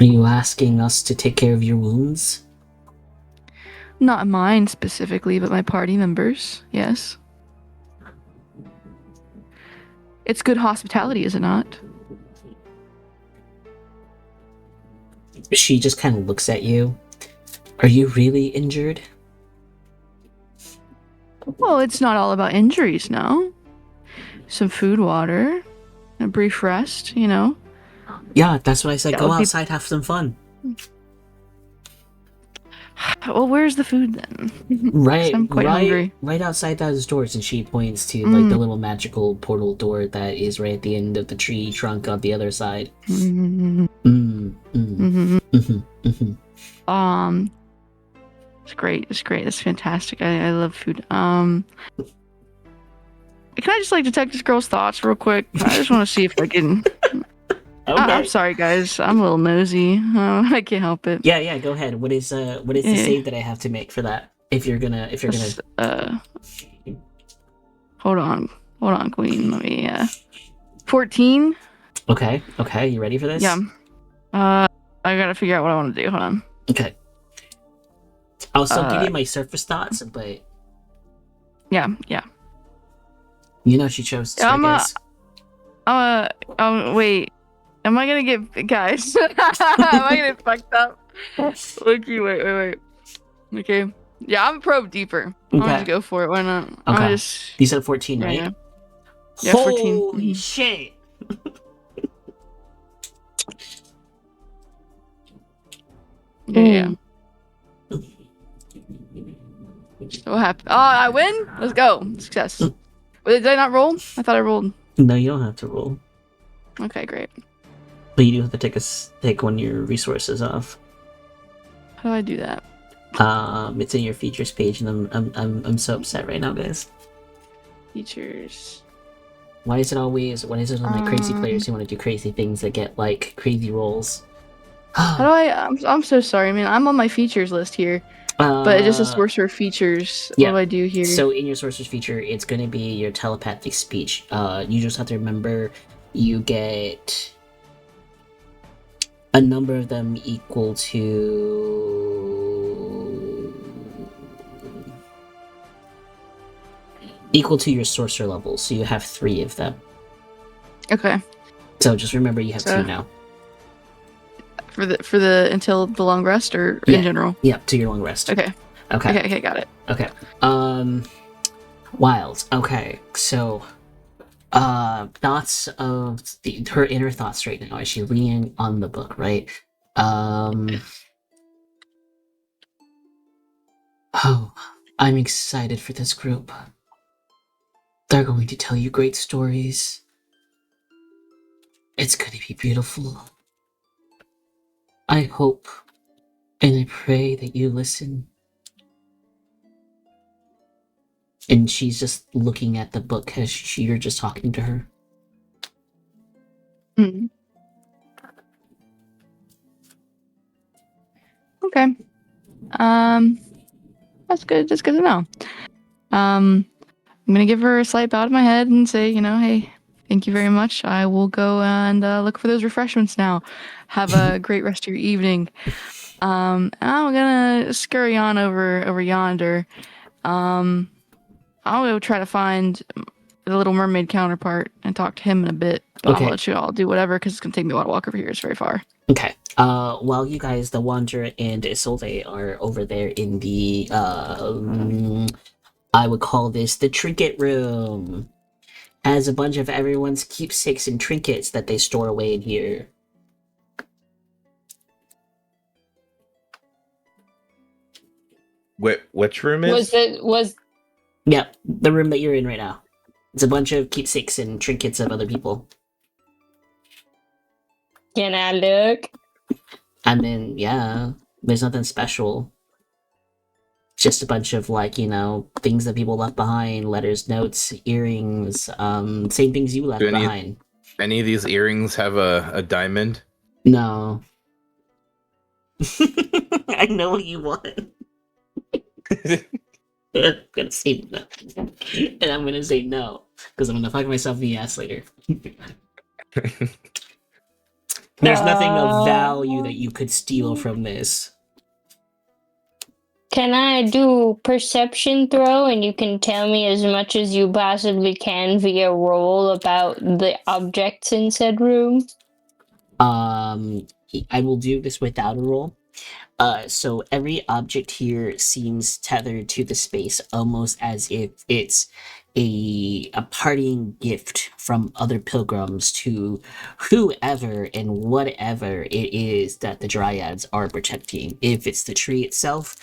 Are you asking us to take care of your wounds? Not mine specifically, but my party members, yes. It's good hospitality, is it not? She just kind of looks at you. Are you really injured? Well, it's not all about injuries, no. Some food, water, a brief rest, Yeah, that's what I said. That Go would be- outside, have some fun. Well, where's the food then? Right, I'm quite hungry. right outside those doors, and she points to like the little magical portal door that is right at the end of the tree trunk on the other side. Mm-hmm. It's great. It's great. It's fantastic. I love food. Can I just detect this girl's thoughts real quick? I just want to see if I can. Okay. I'm sorry, guys. I'm a little nosy. I can't help it. Yeah. Go ahead. What is the save that I have to make for that? If you're gonna. Hold on, Queen. Let me. 14. Okay. You ready for this? Yeah. I gotta figure out what I want to do. Hold on. Okay. I'll still give you my surface thoughts, but Yeah. she chose to. Wait. Am I gonna get guys? Am I gonna get fucked up? Okay, wait. Okay. Yeah, I'm probe deeper. I'm gonna Okay. just go for it. Why not? I'm Okay. gonna just You said 14, right? yeah. Yeah, 14. Holy Mhm. shit! Yeah. So what happened? Oh, I win? Let's go. Success. Wait, did I not roll? I thought I rolled. No, you don't have to roll, Okay, great. but you do have to take one of your resources off. How do I do that? It's in your features page, and I'm so upset right now, guys. Features. Why is it only crazy players who want to do crazy things that get like crazy rolls? How do I'm so sorry, man. I'm on my features list here, but it just says sorcerer features. Yeah. What do I do here? So in your sorcerer's feature, it's going to be your telepathic speech. You just have to remember you get a number of them equal to your sorcerer level. So you have 3 of them. Okay. So just remember you have So- 2 now. For the until the long rest or Yeah. in general. Yeah, to your long rest. Okay. Okay, got it. Okay. Wild. Okay, so thoughts of her inner thoughts right now as she's reading on the book, right? Oh, I'm excited for this group. They're going to tell you great stories. It's going to be beautiful. I hope and I pray that you listen. And she's just looking at the book as you're just talking to her. Hmm. Okay. That's good. That's good to know. I'm gonna give her a slight bow to my head and say, hey, thank you very much. I will go and look for those refreshments now. Have a great rest of your evening. I'm gonna scurry on over yonder. I'll go try to find the Little Mermaid counterpart and talk to him in a bit. But Okay. I'll let you all do whatever because it's gonna take me a while to walk over here. It's very far. Okay. While you guys, the Wanderer and Isolde, are over there in the I would call this the trinket room. Has a bunch of everyone's keepsakes and trinkets that they store away in here. Which room is? Yep, the room that you're in right now. It's a bunch of keepsakes and trinkets of other people. Can I look? I mean, yeah, there's nothing special. Just a bunch of things that people left behind, letters, notes, earrings, same things you left behind. Any of these earrings have a diamond? No. I know what you want. I'm gonna say no. And I'm gonna say no. Because I'm gonna fuck myself in the ass later. There's nothing of value that you could steal from this. Can I do perception throw and you can tell me as much as you possibly can via roll about the objects in said room? I will do this without a roll. So every object here seems tethered to the space, almost as if it's a parting gift from other pilgrims to whoever and whatever it is that the dryads are protecting. If it's the tree itself,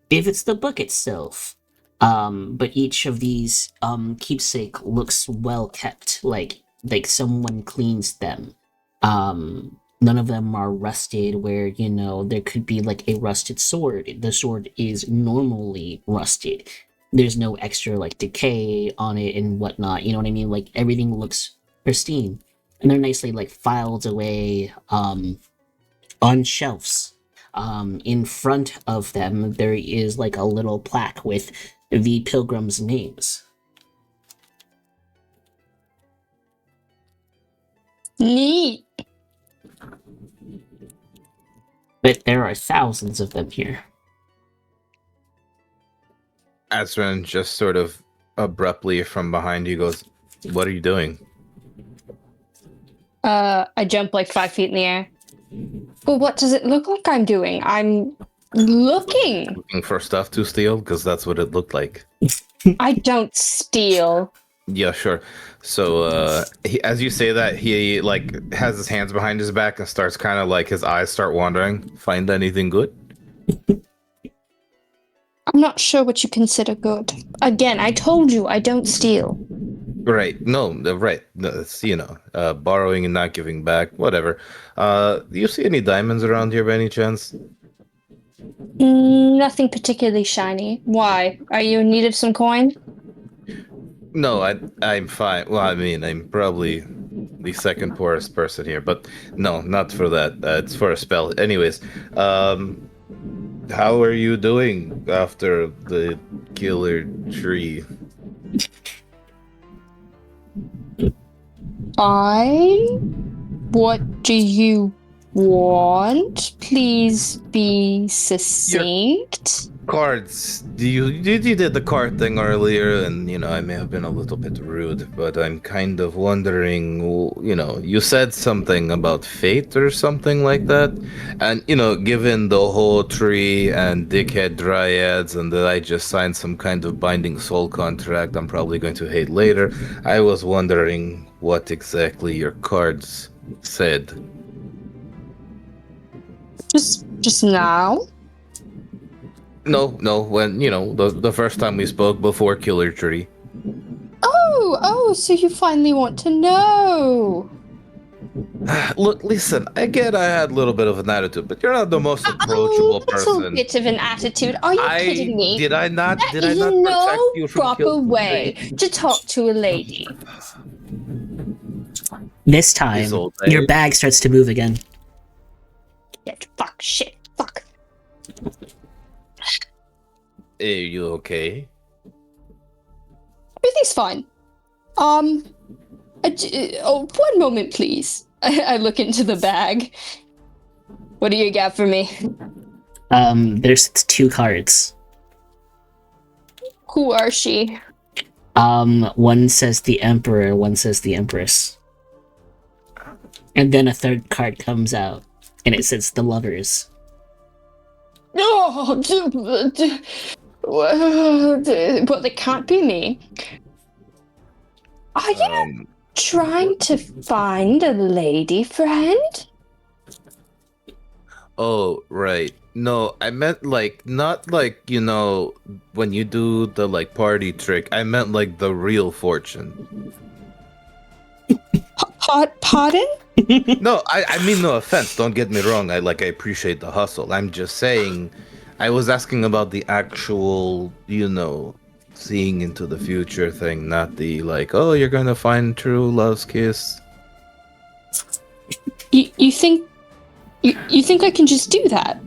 if it's the book itself. But each of these keepsake looks well kept, like someone cleans them. None of them are rusted where, there could be like a rusted sword. The sword is normally rusted. There's no extra decay on it and whatnot. You know what I mean? Like everything looks pristine. And they're nicely filed away on shelves. In front of them, there is a little plaque with the pilgrims' names. Neat. But there are thousands of them here. Asran just sort of abruptly from behind you goes, "What are you doing?" I jump like 5 feet in the air. Well, what does it look like I'm doing? I'm looking. Looking for stuff to steal? Because that's what it looked like. I don't steal. Yeah, sure. So, as you say that, he like has his hands behind his back and starts kind of like his eyes start wandering. Find anything good? I'm not sure what you consider good. Again, I told you I don't steal. Right. No, right. No, it's, borrowing and not giving back. Whatever. Do you see any diamonds around here by any chance? Nothing particularly shiny. Why? Are you in need of some coin? No, I'm fine. Well, I mean, I'm probably the second poorest person here, but no, not for that. It's for a spell. Anyways, how are you doing after the killer tree? Fine. What do you want? Please be succinct. Cards. You did the card thing earlier, and I may have been a little bit rude, but I'm kind of wondering. You said something about fate or something like that, and given the whole tree and dickhead dryads, and that I just signed some kind of binding soul contract, I'm probably going to hate later. I was wondering what exactly your cards said. Just now? No, when, the first time we spoke before Killer Tree. Oh, so you finally want to know. Look, listen, I get I had a little bit of an attitude, but you're not the most approachable person. A little bit of an attitude. Are you kidding me? Did I not protect no you from proper Killer way Tree? to talk to a lady. This time, your bag starts to move again. Fuck, shit, fuck. Are you okay? Everything's fine. One moment, please. I look into the bag. What do you got for me? There's 2 cards. Who are she? One says the Emperor, one says the Empress. And then a 3rd card comes out, and it says the Lovers. Oh, well, it can't be me. Are you trying to find a lady friend? Oh, right. No, I meant not when you do the party trick. I meant the real fortune. Pardon? No, I mean no offense. Don't get me wrong. I appreciate the hustle. I'm just saying, I was asking about the actual, seeing into the future thing, not the oh, you're gonna find true love's kiss. You think I can just do that?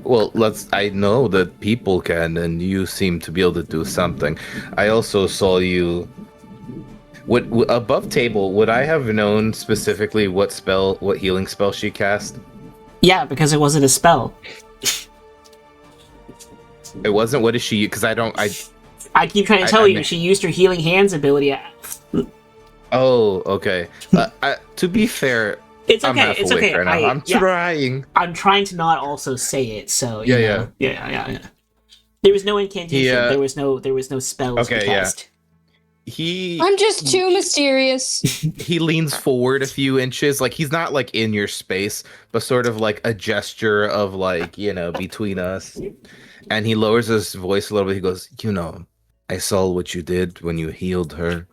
Well, I know that people can, and you seem to be able to do something. I also saw you. Above table, would I have known specifically what healing spell she cast? Yeah, because it wasn't a spell. It wasn't. What is she? Because I keep trying to tell you, she used her healing hands ability. Oh, okay. To be fair, it's okay. I'm half awake right now. I'm trying. I'm trying to not also say it. So yeah. There was no incantation. There was no spells to cast. I'm just too mysterious. He leans forward a few inches, he's not in your space, but sort of a gesture of between us. And he lowers his voice a little bit. He goes, I saw what you did when you healed her.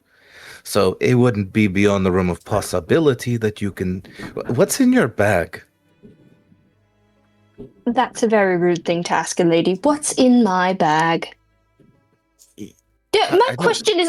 So it wouldn't be beyond the realm of possibility that you can. What's in your bag? That's a very rude thing to ask a lady. What's in my bag? My question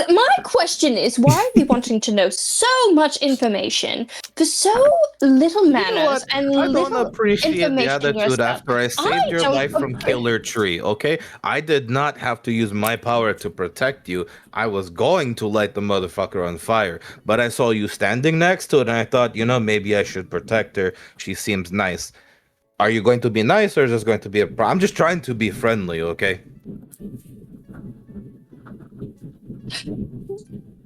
is, why are you wanting to know so much information for so little manners and little information? I don't appreciate the attitude yourself. after I saved your life from Killer Tree, okay? I did not have to use my power to protect you. I was going to light the motherfucker on fire, but I saw you standing next to it, and I thought, maybe I should protect her. She seems nice. Are you going to be nice, or is this going to be a problem? I'm just trying to be friendly, okay?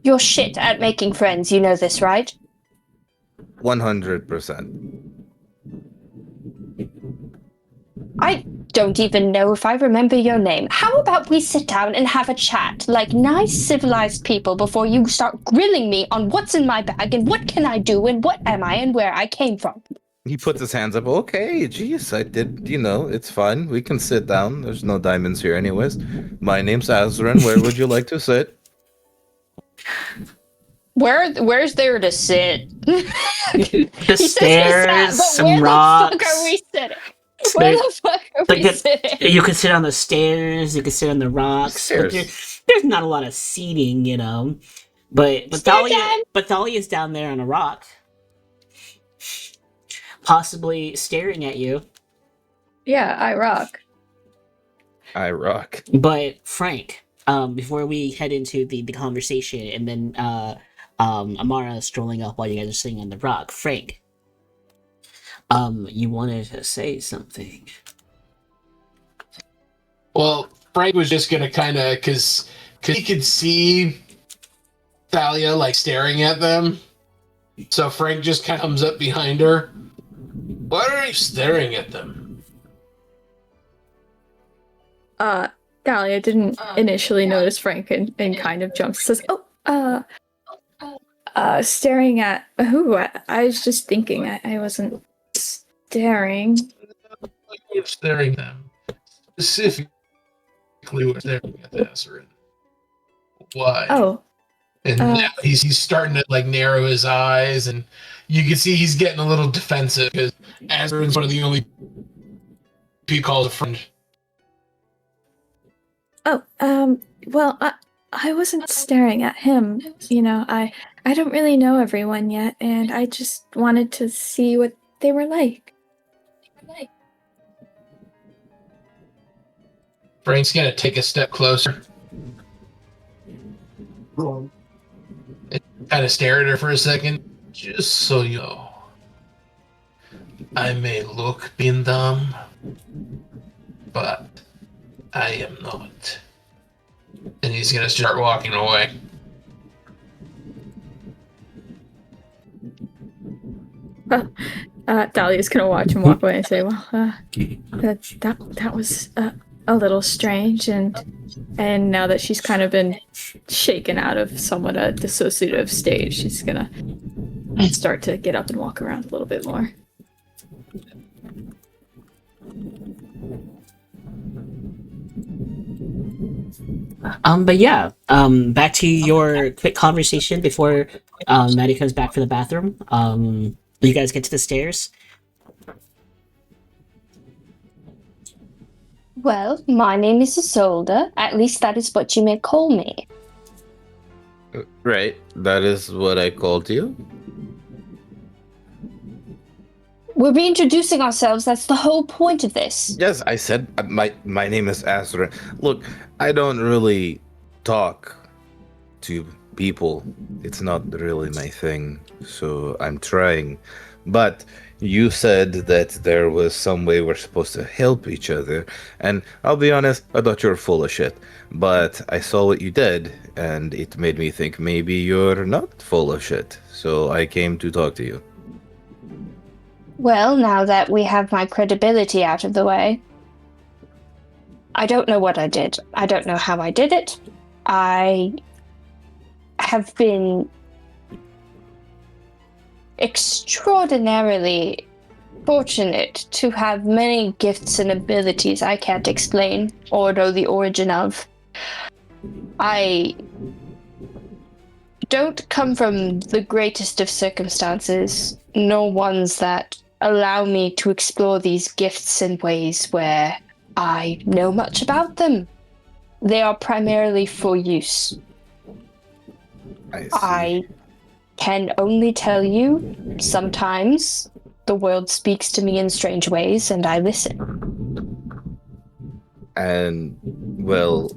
You're shit at making friends, you know this, right? 100%. I don't even know if I remember your name. How about we sit down and have a chat like nice civilized people before you start grilling me on what's in my bag and what can I do and what am I and where I came from? He puts his hands up. Okay, geez, I did, it's fine. We can sit down. There's no diamonds here anyways. My name's Azran. Where would you like to sit? Where's there to sit? The stairs, some rocks. Where the fuck are we sitting? Where the fuck are we sitting? You could sit on the stairs. You could sit on the rocks. But there's not a lot of seating, But Thalia's down there on a rock, possibly staring at you. Yeah, I rock. I rock. But Frank, before we head into the conversation, and then Amara strolling up while you guys are sitting on the rock, Frank, you wanted to say something. Well, Frank was just gonna kind of, cause he could see Thalia like staring at them, so Frank just kind of comes up behind her. Why are you staring at them? Thalia didn't initially notice Frank and kind of jumps. Says, staring at who? I was just thinking. I wasn't staring. You're staring at them. Specifically, we're staring at the Asarin. Why? Oh. And now he's starting to like narrow his eyes, and you can see he's getting a little defensive because Azarin's one of the only people he calls a friend. Oh, well, I wasn't staring at him. I don't really know everyone yet, and I just wanted to see what they were like. Frank's gonna take a step closer. And kind of stare at her for a second. Just so you know, I may look being dumb, but I am not. And he's gonna start walking away. Dahlia's gonna watch him walk away and say, "Well, that was a little strange." And now that she's kind of been shaken out of somewhat a dissociative state, she's gonna start to get up and walk around a little bit more. But yeah, back to your quick conversation before Maddie comes back for the bathroom. You guys get to the stairs. Well, my name is Isolde. At least that is what you may call me. Right, that is what I called you. We're reintroducing ourselves. That's the whole point of this. Yes, I said my name is Azran. Look, I don't really talk to people. It's not really my thing, so I'm trying. But you said that there was some way we're supposed to help each other, and I'll be honest, I thought you were full of shit. But I saw what you did, and it made me think maybe you're not full of shit. So I came to talk to you. Well, now that we have my credibility out of the way, I don't know what I did. I don't know how I did it. I have been extraordinarily fortunate to have many gifts and abilities I can't explain or know the origin of. I don't come from the greatest of circumstances, nor ones that allow me to explore these gifts in ways where I know much about them. They are primarily for use. I see. I can only tell you, sometimes the world speaks to me in strange ways, and I listen. And, well,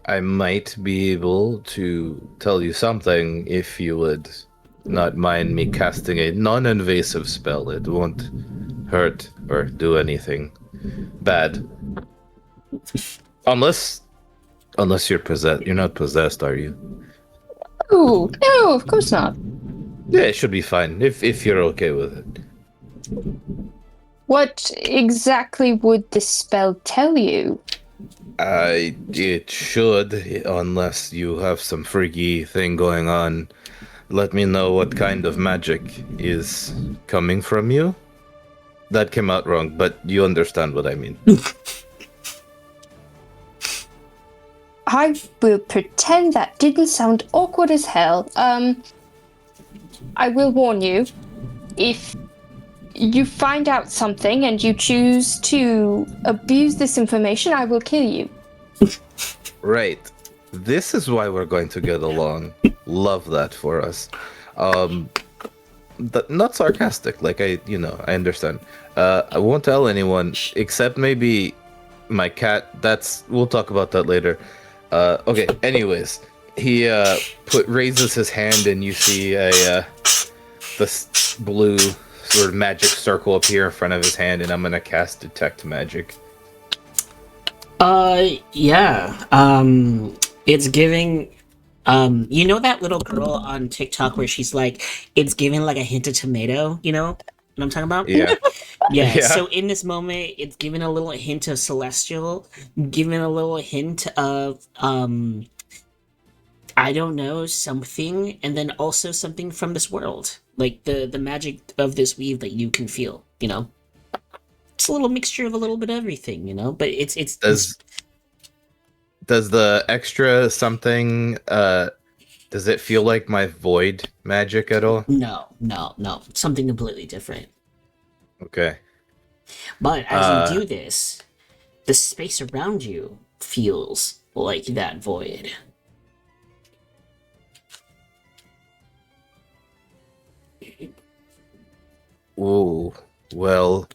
I might be able to tell you something if you would not mind me casting a non-invasive spell. It won't hurt or do anything bad. Unless you're possessed. You're not possessed, are you? Ooh, no, of course not. Yeah, it should be fine if you're okay with it. What exactly would this spell tell you? It should, unless you have some freaky thing going on. Let me know what kind of magic is coming from you. That came out wrong, but you understand what I mean. I will pretend that didn't sound awkward as hell. I will warn you, if you find out something and you choose to abuse this information, I will kill you. Right. This is why we're going to get along. Love that for us. Not sarcastic, like I understand. I won't tell anyone except maybe my cat. We'll talk about that later. Okay. Anyways, he raises his hand and you see this blue sort of magic circle appear in front of his hand, and I'm gonna cast Detect Magic. Yeah. It's giving. You know that little girl on TikTok where she's like, it's giving like a hint of tomato. You know what I'm talking about? Yeah. Yeah. Yeah. So in this moment, it's giving a little hint of celestial, giving a little hint of I don't know, something, and then also something from this world, like the magic of this weave that you can feel. You know, it's a little mixture of a little bit of everything. You know, but it's Does the extra something does it feel like my void magic at all? no, something completely different. Okay. But as you do this, the space around you feels like that void. Ooh. Well,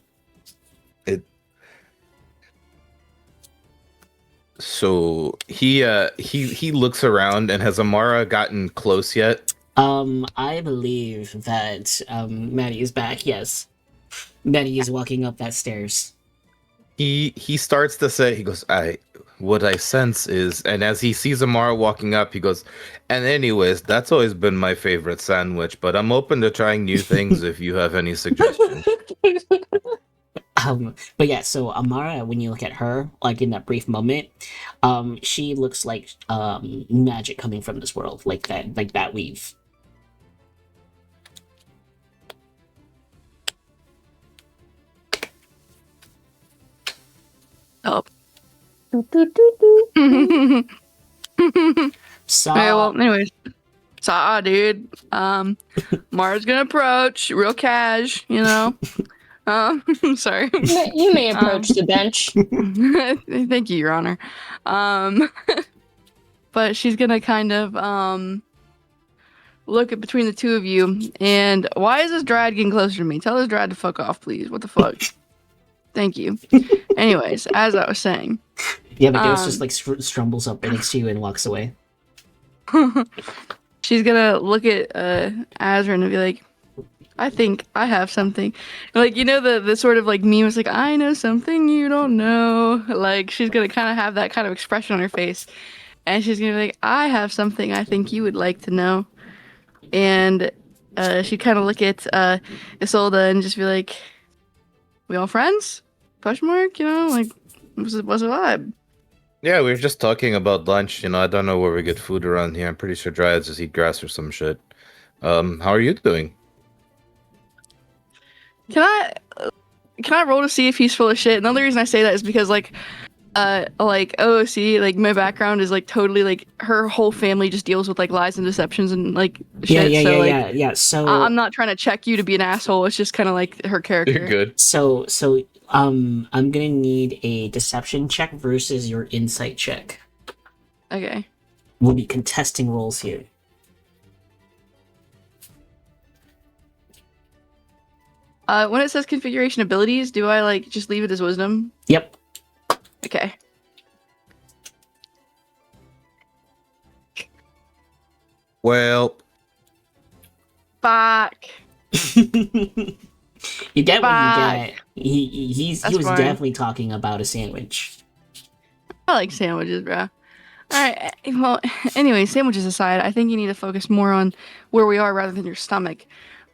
it. So he looks around, and has Amara gotten close yet? I believe that Maddie is back. Yes, Maddie is walking up that stairs. He starts to say, he goes, what I sense is, and as he sees Amara walking up, he goes, and anyways, that's always been my favorite sandwich, but I'm open to trying new things if you have any suggestions. But yeah, so Amara, when you look at her, like in that brief moment, she looks like magic coming from this world, like that weave. Oh. So Okay, well, anyways. Dude. Mara's gonna approach real cash, you know. Sorry. You may approach the bench. Thank you, Your Honor. But she's gonna kind of look at between the two of you, and why is this Dryad getting closer to me? Tell this Dryad to fuck off, please. What the fuck? Thank you. Anyways, as I was saying. yeah, the ghost just like strumbles up next to you and walks away. She's gonna look at Azrin and be like, I think I have something. Like, you know, the sort of like meme is like, I know something you don't know. Like, she's gonna kind of have that kind of expression on her face. And she's gonna be like, I have something I think you would like to know. And she'd kind of look at Isolde and just be like, we all friends? Question mark? You know, like, what's the vibe? Yeah, we were just talking about lunch. I don't know where we get food around here. I'm pretty sure Dryads just eat grass or some shit. How are you doing? Can I roll to see if he's full of shit? Another reason I say that is because like OOC, like my background is like totally like her whole family just deals with like lies and deceptions and like shit. Yeah. So I'm not trying to check you to be an asshole. It's just kind of like her character. You're good. So I'm gonna need a deception check versus your insight check. Okay. We'll be contesting rolls here. When it says configuration abilities, do I like just leave it as wisdom? Yep. Okay. Well, Fuck. You get what you Fuck. get. He was That's fine. definitely talking about a sandwich. I like sandwiches, bro. right. Well, anyway, sandwiches aside, I think you need to focus more on where we are rather than your stomach.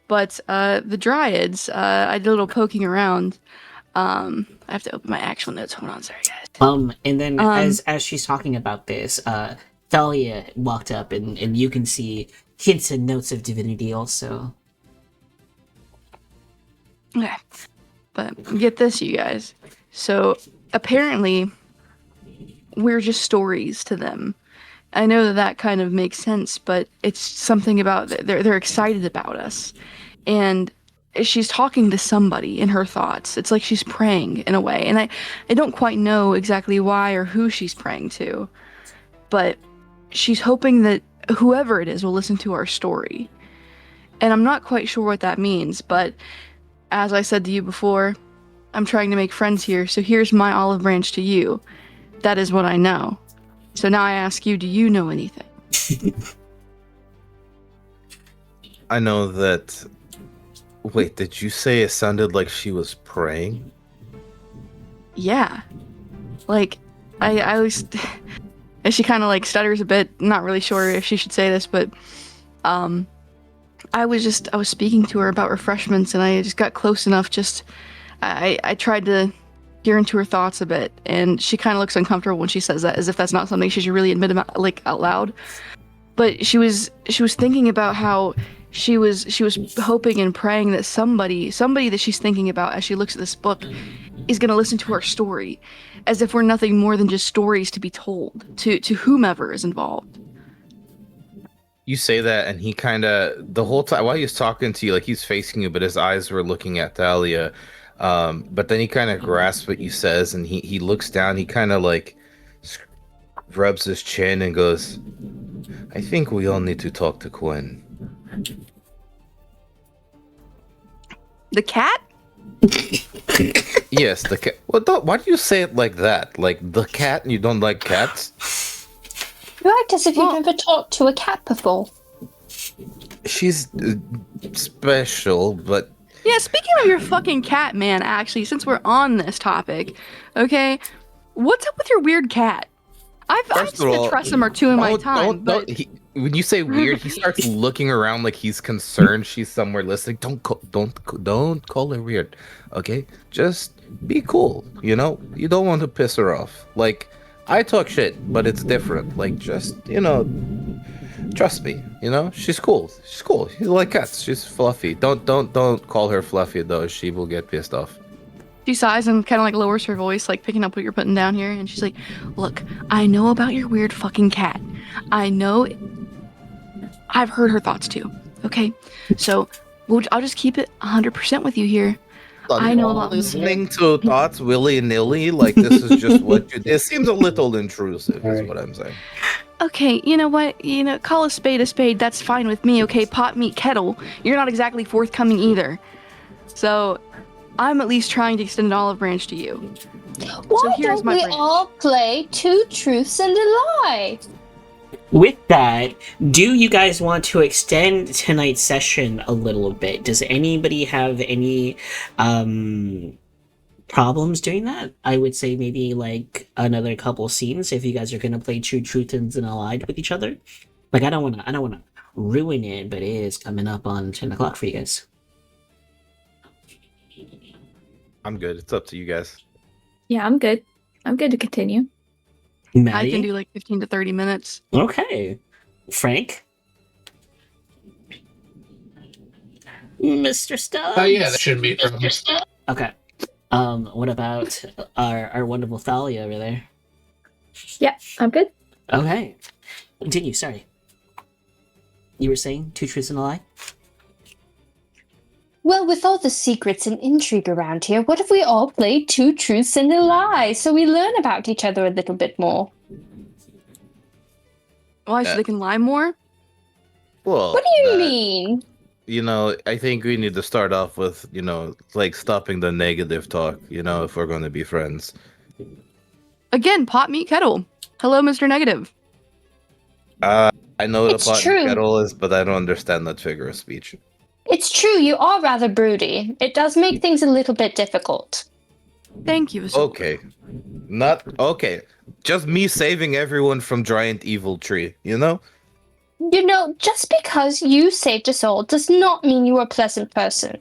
But the dryads, I did a little poking around. I have to open my actual notes. Hold on, sorry guys. And then Um, as she's talking about this, Thalia walked up, and you can see hints and notes of divinity also. okay. But get this, you guys. So apparently, we're just stories to them. I know that that kind of makes sense, but it's something about they're excited about us, and she's talking to somebody in her thoughts. It's like she's praying in a way, and I don't quite know exactly why or who she's praying to, but she's hoping that whoever it is will listen to our story. And I'm not quite sure what that means, but as I said to you before, I'm trying to make friends here, so here's my olive branch to you. That is what I know. So now I ask you, do you know anything? I know that. Wait, did you say it sounded like she was praying? Yeah. Like, I always... And she kind of like stutters a bit, not really sure if she should say this, but I was speaking to her about refreshments, and I just got close enough, I tried to peer into her thoughts a bit, and she kind of looks uncomfortable when she says that, as if that's not something she should really admit about, like, out loud. But she was thinking about how she was hoping and praying that somebody that she's thinking about as she looks at this book is going to listen to our story, as if we're nothing more than just stories to be told to whomever is involved. You say that, and he kind of, the whole time while he was talking to you, like he's facing you, but his eyes were looking at Thalia. But then he kind of grasps what you says, and he looks down. He kind of like rubs his chin and goes, "I think we all need to talk to Quinn." The cat? Yes, the cat. Why do you say it like that? Like the cat, and you don't like cats? You act as if you've never talked to a cat before. She's special, but Yeah, speaking of your fucking cat, man, actually, since we're on this topic, okay, what's up with your weird cat? I've spent a tresem or two in my time, but... When you say weird, he starts looking around like he's concerned she's somewhere listening. Don't call her weird, okay? Just be cool, you know? You don't want to piss her off. Like, I talk shit, but it's different. Like, just, trust me, She's cool. She's cool. She's like cats. She's fluffy. Don't call her fluffy, though. She will get pissed off. She sighs and kind of like lowers her voice, like picking up what you're putting down here, and she's like, "Look, I know about your weird fucking cat. I know. I've heard her thoughts too. Okay, so I'll just keep it 100% with you here. I know about listening to thoughts willy-nilly, like this is just what you. It seems a little intrusive, is what I'm saying. Okay, you know what? Call a spade. That's fine with me. Okay, pot, meat, kettle. You're not exactly forthcoming either. So, I'm at least trying to extend an olive branch to you. Why don't we all play Two Truths and a Lie? With that, do you guys want to extend tonight's session a little bit? Does anybody have any problems doing that? I would say maybe like another couple scenes if you guys are gonna play Two Truths and a Lie with each other. Like I don't wanna ruin it, but it is coming up on 10 o'clock for you guys. I'm good. It's up to you guys. Yeah, I'm good. I'm good to continue. Maddie? I can do like 15 to 30 minutes. Okay. Frank? Mr. Stubbs? Oh yeah, that shouldn't be a problem. Okay. What about our wonderful Thalia over there? Yeah, I'm good. Okay. Continue, sorry. You were saying Two Truths and a Lie? Well, with all the secrets and intrigue around here, what if we all play Two Truths and a Lie so we learn about each other a little bit more? Why, so they can lie more? Well, What do you mean? I think we need to start off with, like stopping the negative talk, if we're going to be friends. Again, pot, meat, kettle. Hello, Mr. Negative. I know what It's a pot true. and kettle is, but I don't understand that figure of speech. It's true, you are rather broody. It does make things a little bit difficult. Thank you. Isolde. Okay. Not okay. Just me saving everyone from giant evil tree, you know? You know, just because you saved us all does not mean you're a pleasant person.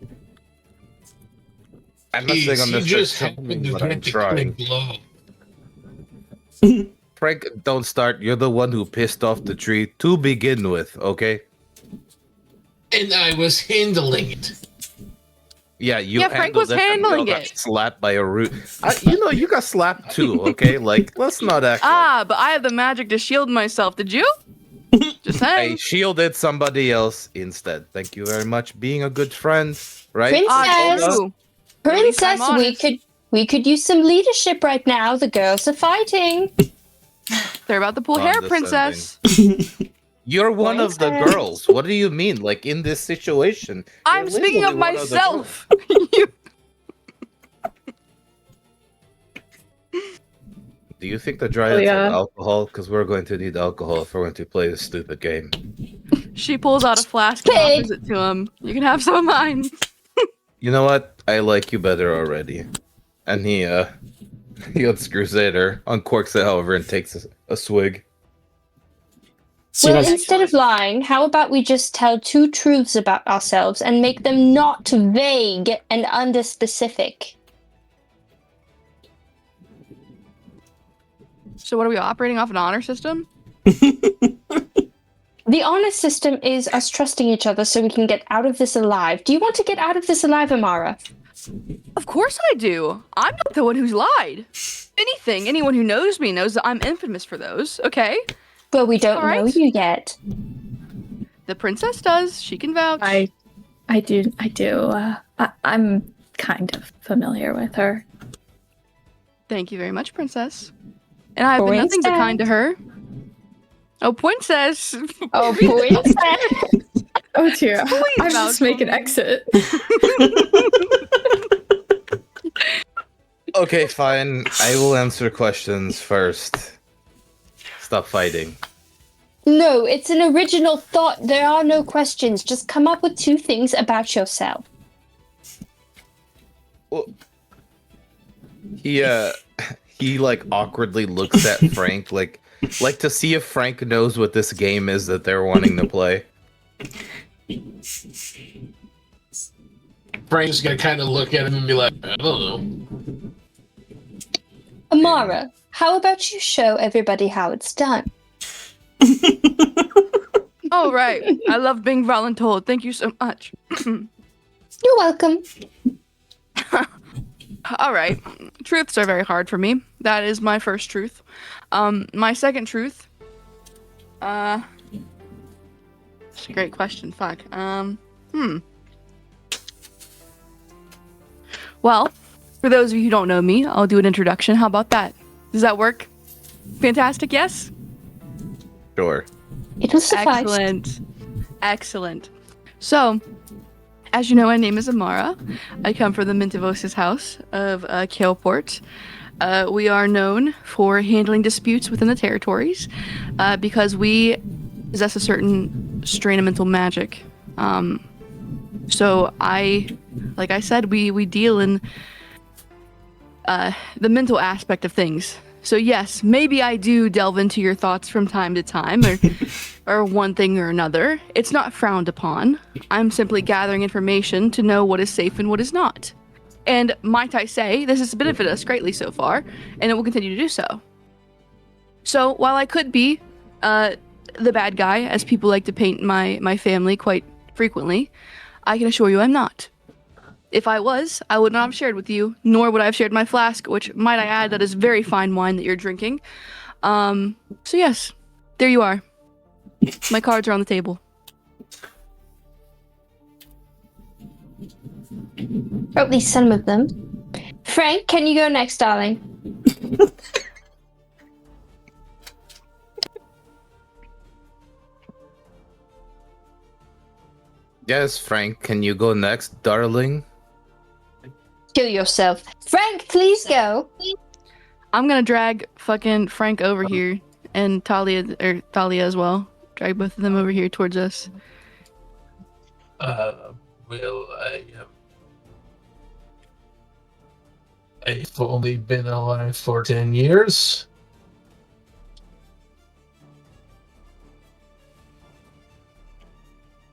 I'm not saying I'm You just necessarily, happened to but I'm get the killing trying. blow. Frank, don't start. You're the one who pissed off the tree to begin with, okay? And I was handling it. Yeah, you Yeah, Frank was handled it and we all handling got it. slapped by a root. You got slapped too, okay? Like, let's not act But I have the magic to shield myself. Did you? Just like I saying. shielded somebody else instead. Thank you very much. Being a good friend, right? Princess! True. At least I'm Princess, honest. we could use some leadership right now. The girls are fighting. They're about to pull hair, Condescending. princess. You're one of the Princess. girls. What do you mean? Like, in this situation? I'm you're speaking of literally one the myself. Do you think the Dryads yeah. have alcohol? Because we're going to need alcohol if we're going to play this stupid game. She pulls out a flask and Babe. offers it to him. You can have some of mine. You know what? I like you better already. And he unscrews it or uncorks it, however, and takes a swig. So Well, that's instead of lying, how about we just tell two truths about ourselves and make them not vague and underspecific? So what are we operating off an honor system? The honor system is us trusting each other so we can get out of this alive. Do you want to get out of this alive, Amara? Of course I do. I'm not the one who's lied. Anyone who knows me knows that I'm infamous for those, okay? Well, we don't All right. know you yet. The princess does. She can vouch. I do. I'm kind of familiar with her. Thank you very much, princess. And I have been nothing but kind to her. Oh, princess! Oh, princess! Oh dear. Please I vouch just for make an me. exit. Okay, fine. I will answer questions first. Stop fighting. No, it's an original thought. There are no questions. Just come up with two things about yourself. Well, he like awkwardly looks at Frank, like to see if Frank knows what this game is that they're wanting to play. Frank's gonna kind of look at him and be like, I don't know. Amara, how about you show everybody how it's done? Oh, right. I love being voluntold. Thank you so much. You're welcome. All right. Truths are very hard for me. That is my first truth. My second truth. That's a great question. Fuck. Well, for those of you who don't know me, I'll do an introduction. How about that? Does that work? Fantastic, yes? Sure. It'll suffice. Excellent. So, as you know, my name is Amara. I come from the Mintivos's house of Kaleport. We are known for handling disputes within the territories because we possess a certain strain of mental magic. So like I said, we deal in the mental aspect of things. So yes, maybe I do delve into your thoughts from time to time, or one thing or another. It's not frowned upon. I'm simply gathering information to know what is safe and what is not. And might I say, this has benefited us greatly so far, and it will continue to do so. So while I could be the bad guy, as people like to paint my family quite frequently, I can assure you I'm not. If I was, I would not have shared with you, nor would I have shared my flask, which, might I add, that is very fine wine that you're drinking. So yes, there you are. My cards are on the table. Or at least some of them. Frank, can you go next, darling? Yes, Frank, can you go next, darling? Kill yourself. Frank, please go. I'm gonna drag fucking Frank over here, and Talia as well. Drag both of them over here towards us. Will I I've only been alive for 10 years.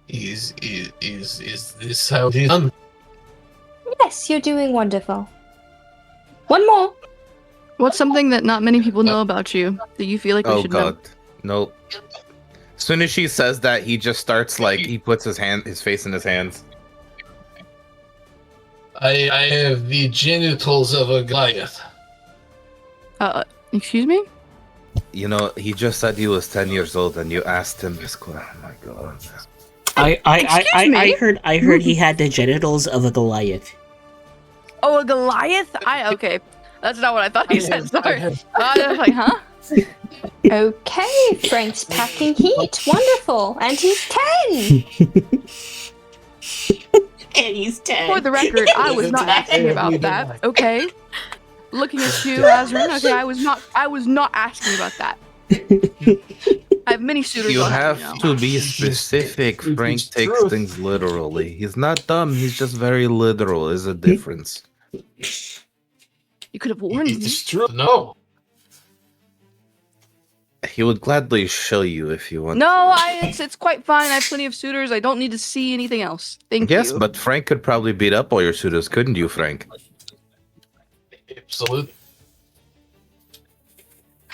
Is this how it is done? Yes, you're doing wonderful. One more. What's something that not many people know about you that you feel like we Oh should god. know? Nope. As soon as she says that, he just starts like he puts his face in his hands. I have the genitals of a Goliath. Excuse me? You know, he just said he was 10 years old, and you asked him this question. Oh my god. Excuse me? I heard he had the genitals of a Goliath. Oh, a Goliath? Okay. That's not what I thought he said. Sorry. I was like, huh? Okay, Frank's packing heat. Wonderful. And he's 10. And he's 10. For the record, I was not asking about that. Okay. Looking at you, Azrin. Okay, I was not asking about that. I have many suitors. You on have that, to be specific. Frank takes things literally. He's not dumb, he's just very literal. There's a difference. You could have warned me. It's true. No. He would gladly show you if you want. No, it's quite fine. I have plenty of suitors. I don't need to see anything else. Thank Yes, you. but Frank could probably beat up all your suitors, couldn't you, Frank? Absolutely.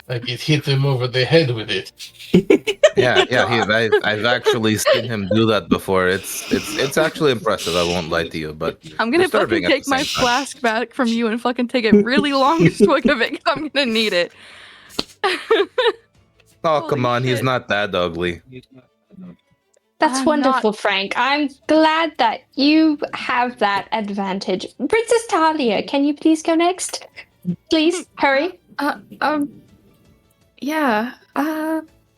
I could hit them over the head with it. Yeah, I've actually seen him do that before. It's actually impressive. I won't lie to you, but I'm gonna disturbing fucking at the take my same time. flask back from you and fucking take a really long swig of it because I'm gonna need it. Oh, Holy come on, he's shit. not that ugly. That's I'm wonderful, not- Frank. I'm glad that you have that advantage. Princess Talia, can you please go next? Please, hurry. Yeah.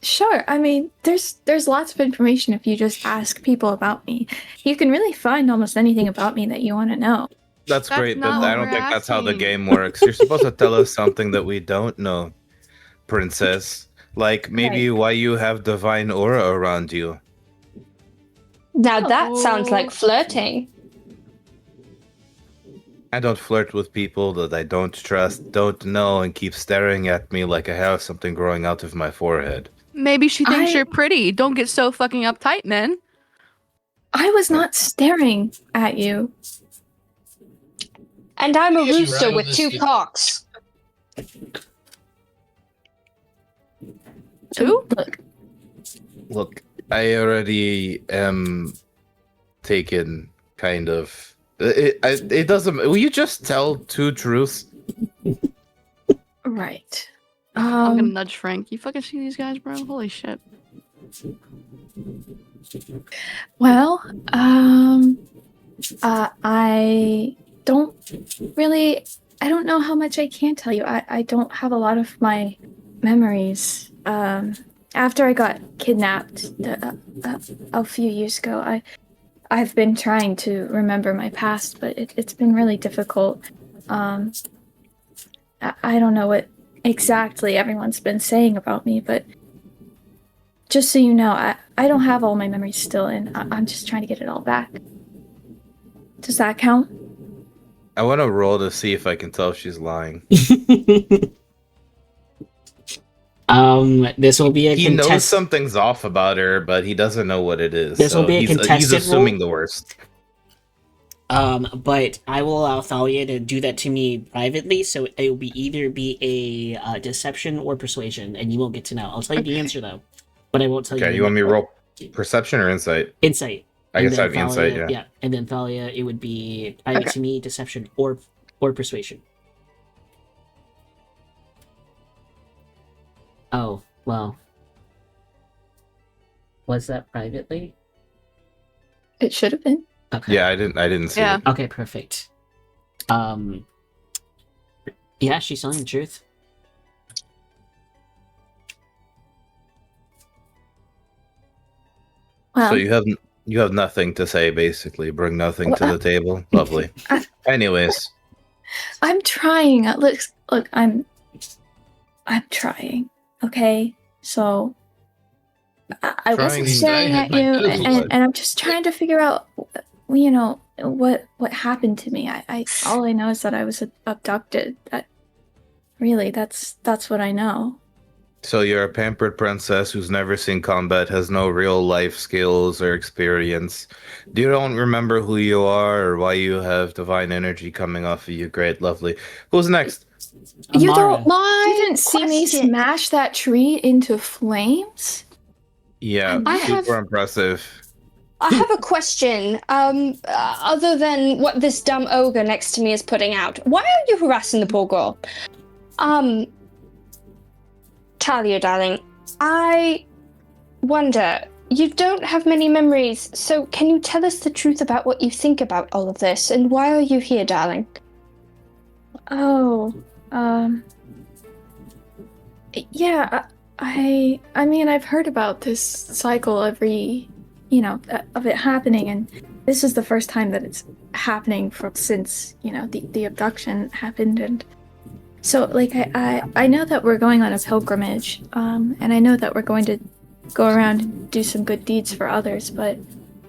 Sure. I mean, there's lots of information if you just ask people about me. You can really find almost anything about me that you want to know. That's great, but not I what don't we're think that's how the asking. game works. You're supposed to tell us something that we don't know, princess. Like maybe why you have divine aura around you. Now that sounds Oh. like flirting. I don't flirt with people that I don't trust, don't know, and keep staring at me like I have something growing out of my forehead. Maybe she thinks I- you're pretty. Don't get so fucking uptight, man. I was not staring at you. And I'm a Yes, you're rooster right on with this 2 kid. cocks. Two? Look, Look, I already am taken, kind of. It doesn't. Will you just tell 2 truths? right. I'm gonna nudge Frank. You fucking see these guys, bro? Holy shit. Well, I don't really. I don't know how much I can tell you. I don't have a lot of my memories. After I got kidnapped a few years ago, I've been trying to remember my past, but it's been really difficult. I don't know what exactly everyone's been saying about me, but just so you know, I don't have all my memories still, and I'm just trying to get it all back. Does that count? I want to roll to see if I can tell if she's lying. This will be a He knows contest. something's off about her, but he doesn't know what it is. This will so be a he's contested assuming roll? the worst. But I will allow Thalia to do that to me privately, so it will be either be a deception or persuasion, and you won't get to know. I'll tell you the answer though, but I won't tell you. Okay, you want me to roll perception or insight? Insight? I And guess I then have insight, Thalia- yeah. And then Thalia, it would be private Okay. to me, deception, or persuasion. Oh well. Was that privately? It should have been. Okay. Yeah, I didn't see Yeah. it. Okay, perfect. Yeah, she's telling the truth. Well, So you have nothing to say, basically. Bring nothing to the table. Lovely. Anyways, I'm trying. Look, I'm trying. So I wasn't Trying- staring I at had my you, pistols. and I'm just trying to figure out, you know, what happened to me. I all I know is that I was abducted. That's what I know. So you're a pampered princess who's never seen combat, has no real life skills or experience. You don't remember who you are or why you have divine energy coming off of you. Great, lovely. Who's next? You Amara. you didn't see me question- smash that tree into flames? Yeah, I super have- impressive. I have a question. Other than what this dumb ogre next to me is putting out, why are you harassing the poor girl? Talia, darling, I wonder. You don't have many memories, so can you tell us the truth about what you think about all of this, and why are you here, darling? Oh, yeah. I mean, I've heard about this cycle of it happening, and this is the first time that it's happening since the abduction happened, and so like I know that we're going on a pilgrimage, and I know that we're going to go around and do some good deeds for others, but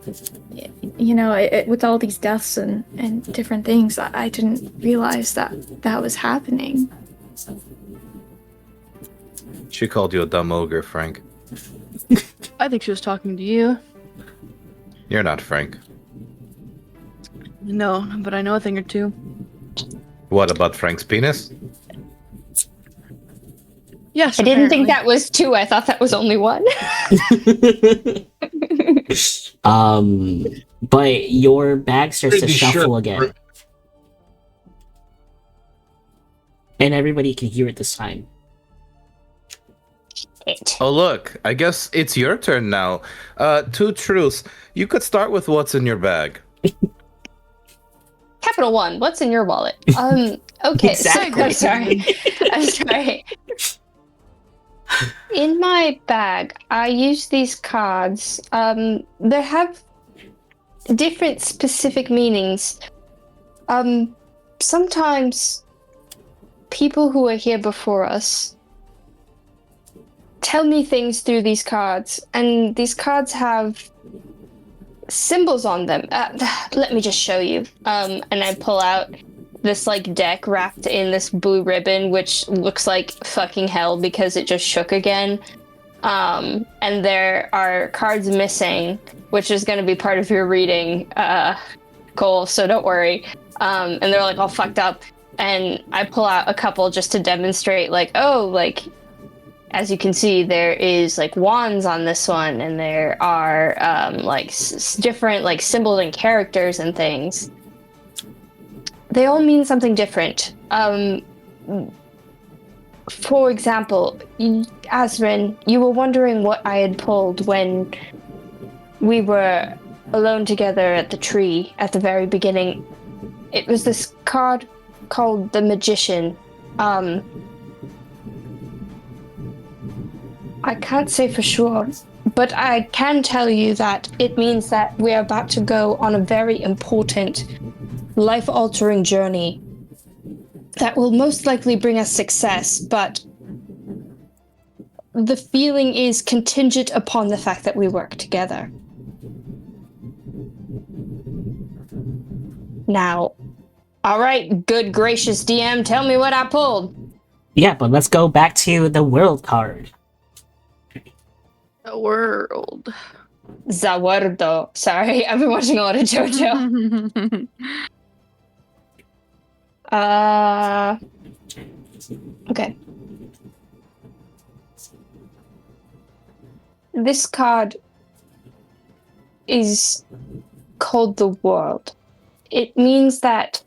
with all these deaths and different things, I didn't realize that was happening. She called you a dumb ogre, Frank. I think she was talking to you. You're not Frank. No, but I know a thing or two. What about Frank's penis? Yes, I didn't think apparently. that was two. I thought that was only one. But your bag starts to Pretty shuffle sure- again. And everybody can hear it this time. Oh, look, I guess it's your turn now. Two truths. You could start with what's in your bag. Capital One, what's in your wallet? Okay, Exactly. I'm sorry. I'm sorry. In my bag, I use these cards. They have different specific meanings. Sometimes people who are here before us tell me things through these cards, and these cards have symbols on them. Let me just show you. And I pull out this like deck wrapped in this blue ribbon, which looks like fucking hell because it just shook again. And there are cards missing, which is going to be part of your reading, Cole. So don't worry. And they're like all fucked up. And I pull out a couple just to demonstrate, like, oh, like, as you can see, there is like wands on this one, and there are different like symbols and characters and things. They all mean something different. For example, Asrin, you were wondering what I had pulled when we were alone together at the tree at the very beginning. It was this card called the Magician. I can't say for sure, but I can tell you that it means that we're about to go on a very important, life-altering journey that will most likely bring us success, but the feeling is contingent upon the fact that we work together. Now, all right, good gracious DM, tell me what I pulled. Yeah, but let's go back to the world card. The world. Zawardo. Sorry, I've been watching a lot of JoJo. Okay. This card is called the world. It means that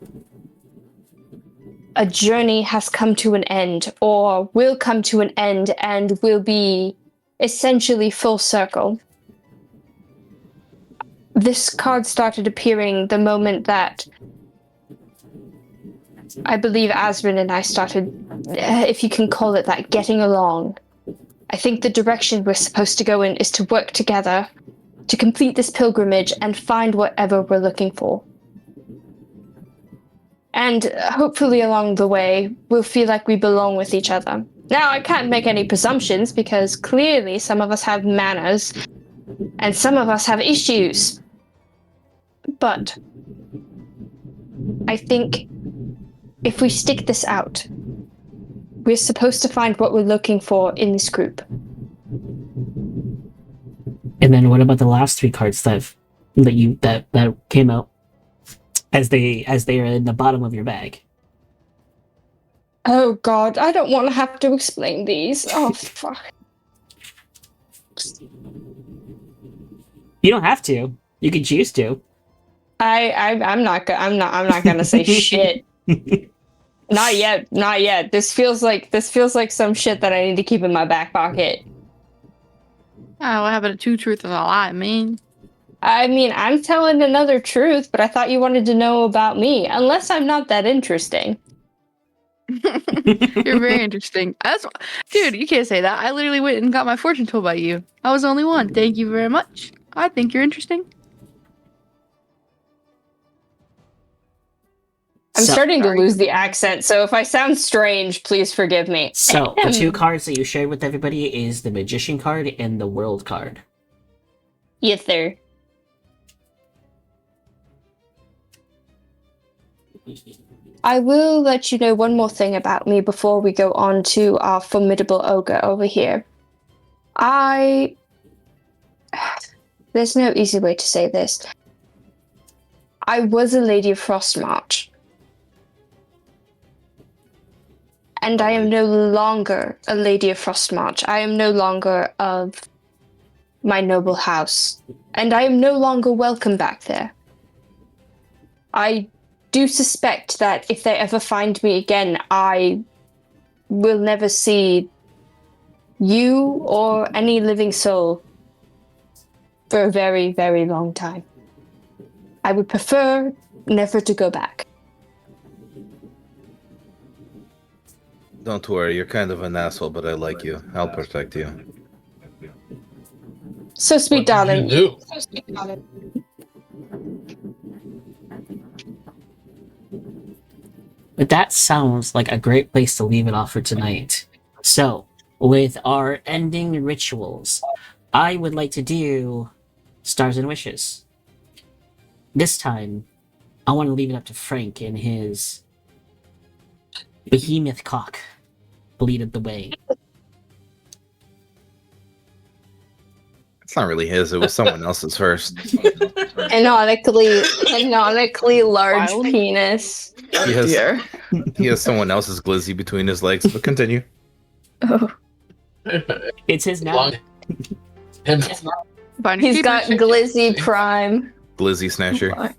a journey has come to an end, or will come to an end, and will be essentially full circle. This card started appearing the moment that I believe Asrin and I started, if you can call it that, getting along. I think the direction we're supposed to go in is to work together to complete this pilgrimage and find whatever we're looking for. And hopefully along the way, we'll feel like we belong with each other. Now, I can't make any presumptions because clearly some of us have manners and some of us have issues. But I think if we stick this out, we're supposed to find what we're looking for in this group. And then what about the last three cards that came out as they are in the bottom of your bag? Oh god, I don't want to have to explain these. Oh fuck. You don't have to. You can choose to. I'm not gonna say shit. Not yet. This feels like some shit that I need to keep in my back pocket. Oh, what happened to two truths and a lie, man? I mean, I'm telling another truth, but I thought you wanted to know about me. Unless I'm not that interesting. You're very interesting. Dude, you can't say that. I literally went and got my fortune told by you. I was the only one. Thank you very much. I think you're interesting. I'm starting to lose the accent, so if I sound strange, please forgive me. So, the two cards that you shared with everybody is the Magician card and the World card. Yes, sir. I will let you know one more thing about me before we go on to our formidable ogre over here. There's no easy way to say this. I was a Lady of Frostmarch. And I am no longer a Lady of Frostmarch. I am no longer of my noble house. And I am no longer welcome back there. I do suspect that if they ever find me again, I will never see you or any living soul for a very, very long time. I would prefer never to go back. Don't worry, you're kind of an asshole, but I like you. I'll protect you. So sweet, What did darling. you do? So sweet, darling. But that sounds like a great place to leave it off for tonight. So, with our ending rituals, I would like to do Stars and Wishes. This time, I want to leave it up to Frank and his behemoth cock bleeded the way. It's not really his, it was someone else's first. Canonically large Wild. penis. He has, Dear. he has someone else's glizzy between his legs, but continue. Oh, It's his now. Long- Him. Finders He's got keepers. Glizzy Prime. Glizzy snatcher. my.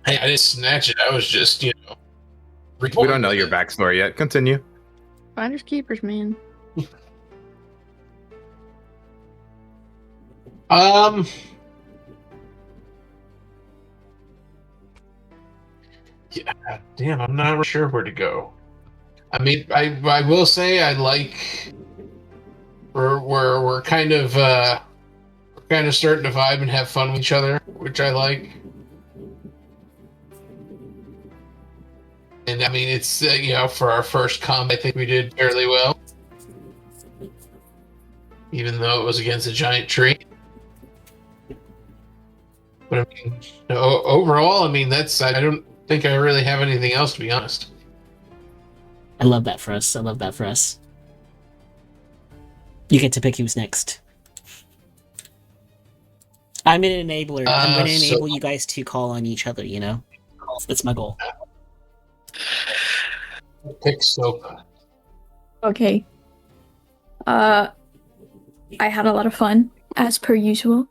Hey, I didn't snatch it. I was just, We don't know your backstory yet. Continue. Finders keepers, man. Yeah, damn, I'm not really sure where to go. I mean, I will say I like we're kind of starting to vibe and have fun with each other, which I like. And I mean, it's for our first combat, I think we did fairly well, even though it was against a giant tree. But I mean, overall, I mean, I don't think I really have anything else, to be honest. I love that for us. I love that for us. You get to pick who's next. I'm an enabler. I'm going to enable you guys to call on each other, That's my goal. Pick soap. Okay. I had a lot of fun, as per usual.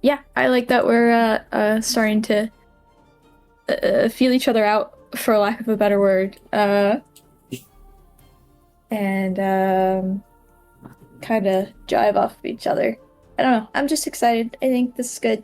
Yeah, I like that we're starting to feel each other out, for lack of a better word. And kind of jive off of each other. I don't know. I'm just excited. I think this is good.